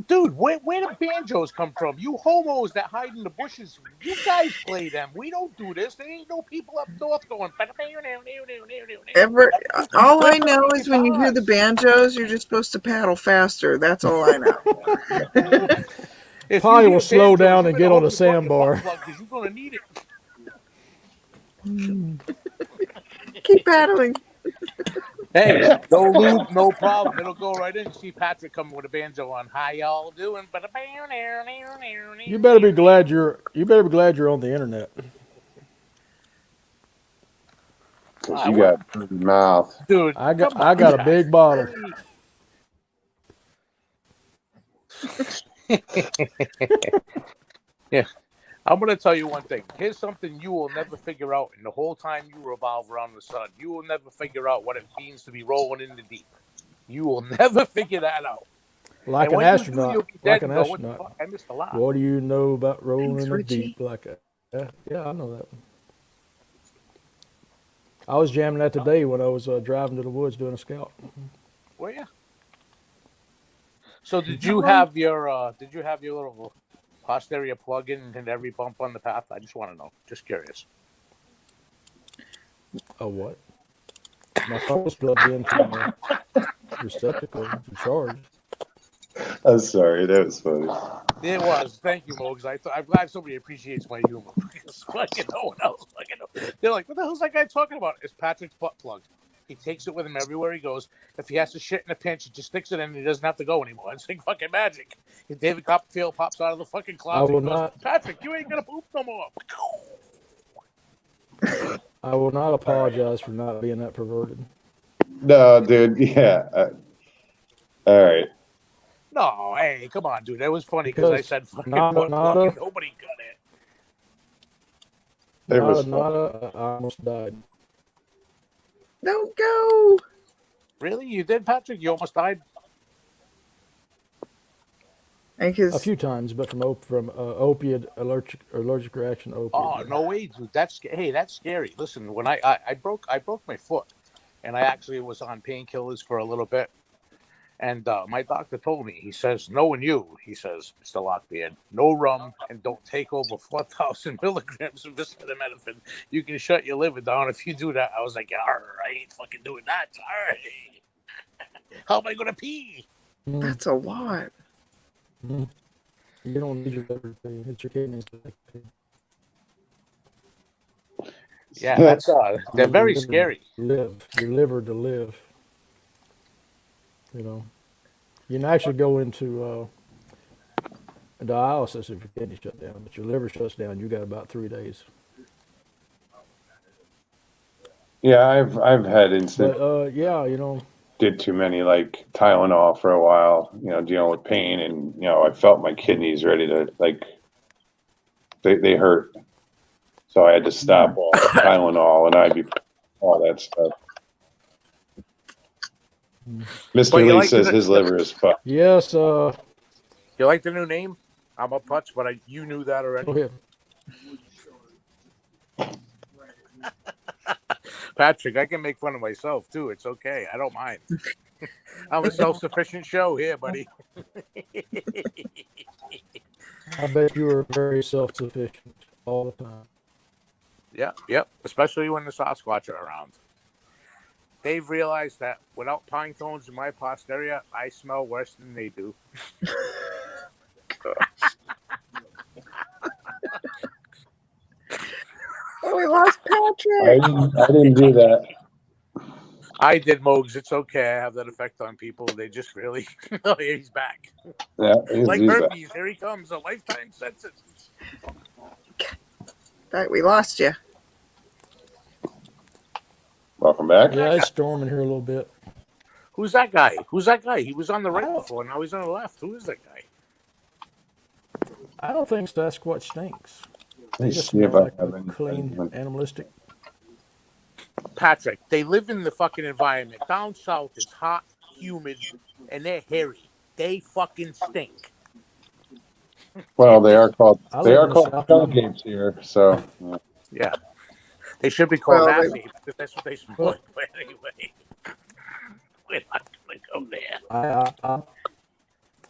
dude, where do banjos come from? You homos that hide in the bushes, you guys play them. We don't do this. There ain't no people up north going. All I know is when you hear the banjos, you're just supposed to paddle faster. That's all I know. If Polly you will hear slow banjos, down you and better get on hold a your fucking sandbar. butt plug 'cause you're gonna need it. Keep paddling. Hey, no lube, no problem. It'll go right in. You see Patrick coming with a banjo on. How y'all doing? You better be glad you're on the internet. You got a dirty mouth. Dude, I got come on, a big bottle. Yeah. I'm going to tell you one thing. Here's something you will never figure out in the whole time you revolve around the sun. You will never figure out what it means to be rolling in the deep. You will never figure that out. Like And an when you do, astronaut. you'll be Like dead an and go, what the astronaut. fuck? I missed a lot. What do you know about rolling Thanks, in the Richie. deep like a yeah, I know that one. I was jamming that today when I was driving to the woods doing a scout. Well, yeah. So did you have your little posterior plug-in and every bump on the path? I just want to know. Just curious. A what? My phone was plugged into the receptacle to charge. I'm sorry, that was funny. It was. Thank you, Mogs. I'm glad somebody appreciates my humor. Because fucking no one else fucking knows. They're like, what the hell's that guy talking about? It's Patrick's butt plug. He takes it with him everywhere he goes. If he has to shit in a pinch, he just sticks it in and he doesn't have to go anymore. It's like fucking magic. If David Copperfield pops out of the fucking closet will and goes, not- Patrick, you ain't gonna poop no more. I will not apologize for not being that perverted. No, dude, yeah. All right. No, hey, come on, dude. That was funny because I Because said fucking nada, butt plug nada. and nobody got it. It was Nada, I almost died. Don't go. Really? You did, Patrick? You almost died? A Because few times, but from opiate allergic reaction to opiate. Oh, no way, dude. That's scary. Listen, when I broke my foot, and I actually was on painkillers for a little bit, and my doctor told me, he says, knowing you, he says, Mr. Lockbeard, no rum and don't take over 4,000 milligrams of acetaminophen. You can shut your liver down if you do that. I was like, all right, I ain't fucking doing that. All right. How am I gonna pee? Mm, that's a lot. mm. You don't need your liver to it's your kidneys to make it. Yeah, that's they're very Your liver scary. Live your liver to live. You know, you can actually go into dialysis if your kidney shut down, but your liver shuts down. You got about 3 days. Yeah, I've had instances. But yeah, you know, Did too many like Tylenol for a while, dealing with pain, and I felt my kidneys ready to they hurt, so I had to stop all the Tylenol and ibuprofen, all that stuff. Mr. But you Lee like says the- his liver is fucked. yes. You like the new name? I'm a putz, but you knew that already. Go ahead. Patrick, I can make fun of myself too. It's okay. I don't mind. I'm a self-sufficient show here, buddy. I bet you are very self-sufficient all the time. Yep. Especially when the Sasquatch are around. They've realized that without pine cones in my posterior, I smell worse than they do. Oh, we lost I Patrick. didn't do that. I did, Mogs. It's okay. I have that effect on people. They just really. Oh, he's back. Yeah, Like he's back. herpes, here he comes. A lifetime sentence. Back, we lost you. Welcome back. Yeah, it's storming here a little bit. Who's that guy? He was on the right before. Now he's on the left. Who is that guy? I don't think Sasquatch stinks. Let me Just see if smell I like have a any. clean, animalistic. Patrick, they live in the fucking environment. Down south, it's hot, humid, and they're hairy. They fucking stink. Well, they are called I live in the South skunk apes here, so yeah. Yeah. They should be called Well, ass they- apes because that's what they smell like. But anyway, we're not going to go there.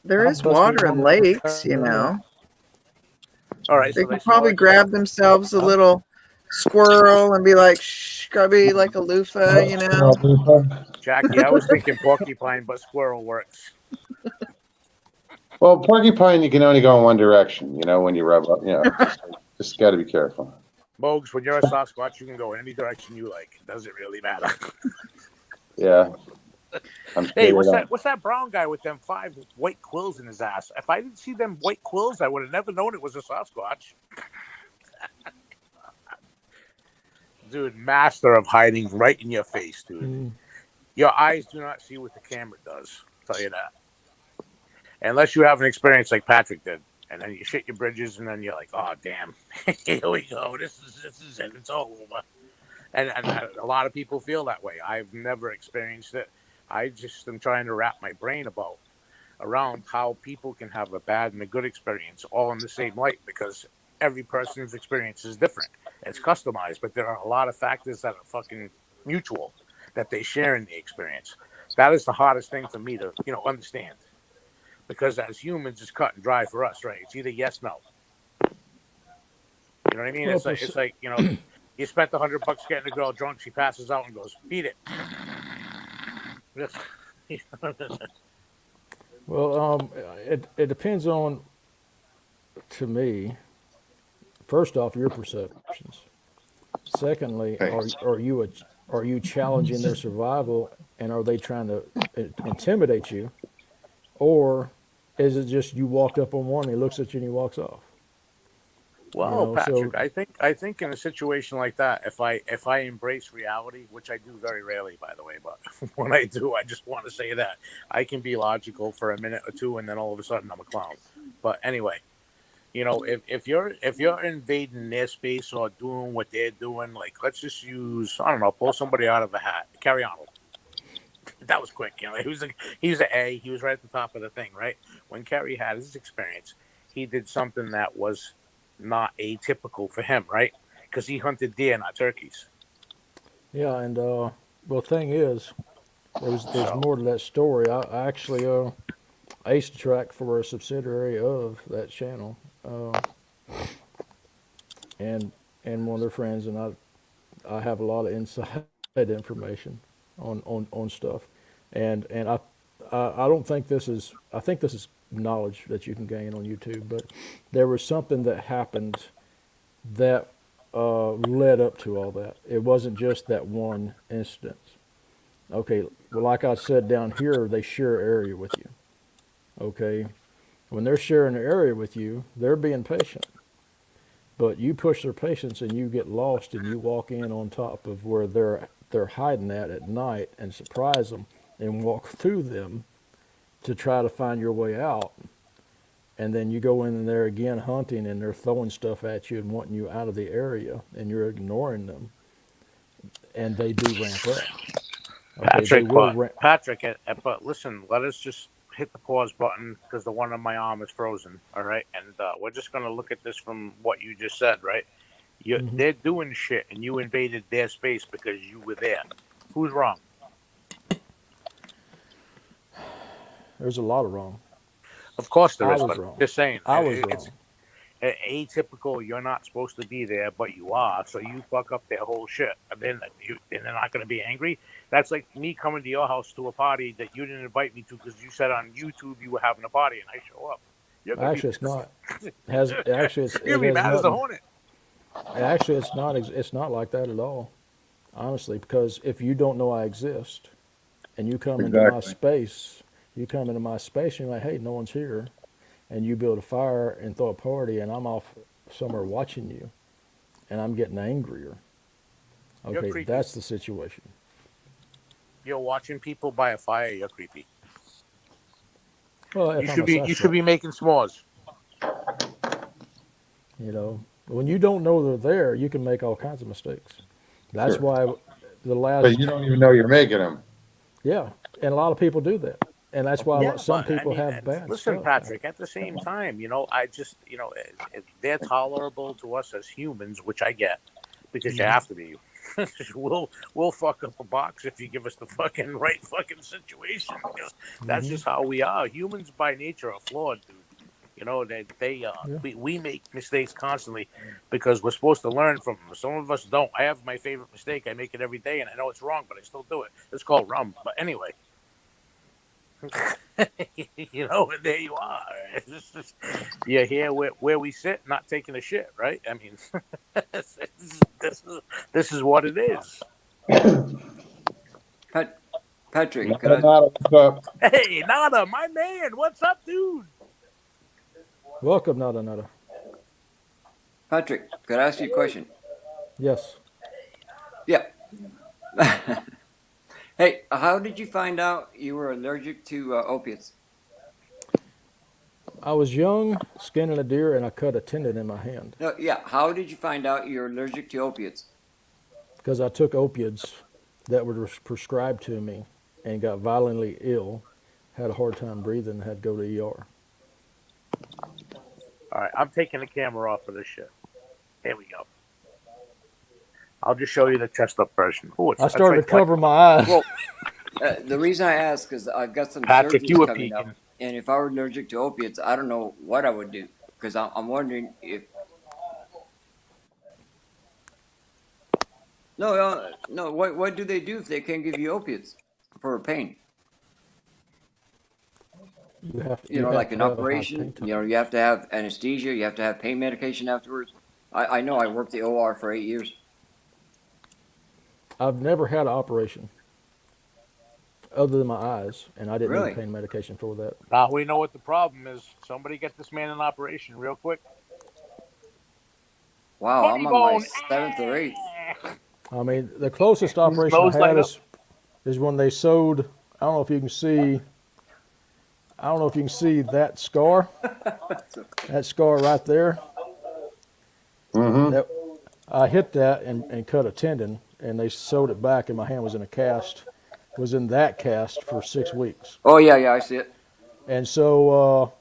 There I'm is busting water in on the lakes, you current. know. All right. They so could smell probably like- grab themselves a little squirrel and be like, shh, gotta be like a loofah, you know. Jackie, I was thinking porcupine, but squirrel works. Well, porcupine, you can only go in one direction, when you rub up, just got to be careful. Mogs, when you're a Sasquatch, you can go in any direction you like. It doesn't really matter. Yeah. I'm Hey, sure what's that brown guy with them 5 white quills in his ass? If I didn't see them white quills, I would have never known it was a Sasquatch. Dude, master of hiding right in your face, dude. Mm. Your eyes do not see what the camera does. I'll tell you that. Unless you have an experience like Patrick did, and then you shit your bridges, and then you're like, "Oh, damn, here we go. This is it. It's all over." And a lot of people feel that way. I've never experienced it. I just am trying to wrap my brain around how people can have a bad and a good experience all in the same light, because every person's experience is different. It's customized, but there are a lot of factors that are fucking mutual that they share in the experience. That is the hardest thing for me to, understand. Because as humans, it's cut and dry for us, right? It's either yes, no. You know what I mean? Well, It's like You spent $100 getting a girl drunk. She passes out and goes, "Beat it." Well, it depends on, to me, first off, your perceptions. Secondly, Thanks. are you challenging their survival, and are they trying to intimidate you, or is it just you walked up on one and he looks at you and he walks off? Well, Patrick, So I think in a situation like that, if I embrace reality, which I do very rarely, by the way, but when I do, I just want to say that I can be logical for a minute or two, and then all of a sudden I'm a clown. But anyway, if you're invading their space or doing what they're doing, like let's just use, I don't know, pull somebody out of a hat, Carrie Arnold. That was quick, he was an A, he was right at the top of the thing, right? When Carrie had his experience, he did something that was not atypical for him, right? Because he hunted deer, not turkeys. yeah, and well, thing is, there's more to that story. I actually I used to track for a subsidiary of that channel, and one of their friends, and I have a lot of inside information on stuff, and I don't think this is, I think this is knowledge that you can gain on YouTube, but there was something that happened that led up to all that. It wasn't just that one instance. Okay, well, like I said, down here they share area with you. Okay, when they're sharing an area with you, they're being patient. But you push their patience and you get lost and you walk in on top of where they're hiding at night and surprise them and walk through them to try to find your way out. And then you go in there again hunting and they're throwing stuff at you and wanting you out of the area and you're ignoring them. And they do ramp up. Okay, Patrick, but listen, let us just hit the pause button because the one on my arm is frozen. All right, and we're just gonna look at this from what you just said, right? They're doing shit, and you invaded their space because you were there. Who's wrong? There's a lot of wrong. Of course there is. I was But wrong. just saying, I was it's wrong. atypical. You're not supposed to be there, but you are. So you fuck up their whole shit, and then they're not going to be angry. That's like me coming to your house to a party that you didn't invite me to because you said on YouTube you were having a party, and I show up. Actually, it's not. You'll be mad as a hornet. Actually, it's not like that at all. Honestly, because if you don't know I exist, and you come into my space, and you're like, hey, no one's here, and you build a fire and throw a party, and I'm off somewhere watching you, and I'm getting angrier. Okay, that's the situation. You're watching people by a fire. You're creepy. Well, you should be making s'mores. When you don't know they're there, you can make all kinds of mistakes. That's why the last. But you don't even know you're making them. Yeah, and a lot of people do that, and that's why some people have bad. Listen, stuff. Patrick. At the same time, I just, they're tolerable to us as humans, which I get, because you have to be. We'll fuck up a box if you give us the fucking right fucking situation. That's just how we are. Humans by nature are flawed, dude. We make mistakes constantly because we're supposed to learn from them. Some of us don't. I have my favorite mistake. I make it every day, and I know it's wrong, but I still do it. It's called rum. But anyway, there you are. You're here where we sit, not taking a shit, right? I mean, this is what it is. Patrick, Nada, what's up? Hey, Nada, my man, what's up, dude? Welcome, Nada. Patrick, could I ask you a question? Yes. Yeah. Hey, how did you find out you were allergic to opiates? I was young, skinning a deer, and I cut a tendon in my hand. No, yeah. How did you find out you're allergic to opiates? Because I took opiates that were prescribed to me and got violently ill, had a hard time breathing, had to go to ER. All right, I'm taking the camera off of this shit. Here we go. I'll just show you the chest up version. I started to cover my eyes. Well, the reason I ask is I've got some Patrick, surgeries you were coming peeking. up, and if I were allergic to opiates, I don't know what I would do because I'm wondering if. No. What do they do if they can't give you opiates for pain? You have to, You know, like an have a high operation. pain You know, you have to have anesthesia. You have to have pain medication afterwards. I know. I worked the OR for 8 years. I've never had an operation other than my eyes, and I didn't Really? need pain medication for that. Now we know what the problem is. Somebody get this man an operation real quick. Wow, Funny I'm on my bone. 7th or 8th. I mean, the closest operation nose I light had up? is when they sewed. I don't know if you can see. I don't know if you can see that scar. That scar right there. Mm-hmm. That I hit that and cut a tendon, and they sewed it back, and my hand was in a cast. Was in that cast for 6 weeks, Oh yeah, I see it. and so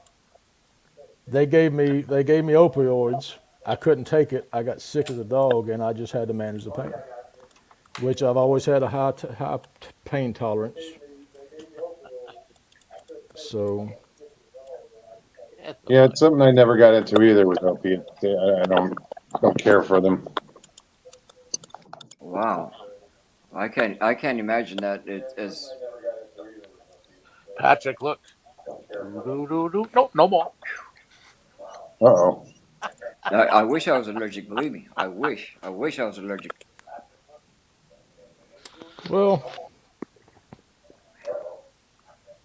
they gave me opioids. I couldn't take it. I got sick as a dog, and I just had to manage the pain, which I've always had a high pain tolerance. So Yeah, it's something I never got into either with opiates. I don't care for them. Wow, I can't imagine that it is. Patrick, look. Nope, no more. Uh-oh. I wish I was allergic. Believe me, I wish I was allergic. well,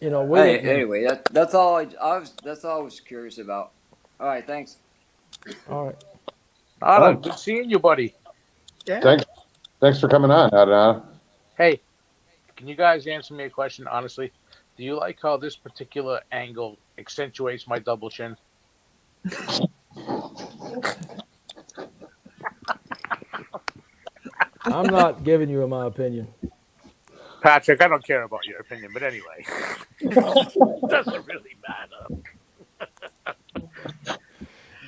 we Hey, didn't. anyway, that's all that's all I was curious about. All right, thanks. All right. Adam, good seeing you, buddy. Yeah. Thanks for coming on, Adana. Hey, can you guys answer me a question honestly? Do you like how this particular angle accentuates my double chin? I'm not giving you my opinion. Patrick, I don't care about your opinion, but anyway. Doesn't really matter.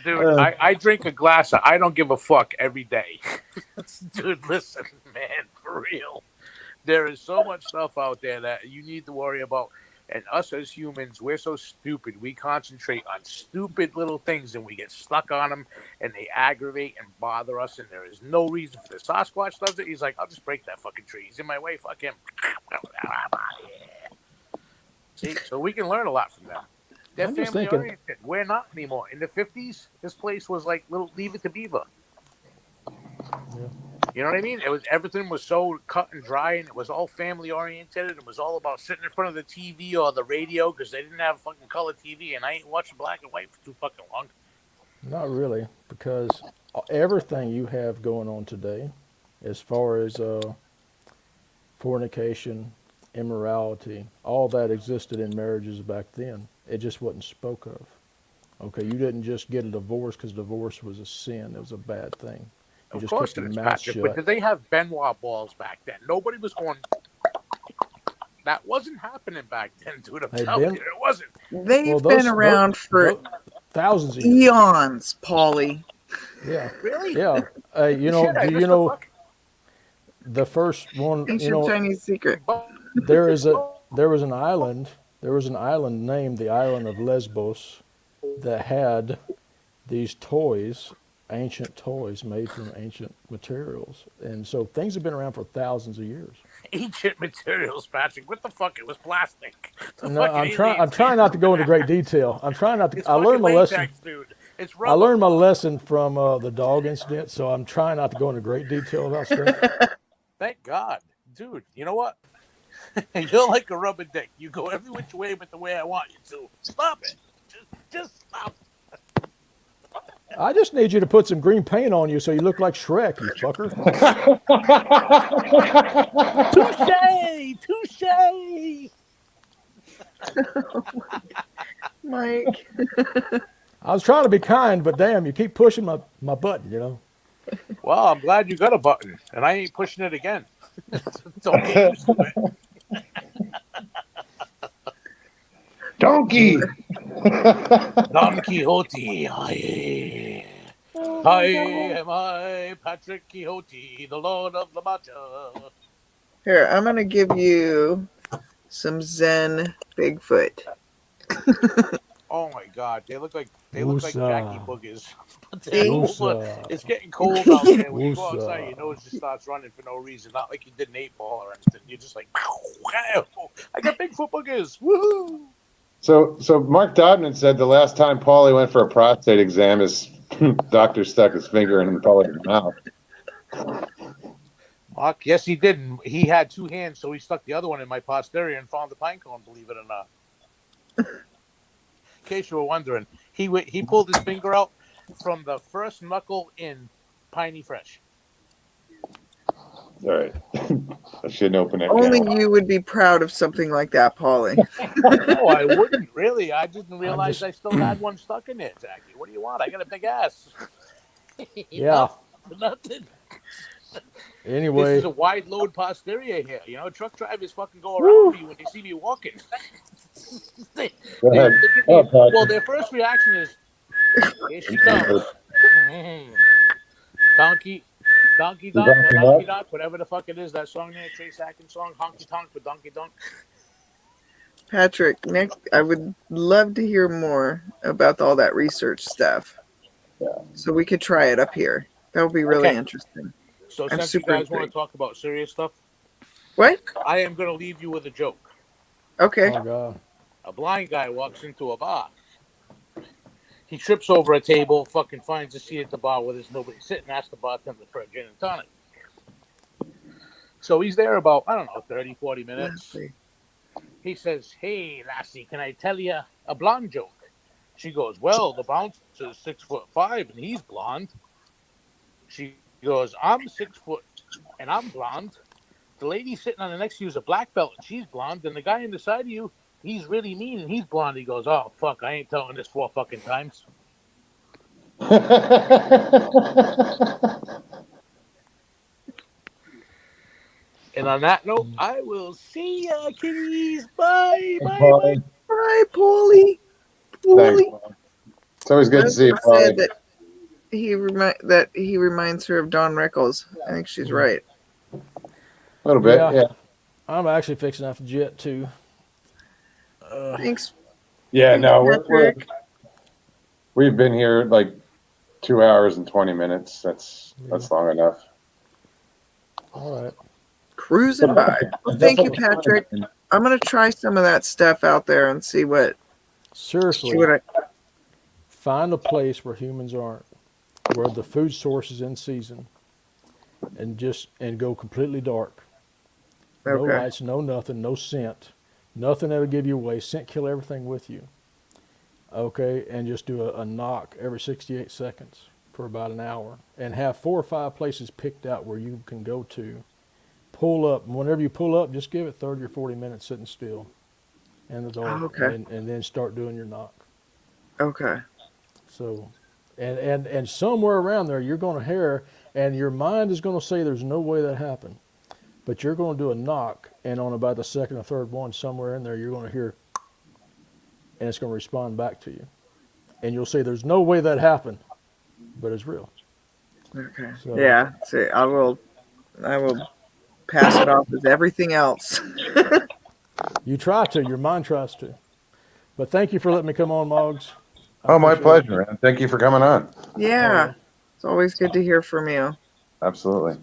Dude, I drink a glass of I don't give a fuck every day. Dude, listen, man, for real. There is so much stuff out there that you need to worry about. And us as humans, we're so stupid. We concentrate on stupid little things and we get stuck on them and they aggravate and bother us. And there is no reason for this. Sasquatch does it. He's like, I'll just break that fucking tree. He's in my way. Fuck him. See, so we can learn a lot from them. They're I'm just family thinking- oriented. We're not anymore. In the 50s, this place was like little Leave It to Beaver. Yeah. You know what I mean? Everything was so cut and dry, and it was all family oriented. And it was all about sitting in front of the TV or the radio because they didn't have fucking color TV, and I ain't watching black and white for too fucking long. Not really, because everything you have going on today, as far as fornication, immorality, all that existed in marriages back then. It just wasn't spoke of. Okay, you didn't just get a divorce because divorce was a sin. It was a bad thing. You Of just course kept it your is, mouth Patrick. But shut. did they have Benoit balls back then? Nobody was going. That wasn't happening back then, dude. I'm Hey, telling Ben- you, it wasn't. They've Well, been around for thousands of years. eons, Paulie. Yeah, Really? yeah. Shit, I Do missed you know the fuck- the first one? Ancient Chinese secret. There was an island named the island of Lesbos that had these toys, ancient toys made from ancient materials, and so things have been around for thousands of years. Ancient materials, Patrick. What the fuck? It was plastic. The No, fucking I'm aliens trying made not to it. go into great detail. I'm trying not to. It's I learned my fucking lesson. latex, dude. It's I rubber. learned my lesson from the dog incident, so I'm trying not to go into great detail about stuff. Thank God, dude. You know what? You're like a rubber dick. You go every which way but the way I want you to. Stop it. Just stop. I just need you to put some green paint on you so you look like Shrek, you fucker. Touche! Mike. I was trying to be kind, but damn, you keep pushing my button, you know. Well, I'm glad you got a button, and I ain't pushing it again. Don't get used to it. Donkey! Don Quixote, I am I, Patrick Quixote, the Lord of La Mancha. Here, I'm going to give you some Zen Bigfoot. Oh my God, they look like Jackie Woosah. boogers. But See? they're over. Woosah. It's getting cold out there. When you go Woosah. outside, your nose just starts running for no reason. Not like you did an 8-ball or anything. You're just like, wow, I got Bigfoot boogers. Woohoo! So Mark Dodman said the last time Paulie went for a prostate exam, his doctor stuck his finger in Paulie's mouth. Mark, yes, he did. And he had 2 hands, so he stuck the other one in my posterior and found the pine cone. Believe it or not. In case you were wondering, he pulled his finger out from the first knuckle in Piney Fresh. All right. I shouldn't open that Only can. you would be proud of something like that, Paulie. No, I wouldn't really. I didn't realize just- I still had one stuck in there, Jackie. What do you want? I got a big ass. Yeah. Nothing. Anyway, This is a wide load posterior here. You know, truck drivers fucking go around me when they see me walking. Go ahead. They Oh, Patrick. well, their first reaction is, here she comes. Donkey Doc, or Donkey Doc, whatever the fuck it is, that song there, Trace Atkins song, Honky Tonk with Donkey Donk. Patrick, next, I would love to hear more about all that research stuff. Yeah. So we could try it up here. That would be really Okay. interesting. So I'm since you super guys want to intrigued. talk about serious stuff, What? I am going to leave you with a joke. Okay. oh God. A blind guy walks into a bar. He trips over a table, fucking finds a seat at the bar where there's nobody sitting, asks the bartender for a gin and tonic. So he's there about, I don't know, 30, 40 minutes. Lassie. He says, "Hey, lassie, can I tell you a blonde joke?" She goes, "Well, the bouncer's 6'5" and he's blonde." She goes, "I'm 6 foot and I'm blonde. The lady sitting on the next to you is a black belt and she's blonde. And the guy on the side of you, he's really mean and he's blonde." He goes, "Oh, fuck, I ain't telling this 4 fucking times." And on that note, I will see ya, kitties. Bye. Bye. Bye. Hi, Paulie. Thanks, Paulie. Paul. It's always good to see you, Leslie said Paulie. that he reminds her of Don Rickles. I think she's right. A little bit, Yeah. yeah. I'm actually fixing to have to jet too. Thanks. Yeah, no, Patrick. we've been here like 2 hours and 20 minutes. That's long enough. All right. Cruising by. Well, thank you, Patrick. I'm gonna try some of that stuff out there and see what Seriously, I find a place where humans aren't, where the food source is in season, and go completely dark. No Okay. lights, no nothing, no scent, nothing that'll give you away. Scent kill everything with you. Okay, and just do a knock every 68 seconds for about an hour, and have 4 or 5 places picked out where you can go to. Pull up, and whenever you pull up, just give it 30 or 40 minutes sitting still in the dark, Okay. and then start doing your knock. Okay. So, and somewhere around there, you're going to hear, and your mind is going to say there's no way that happened. But you're going to do a knock, and on about the second or third one, somewhere in there, you're going to hear, and it's going to respond back to you. And you'll say there's no way that happened, but it's real. Okay. So- Yeah. See, I will pass it off as everything else. You try to, your mind tries to. But thank you for letting me come on, Moggs. I Oh, my appreciate it. pleasure, man. Thank you for coming on. Yeah. It's always good to hear from you. Absolutely.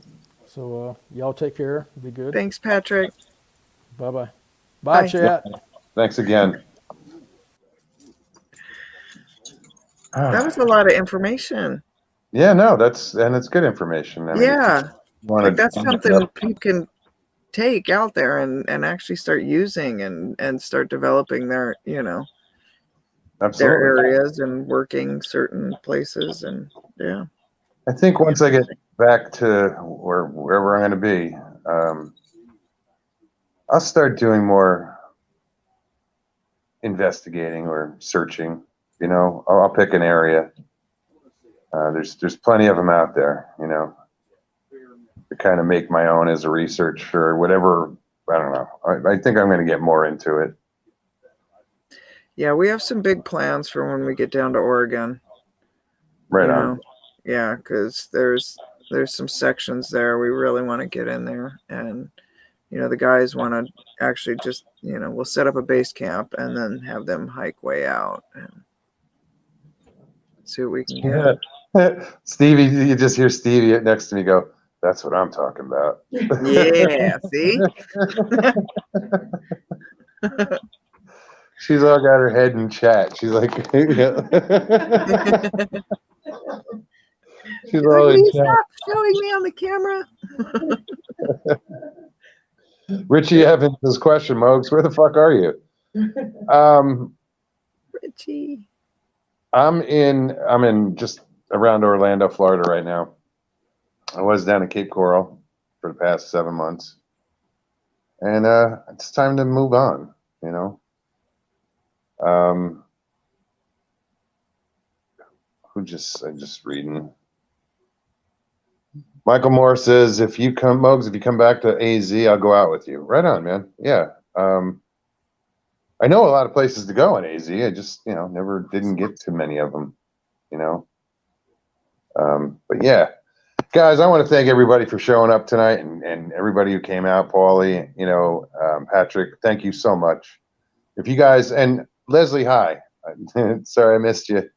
So, y'all take care. Be good. Thanks, Patrick. Bye-bye. Bye. Bye, chat. Thanks again. That was a lot of information. Yeah, no, it's good information. I mean, Yeah. you wanna- Like that's something you can take out there and actually start using and start developing their, their Absolutely. areas and working certain places. And yeah. I think once I get back to wherever I'm going to be, I'll start doing more investigating or searching. You know, I'll pick an area. There's plenty of them out there. You know, to kind of make my own as a research or whatever. I don't know. I think I'm going to get more into it. Yeah, we have some big plans for when we get down to Oregon. Right you on. know. Yeah, because there's some sections there we really want to get in there and the guys want to actually just, we'll set up a base camp and then have them hike way out and see what we can get. Stevie, you just hear Stevie next to me go, "That's what I'm talking about." Yeah, see? She's all got her head in chat. She's like, she's She's all like, in "Will you chat. stop showing me on the camera?" Richie Evans' question, Mogs, where the fuck are you? Richie. I'm in just around Orlando, Florida right now. I was down at Cape Coral for the past 7 months. And it's time to move on, I'm just reading. Michael Moore says, if you come back to AZ, I'll go out with you. Right on, man. Yeah. I know a lot of places to go in AZ. I just, never didn't get to many of them, But yeah, guys, I want to thank everybody for showing up tonight and everybody who came out, Paulie, Patrick, thank you so much. If you guys, and Leslie, hi. Sorry I missed you.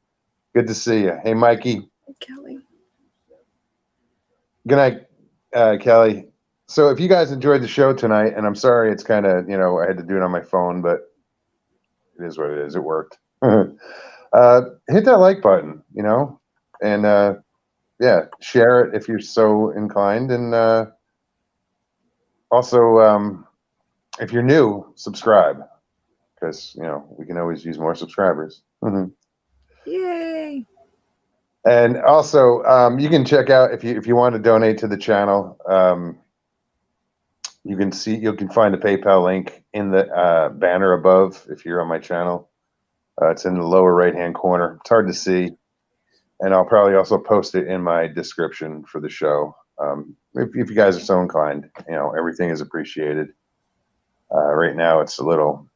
Good to see you. Hey, Mikey. Kelly. Good night, Kelly. So if you guys enjoyed the show tonight, and I'm sorry it's kind of, I had to do it on my phone, but it is what it is. It worked. Hit that like button, and yeah, share it if you're so inclined. And also, if you're new, subscribe, because, we can always use more subscribers. Yay. And also, you can check out if you want to donate to the channel. You can find the PayPal link in the banner above if you're on my channel. It's in the lower right-hand corner. It's hard to see, and I'll probably also post it in my description for the show. If you guys are so inclined, everything is appreciated. Right now, it's a little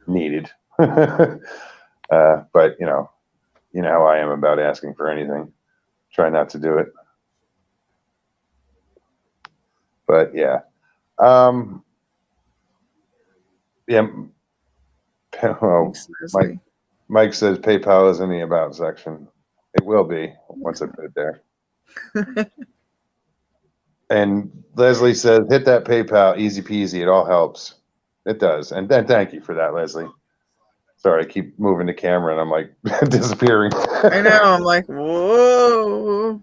needed, but you know how I am about asking for anything. Try not to do it. But yeah. Yeah. Well, Mike says PayPal is in the about section. It will be once I put it there. And Leslie says, hit that PayPal, easy peasy. It all helps. It does. And then thank you for that, Leslie. Sorry, I keep moving the camera and I'm like disappearing. I know. I'm like, whoa.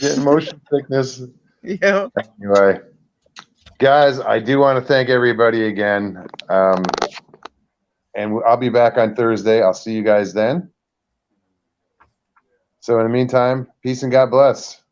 Getting motion sickness. Yeah. Anyway, guys, I do want to thank everybody again. And I'll be back on Thursday. I'll see you guys then. So in the meantime, peace and God bless.